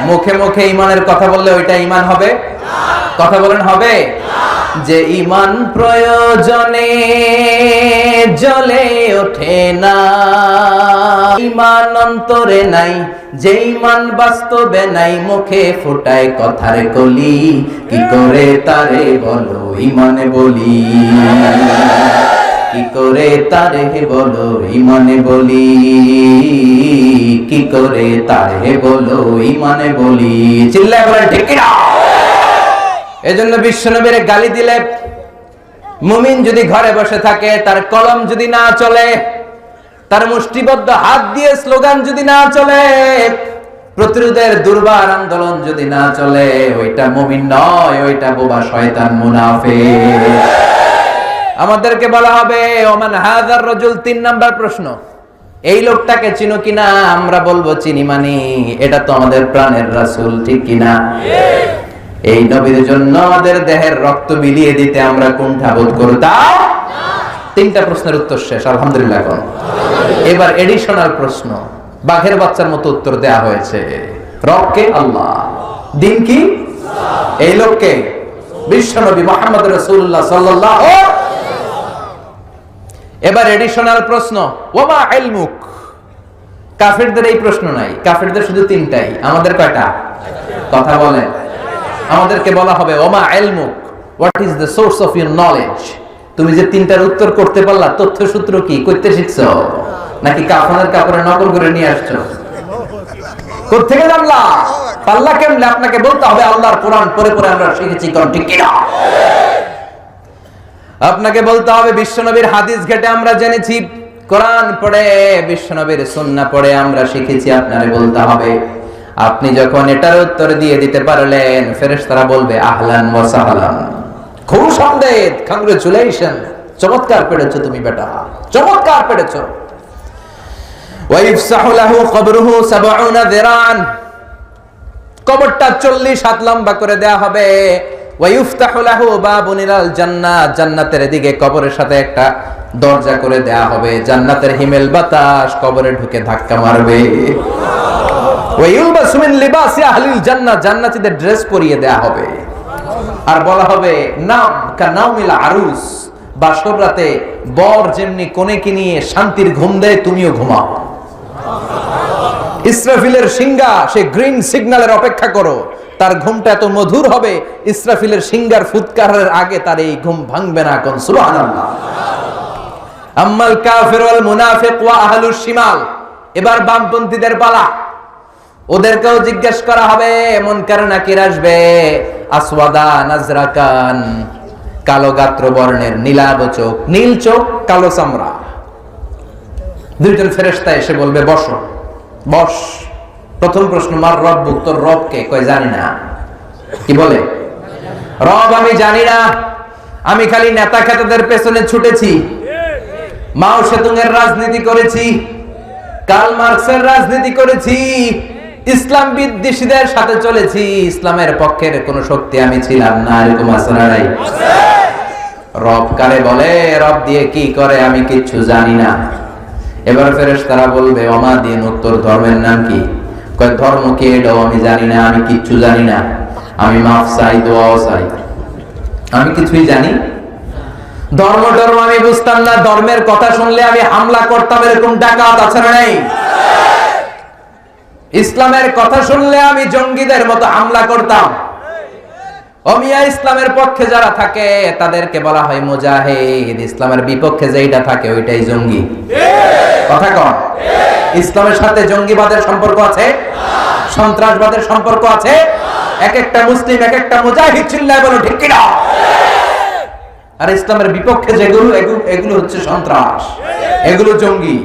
মুখে মুখে ঈমানের কথা বললে ওইটা ঈমান হবে? কথা বলেন, হবে? যে ঈমান প্রয়োজনে জ্বলে ওঠে না, ঈমান অন্তরে নাই, যে ঈমান বাস্তবে নাই, মুখে ফোটায় কথার কলি, কি করে তারে বলো ঈমানে বলি, কি করে তারে বলো ঈমানে বলি, কি করে তারে বলো ঈমানে বলি, চিল্লায় বলেন, ঠিক কি না? এজন্য বিশ্বনবীর গালি দিলে, মুমিন যদি ঘরে বসে থাকে, তার কলম যদি না চলে, তার মুষ্টিবদ্ধ হাত দিয়ে স্লোগান যদি না চলে, প্রতিরোধের দুর্বার আন্দোলন যদি না চলে, ওইটা মুমিন নয়, ওইটা বোবা শয়তান, মুনাফিক। আমাদেরকে বলা হবে, ওমান হাযার রাজুল। 3 নাম্বার প্রশ্ন, এই লোকটাকে চিনো কিনা? আমরা বলবো চিনি মানি, এটা তো আমাদের প্রাণের রাসূল, ঠিক কিনা? এই নবীর জন্য আমাদের দেহের রক্ত বিলিয়ে দিতে আমরা কুণ্ঠা বোধ করতাম? তিনটা প্রশ্নের উত্তর শেষ, আলহামদুলিল্লাহ। এখন এবার এডিশনাল প্রশ্ন, বাঘের বাচ্চার মতো উত্তর দেয়া হয়েছে। রবকে? আল্লাহ। দিন কি? এই লোককে বিশ্বনবী মুহাম্মদ রাসূলুল্লাহ সাল্লাল্লাহু। এবার এডিশনাল প্রশ্ন, ওমা ইলমুক। কাফেরদের এই প্রশ্ন নাই, কাফেরদের শুধু তিনটাই, আমাদের কয়টা? কথা বলেন। আমাদেরকে বলা হবে ওমা ইলমুক, what is the source of your knowledge. তুমি যে তিনটার উত্তর করতে পারলা, তথ্য সূত্র কি? কইতে শিখছো নাকি কাফনের কাপড়ে নকল করে নিয়ে আসছো? কোত্থেকে জানলা? পাল্লা কেমনে? আপনাকে বলতে হবে আল্লাহর কোরআন পড়ে পড়ে আমরা শিখেছি, কোন ঠিক কিনা? আপনাকে বলতে হবে বিশ্বনবীর হাদিস ঘেটে আমরা জেনেছি, কোরআন পড়ে বিশ্বনবীর সুন্নাহ পড়ে আমরা শিখেছি। আপনারে বলতে হবে। আপনি যখন এটার উত্তর দিয়ে দিতে পারলেন, ফেরেশতারা বলবে আহলান ওয়া সাহলান, খুব সন্দেহ, কংগ্রেচুলেশন, চমৎকার পেরেছো তুমি বেটা, চমৎকার পেরেছো। ওয়া ইফসাহু লাহু কবরুহু 70 যিরান, কবরটা 40 হাত লম্বা করে দেয়া হবে। ওয়া ইফতাহু লাহু বাবুন ইলাল জান্নাহ, জান্নাতের দিকে কবরের সাথে একটা দরজা করে দেয়া হবে। জান্নাতের হিমেল বাতাস কবরে ঢুকে ধাক্কা মারবে। ওয়া ইলবাসু মিন লিবাসি আহলিল জান্নাহ, জান্নাতীদের ড্রেস পরিয়ে দেয়া হবে। আর বলা হবে নাম কানাউমিল আরুস, বাসর রাতে বর যেমনি কোনেকে নিয়ে শান্তির ঘুম দেয়, তুমিও ঘুমাও। ইসরাফিলের সিংহা, সে গ্রিন সিগন্যালের অপেক্ষা করো, তার ঘুমটা এত মধুর হবে, ইসরাফিলের সিংহার ফুৎকারের আগে তার এই ঘুম ভাঙবে না। কোন সুবহানাল্লাহ। আম্মাল কাফির ওয়াল মুনাফিক ওয়া আহলুশ শিমাল, এবার বামপন্থীদের পালা। ওদেরকেও জিজ্ঞেস করা হবে, মুনকার নাকির আসবে, আসওয়াদা নাজরাকান, কালো গাত্র বর্ণের, নীলাভ চোখ, নীল চোখ, কালো চামড়া। দুইজন ফেরেশতা এসে বলবে বসো, বস। প্রথম প্রশ্ন, মার রব্বুক, তোর রব কে? কয় জানি না। কি বলে? রব আমি জানি না, আমি খালি নেতা খেতাদের পেছনে ছুটেছি, মাও সেতুংয়ের রাজনীতি করেছি, কার্ল মার্কসের রাজনীতি করেছি, ইসলাম বিদ্বেষীদের সাথে চলেছি, ইসলামের পক্ষের কোন শক্তি আমি ছিলাম না। এরকম আছে না নাই? রব কারে বলে, রব দিয়ে কি করে আমি কিচ্ছু জানি না। এবার ফেরেশতারা বলবে ওমা দিন, উত্তর ধর্মের নাম কি? কয় ধর্ম কি? এটাও আমি জানি না, আমি কিচ্ছু জানি না, আমি মাফ চাই, দোয়াও চাই, আমি কিছুই জানি। ধর্ম ধর্ম আমি বুঝতাম না, ধর্মের কথা শুনলে আমি হামলা করতাম, এরকম ডাকাত আছে না নাই? ইসলামের কথা শুনলে আমি জঙ্গিদের মতো হামলা করতাম। অমিয়া ইসলামের পক্ষে যারা থাকে তাদেরকে বলা হয় মুজাহিদ, ইসলামের বিপক্ষে যেটা থাকে ওইটাই জঙ্গি। কথা কন। ইসলামের সাথে জঙ্গিবাদের সম্পর্ক আছে? সন্ত্রাসবাদের সম্পর্ক আছে? এক একটা মুসলিম এক একটা মুজাহিদ, চিল্লায় বলো ঠিক কিনা? আর ইসলামের বিপক্ষে যেগুলো, এগুলো হচ্ছে সন্ত্রাস, এগুলো জঙ্গি।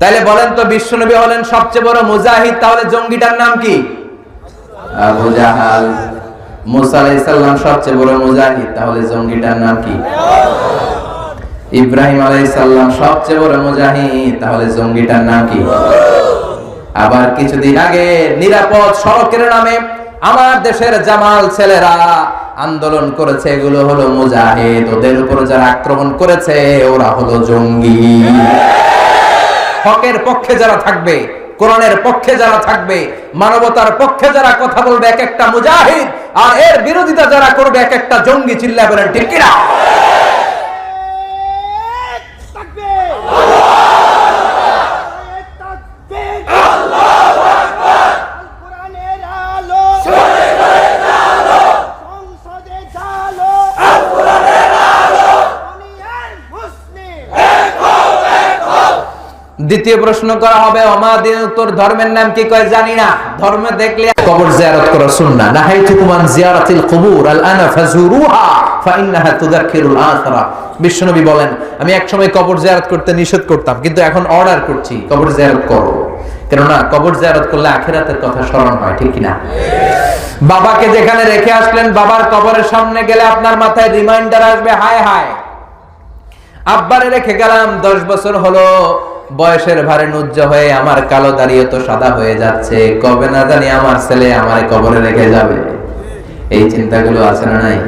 তাইলে বলেন তো, বিশ্বনবী হলেন সবচেয়ে বড় মুজাহিদ, তাহলে জঙ্গিটার নাম কি? আবু জাহাল। মুসা আলাইহিস সালাম সবচেয়ে বড় মুজাহিদ, তাহলে জঙ্গিটার নাম কি? ইব্রাহিম আলাইহিস সালাম সবচেয়ে বড় মুজাহিদ, তাহলে জঙ্গিটার নাম কি? আবার কিছুদিন আগে নিরাপদ সড়কের নামে আমার দেশের জামাল ছেলেরা আন্দোলন করেছে, এগুলো হলো মুজাহিদ। ওদের উপর যারা আক্রমণ করেছে ওরা হলো জঙ্গি। হকের পক্ষে যারা থাকবে, কোরআনের পক্ষে যারা থাকবে, মানবতার পক্ষে যারা কথা বলবে, এক একটা মুজাহিদ, আর এর বিরোধিতা যারা করবে এক একটা জঙ্গি। চিল্লায় বলেন ঠিক কিনা? দ্বিতীয় প্রশ্ন করা হবে অমাদিন, তোর ধর্মের নাম কি? কয় জানি না। ধর্ম দেখলে কবর জিয়ারত করা সুন্নাহ। নাহাইতুকুম আন জিয়ারাতিল কুবুর আল আনা ফাজুরুহা ফাইন্নাহা তুযাক্কিরুল আখিরা। বিশ্বনবী বলেন, আমি এক সময় কবর জিয়ারত করতে নিষেধ করতাম, কিন্তু এখন অর্ডার করছি কবর জিয়ারত করো, কেননা কবর জিয়ারত করলে আখিরাতের কথা স্মরণ হয়। ঠিক কি না? বাবাকে যেখানে রেখে আসলেন, বাবার কবরের সামনে গেলে আপনার মাথায় রিমাইন্ডার আসবে, হায় হায় আব্বারে রেখে গেলাম, 10 বছর হলো, বয়সের ভারে নুজ্জ হয়ে আমার কালো দাড়িও তো সাদা হয়ে যাচ্ছে, কবে না জানি আমার ছেলে আমার কবরে রেখে যাবে। এই চিন্তাগুলো আছে না নাই?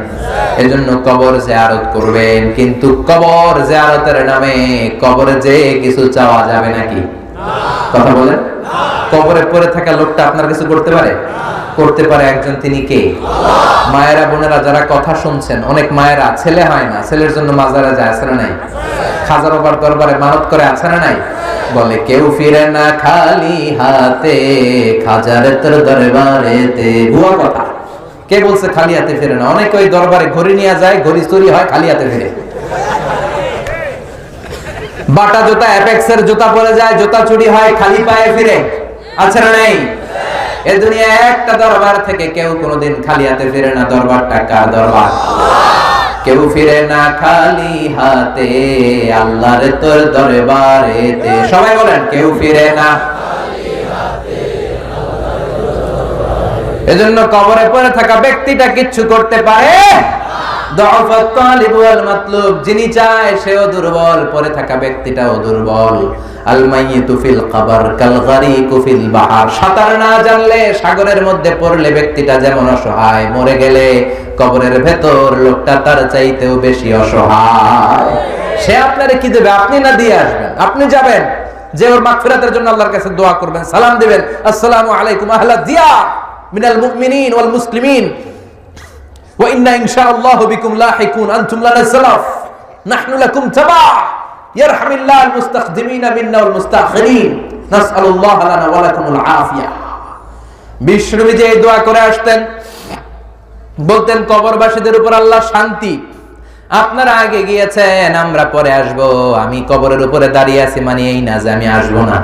এজন্য কবর জিয়ারত করবেন, কিন্তু কবর জিয়ারতের নামে কবরে যে কিছু চাওয়া যাবে নাকি? কথা বলেন। কবরে পড়ে থাকা লোকটা আপনার কিছু করতে পারে? করতে পারে একজন, তিনি কে? মায়েরা বোনেরা যারা কথা শুনছেন, অনেক মায়েরা ছেলে হয় না, ছেলের জন্য মাজারে যায়, আছে না নাই? খাজা বাবার দরবারে মানত করে, আছে না নাই? বলে কেউ ফিরে না খালি হাতে, খাজার তোর দরবারেতে। ভুয়া কথা। কে বলছে খালি হাতে ফিরে না? অনেকে ওই দরবারে ঘড়ি নিয়ে যায়, ঘড়ি চুরি হয়, খালি হাতে ফিরে। বাটা জুতা, অ্যাপেক্সের জুতা পরে যায়, জুতা চুরি হয়, খালি পায়ে ফিরে, আছে না নাই? এই দুনিয়া একটা দরবার থেকে কেউ কোনোদিন খালি হাতে ফিরে না। দরবারটা কার দরবার? কেউ ফিরে না খালি হাতে, আল্লাহর তোর দরবারেতে। সবাই বলেন, কেউ ফিরে না খালি হাতে। এজন্য কবরে পড়ে থাকা ব্যক্তিটা কিচ্ছু করতে পারে? দুআফাত তালিব ওয়াল মাতলুব, যিনি চায় সেও দুর্বল, পড়ে থাকা ব্যক্তিটাও দুর্বল। আল মাইয়িতু ফিল কবর কাল গারিকু ফিল বাহর, সাঁতার না জানলে সাগরের মধ্যে পড়লে ব্যক্তিটা যেমন অসহায়, মরে গেলে কবরের ভেতর লোকটা তার চাইতেও বেশি অসহায়। সে আপনারে কি দেবে? আপনি না দিয়ে আসবেন, আপনি যাবেন, যে ওর মাগফিরাতের জন্য আল্লাহর কাছে দোয়া করবেন, সালাম দিবেন, আসসালামু আলাইকুম আহলা দিয়ার মিনাল মুমিনিন ওয়াল মুসলিমিন ওয়া ইন্না ইনশাআল্লাহু বিকুম লাহিকুন আনতুম লানা সালাফ নাহনু লাকুম তাবা ইয়ারহামিল্লাহুল মুস্তাখদিমিনা মিন্না ওয়াল মুস্তাখিরিন নাসআলুল্লাহ লানা ওয়া লাকুমুল আফিয়া। বিশ্বনবী যে দোয়া করে আসতেন, বলতেন কবরবাসীদের উপর আল্লাহ শান্তি। আপনারা আগে গিয়েছেন, আমরা পরে আসব। আমি কবরের উপরে দাঁড়িয়ে আছি মানে এই না যে আমি আসব না,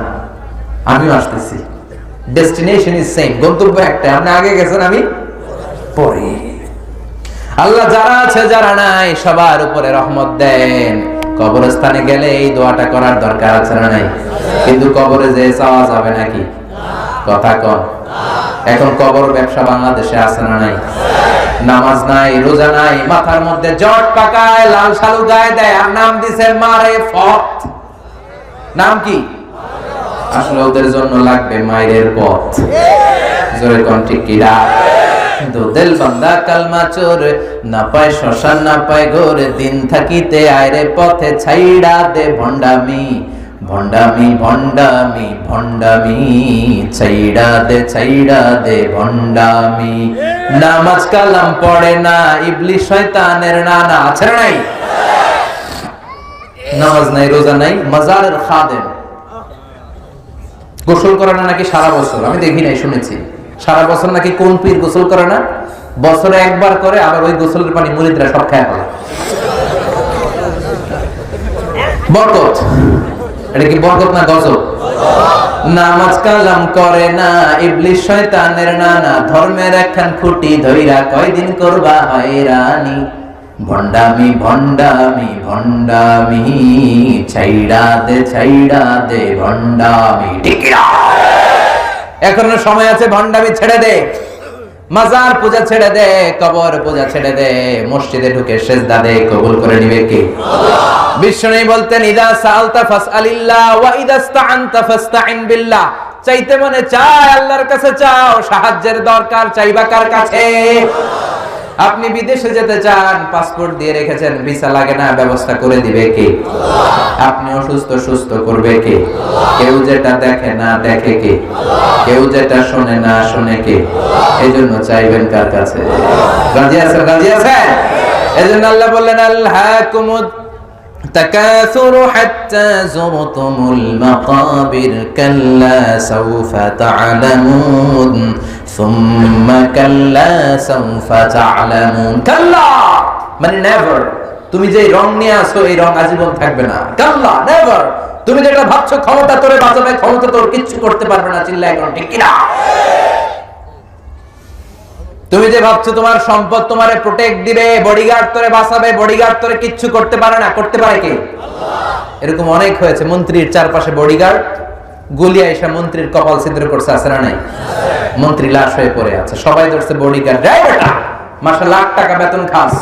আমিও আসতেছি। ডেস্টিনেশন ইজ সেম, গন্তব্য একটা। আপনি আগে গেছেন, আমি পরে। আল্লাহ যারা আছে যারা নাই সবার উপরে রহমত দেন। কবরস্থানে গেলে এই দোয়াটা করার দরকার আছে না নাই? কিন্তু কবরে যে চাওয়া যাবে নাকি? কথা কম। এখন কবর ব্যবসা বাংলাদেশে আছে না নাই? নামাজ নাই, রোজা নাই, মাথার মধ্যে জট পাকায়, লাল শালু গায়ে দেয়, আর নাম দিছে মারে ফত। নাম কি? আসলে ওদের জন্য লাগবে মায়ের পথ। জোরে কোন ঠিক কি? দো দিল বান্দা কালমা চোর, না পায় শ্মশান না পায় ঘোর, দিন থাকিতে আয়রে পথে ছাইড়া দে ভণ্ডামি, ভণ্ডামি ভণ্ডামি ভণ্ডামি, ছাইড়া দে ভণ্ডামি। নামাজ কালাম পড়ে না, ইবলিস শয়তানের নানা, আছে না নাই? নামাজ নাই, রোজা নাই, মাজারের খাদেম। গোসল করে না নাকি সারা বছর? আমি দেখি নাই, শুনেছি সারা বছর নাকি কোন পীর গোসল করে না, বছরে একবার করে, আবার ওই গোসলের পানি মুরিদরা সব খায় ফেলে। বরকত। এটা কি বরকত না গজব? নামাজ কালাম করে না, ইবলিস শয়তানের নানা, ধর্মের একখান খুঁটি ধইরা কয়দিন করবা হয়রানি, ভণ্ডামি ভণ্ডামি ভণ্ডামি, ছাইড়া দে ভণ্ডামি। ঠিক না? এখনো সময় আছে, ভণ্ডামি ছেড়ে দে, মাজার পূজা ছেড়ে দে, কবর পূজা ছেড়ে দে, মসজিদে ঢুকে সেজদা দে, কবুল করে নিবে কে? আল্লাহ। বিশ্বনবী বলতেন, ইদা সাআলতা ফাসআলিল্লাহ ওয়া ইদা ইসতাআনতা ফাসতাইন বিল্লাহ। চাইতে মনে চায় আল্লাহর কাছে চাও, সাহায্যের দরকার চাইবা কার কাছে? আপনি বিদেশে যেতে চান, পাসপোর্ট দিয়ে রেখেছেন, ভিসা লাগে না, ব্যবস্থা করে দিবে কে? আল্লাহ। আপনি অসুস্থ, সুস্থ করবে কে? আল্লাহ। কেউ যেটা দেখে না দেখে কে? আল্লাহ। কেউ যেটা শোনে না শোনে কে? আল্লাহ। এজন্য চাইবেন কার কাছে? রাজি আছেন? রাজি আছেন? এজন্য আল্লাহ বললেন, আল্লাহকুমুত তাকাসুরু হাত্তা যুরতুমুল মাকাবির, কাল্লা সাউফা তা'লামুন সুম্মা কাল্লা সাউফা তা'লামুন। কাল্লা মানে নেভার। তুমি যে রং নিয়ে আসো, এই রং আজীবন থাকবে না। কাল্লা, নেভার। তুমি যেটা ভাবছো ক্ষমতা তোরে বাঁচাবে, ক্ষমতা তোর কিচ্ছু করতে পারবে না। চিল্লায় কোন ঠিক কিনা? তুমি যে ভাবছো তোমার সম্পদ তোমারে প্রোটেক্ট দিবে, বডিগার্ড তোরে বাঁচাবে, বডিগার্ড তোরে কিচ্ছু করতে পারে না। করতে পারে কে? আল্লাহ। এরকম অনেক হয়েছে, মন্ত্রীর চারপাশে বডিগার্ড, গুলিয়া এসে মন্ত্রীর কপাল ছিদ্র করছে, আছে না নাই? মন্ত্রী লাশ হয়ে পড়ে আছে, সবাই ধরছে বডিগার্ড, যাই বেটা মাসে লাখ টাকা বেতন খাস,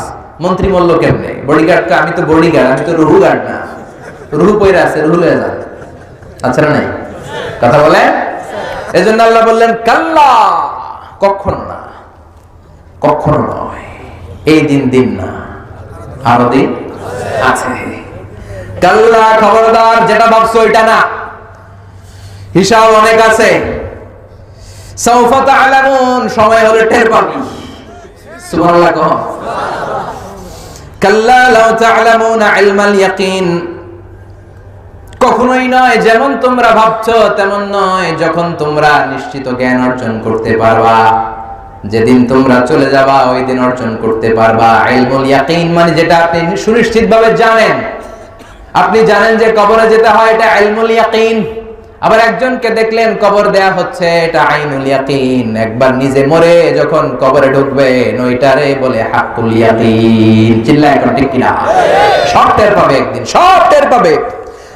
মন্ত্রী মূল্য কেমনে? বডিগার্ড, আমি তো বডিগার্ড, আমি তো রুহু গার্ড না। রুহু পয়রা আছে, রুহু লয়ে যান, আছে না নাই? কথা বলে। এজন্য আল্লাহ বললেন, কাল্লা, কখনো না, কখনো নয়। এই দিন না, আরো দিন আছে। কাল্লা, খবরদার, যেটা ভাবছো এটা না, হিসাব অনেক আছে। সাউফা তা'লামুন, সময় হলে টের পাবি। সুবহানাল্লাহ কহ। কাল্লা লাউ তা'লামুনা ইলমাল ইয়াকিন, কখনোই নয় যেমন তোমরা ভাবছো তেমন নয়। যখন তোমরা নিশ্চিত জ্ঞান অর্জন করতে পারবা, যেদিন তোমরা চলে যাবা ওই দিন অর্জন করতে পারবা ইলমুল ইয়াকিন, মানে যেটা আপনি সুনিশ্চিত ভাবে জানেন। আপনি জানেন যে কবরে যেতে হয়, এটা ইলমুল ইয়াকিন। আবার একজনকে দেখলেন কবর দেয়া হচ্ছে, এটা আইনুল ইয়াকিন। একবার নিজে মরে যখন কবরে ঢুকবেন ওইটারে বলে হাক্কুল ইয়াকিন। চিল্লায় এখন ঠিক কিনা? সব টের পাবে একদিন, সব টের পাবে।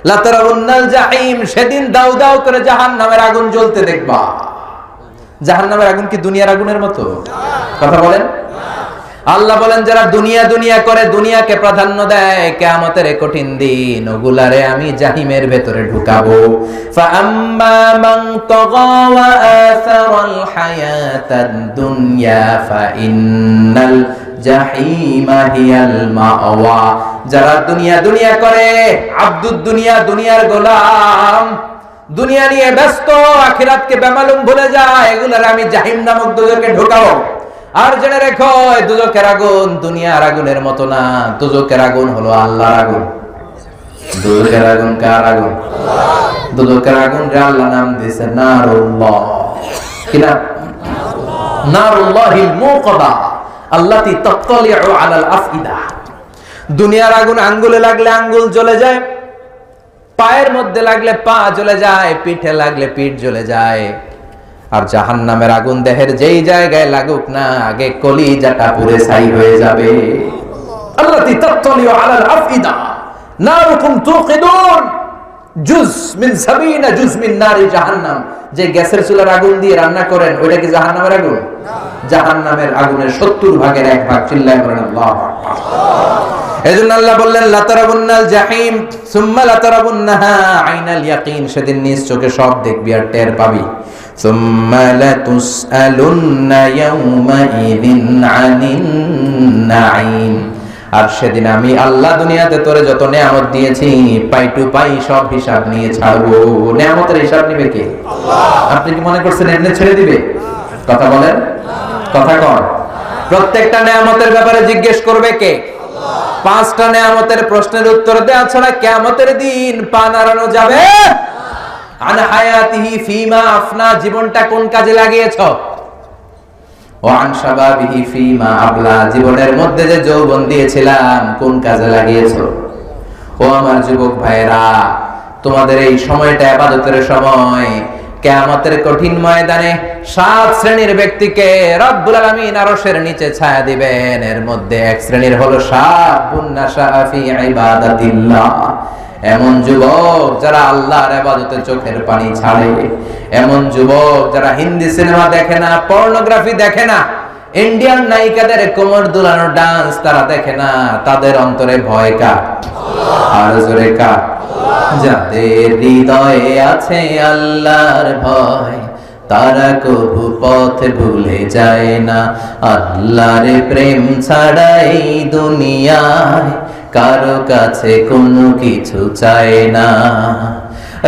লা তারাউন্নাল জাহিম, সেদিন দাউ দাউ করে জাহান্নামের আগুন জ্বলতে দেখবা। জাহান্নামের আগুন কি দুনিয়ার আগুনের মতো? কথা বলেন। আল্লাহ বলেন যারা দুনিয়া দুনিয়া করে, দুনিয়াকে প্রাধান্য দেয়, কিয়ামতের কঠিন দিন ওগুলারে আমি জাহিমের ভেতরে ঢুকাবো। ফাআম্মা মান তাগা ওয়া আসারাল হায়াতাদ দুনিয়া ফাইন্নাল জাহিমা হিয়াল মাওয়া, যারা দুনিয়া দুনিয়া করে, আব্দুদ দুনিয়া, দুনিয়ার গোলাম, দুনিয়া নিয়ে ব্যস্ত, আখিরাতকে বেমালুম ভুলে যায়, এগুলারে আমি জাহিম নামক দুজকে ঢুকাবো। আর জেনে রেখো দুজকের আগুন দুনিয়ার আগুনের মতো না, দুজকের আগুন হলো আল্লাহর আগুন। দুজকের আগুন কার আগুন? দুজকের আগুন রে আল্লাহ নাম দিয়েছে নারুল্লাহ। কি নাম? নারুল্লাহিল মুকাদা আল্লাতী তাত্তালিউ আলাল আফইদা। দুনিয়ার আগুন আঙ্গুলে লাগলে আঙ্গুল জ্বলে যায়, পায়ের মধ্যে লাগলে পা জ্বলে যায়, পিঠে লাগলে পিঠ জ্বলে যায়। আর জাহান্নামের আগুন দেহের যেই জায়গায় লাগুক না, আগে কলিজাটা পুরে ছাই হয়ে যাবে। আল্লাতী তাত্তালিউ আলাল আফইদা নারুকুম তুকিদুন জুজ মিন 70 জুজ মিন নারি জাহান্নাম। যে গ্যাসের চুলার আগুন দিয়ে রান্না করেন ওইটা কি জাহান্নামের আগুন? জাহান্নামের আগুনের 70 ভাগের 1 ভাগ। চিল্লায় বলেন আল্লাহু আকবার। এজন্য আল্লাহ বললেন লা তারাবুন্নাল জাহিম সুম্মা লা তারাবুন্নাহা আইনাল ইয়াকিন, সেদিন নিজ চোখে সব দেখবি আর টের পাবি। সুম্মা লা তুসআলুন্না ইয়াওমাইযিন আনিন নাঈম, আর সেদিন আমি আল্লাহ দুনিয়াতে তোরে যত নিয়ামত দিয়েছি পাই টু পাই সব হিসাব নিয়ে ছাড়বো। নিয়ামতের হিসাব নিবে কে? আল্লাহ। আপনি কি মনে করছেন এমনি ছেড়ে দিবে? কথা বলেন, কথা কন। প্রত্যেকটা নিয়ামতের ব্যাপারে জিজ্ঞেস করবে কে? আল্লাহ। 5টা নিয়ামতের প্রশ্নের উত্তর দেওয়া ছাড়া কিয়ামতের দিন পা নাড়ানো যাবে না। আন হায়াতিহি ফিমা আফনা, জীবনটা কোন কাজে লাগিয়েছো? ওয়ান শাবাবিহি ফিমা আবলা, জীবনের মধ্যে যে যৌবন দিয়েছিলাম কোন কাজে লাগিয়েছো? ও আমার যুবক ভাইরা, তোমাদের এই সময়টা ইবাদতের সময়। কিয়ামতের কঠিন ময়দানে 7 শ্রেণীর ব্যক্তিকে রব্বুল আলামিন আরশের নিচে ছায়া দিবেন। এর মধ্যে 1 শ্রেণীর হলো শাবুন নাশা ফি ইবাদাতিল্লাহ, এমন যুবক যারা আল্লাহর ইবাদতে চোখের পানি ছাড়ে, এমন যুবক যারা হিন্দি সিনেমা দেখে না, পর্নোগ্রাফি দেখে না, ইন্ডিয়ান নায়িকাদের কোমর দুলানো ডান্স তারা দেখে না, তাদের অন্তরে ভয় কার? আর জোরে কার? যাদের হৃদয়ে আছে আল্লাহর ভয় তারা কবু পথ ভুলে যায় না। আল্লাহর প্রেম ছাড়া এই দুনিয়ায় কারো কাছে কোনো কিছু চায় না।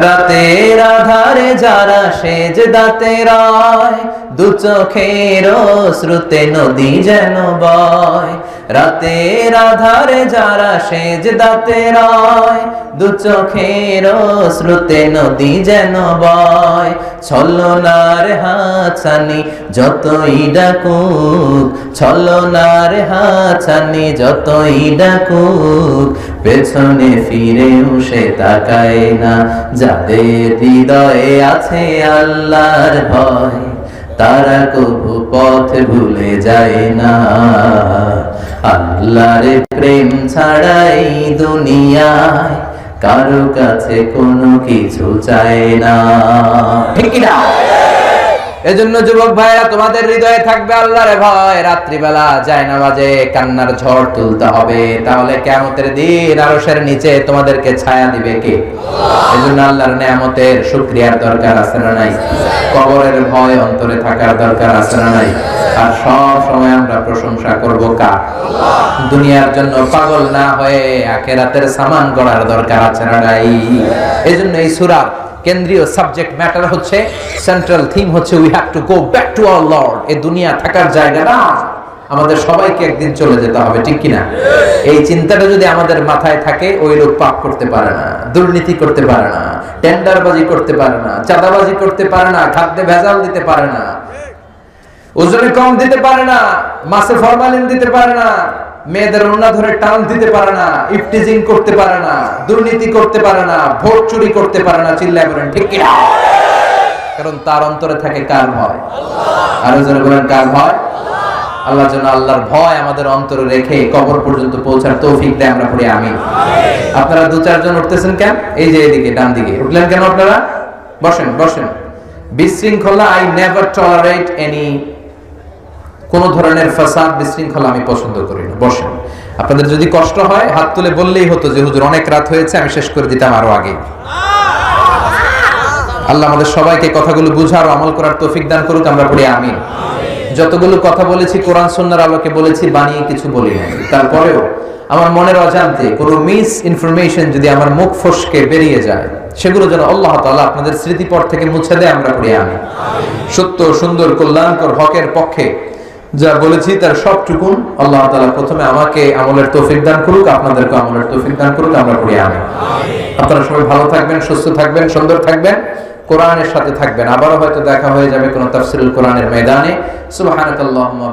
রাতের আধারে যারা সেজদাতে রয়, দু চোখের শ্রুতে নদী যেন বয়। রাতের আধারে যারা সেজদাতে রয়, দু চোখের শ্রুতে নদী যেন বয়। ছলনার হাতছানি যতই ডাকুক, ছলনার হাতছানি যতই ডাকুক, পেছনে ফিরেও সে তাকায় না। যাদের হৃদয়ে আছে আল্লাহর ভয় তারা কবু পথ ভুলে যায় না। আল্লাহর প্রেম ছাড়াই দুনিয়ায় কারো কাছে কোনো কিছু চায় না। ঠিক না? এজন্য যুবক ভাইরা, তোমাদের হৃদয়ে থাকবে আল্লাহর ভয়। রাত্রিবেলা জায়নামাজে কান্নার ঝড় তুলতে হবে, তাহলে কিয়ামতের দিন আরশের নিচে তোমাদেরকে ছায়া দিবে কে? এজন্য আল্লাহর নিয়ামতের শুকরিয়ার দরকার আছে না নাই? কবরের ভয় অন্তরে থাকার দরকার আছে না নাই? আর সব সময় আমরা প্রশংসা করব কার? দুনিয়ার জন্য পাগল না হয়ে আখিরাতের সামান গড়ার দরকার আছে না নাই? এজন্য এই সূরা কেন্দ্রীয় সাবজেক্ট ম্যাটার হচ্ছে, সেন্ট্রাল থিম হচ্ছে, we have to go back to our Lord. এই দুনিয়া থাকার জায়গা না, আমাদের সবাইকে একদিন চলে যেতে হবে, ঠিক কিনা? এই চিন্তাটা যদি আমাদের মাথায় থাকে, ওই লোক পাপ করতে পারে না, দুর্নীতি করতে পারে না, টেন্ডারবাজি করতে পারে না, চাঁদাবাজি করতে পারে না, খাদ্যে ভেজাল দিতে পারে না, ওজনে কম দিতে পারে না, মাছে ফরমালিন দিতে পারে না, মেয়েদের ওড়না ধরে টান দিতে পারে না, ইফটিজিং করতে পারে না, দুর্নীতি করতে পারে না, ভোট চুরি করতে পারে না। চিল্লায় বলেন ঠিক কি না? কারণ তার অন্তরে থাকে কার ভয়? আরো জোরে বলেন কার ভয়? আল্লাহ। যেন আল্লাহর ভয় আমাদের অন্তরে রেখে কবর পর্যন্ত পৌঁছার তৌফিক দেয়, আমরা পড়ি আমিন। আপনারা দু চারজন উঠতেছেন কেন? এই যে এদিকে ডান দিকে উঠলেন কেন আপনারা? বসেন বসেন। বিশৃঙ্খলা, আই নেভার টলারেট এনি, কোন ধরনের ফাসাদ, বিশৃঙ্খলা আমি পছন্দ করি না। বসেন। আপনাদের যদি কষ্ট হয় হাত তুলে বললেই হতো যে হুজুর অনেক রাত হয়েছে, আমি শেষ করে দিতাম আরো আগে। আল্লাহ আমাদের সবাইকে কথাগুলো বুঝার ও আমল করার তৌফিক দান করুক, আমরা পড়ি আমিন। যতগুলো কথা বলেছি কোরআন সুন্নাহর আলোকে বলেছি, বানিয়ে কিছু বলি নাই। তারপরেও আমার মনের অজান্তে কোনো মিস ইনফরমেশন যদি আমার মুখ ফসকে বেরিয়ে যায়, সেগুলো যেন আল্লাহ তাআলা আপনাদের স্মৃতিপট থেকে মুছে দেয়, আমরা পড়ি আমিন। সত্য, সুন্দর, কল্যাণকর, হকের পক্ষে যা বলেছি তার সবটুকুন আল্লাহ তাআলা প্রথমে আমাকে আমলের তৌফিক দান করুক, আপনাদেরকে আমলের তৌফিক দান করুক, আমরা পড়ি আমিন। আপনারা সবাই ভালো থাকবেন, সুস্থ থাকবেন, সুন্দর থাকবেন, কোরআনের সাথে থাকবেন। আবারও হয়তো দেখা হয়ে যাবে কোনো তাফসীরুল কোরআনের ময়দানে। সুবহানাকাল্লাহুম্মা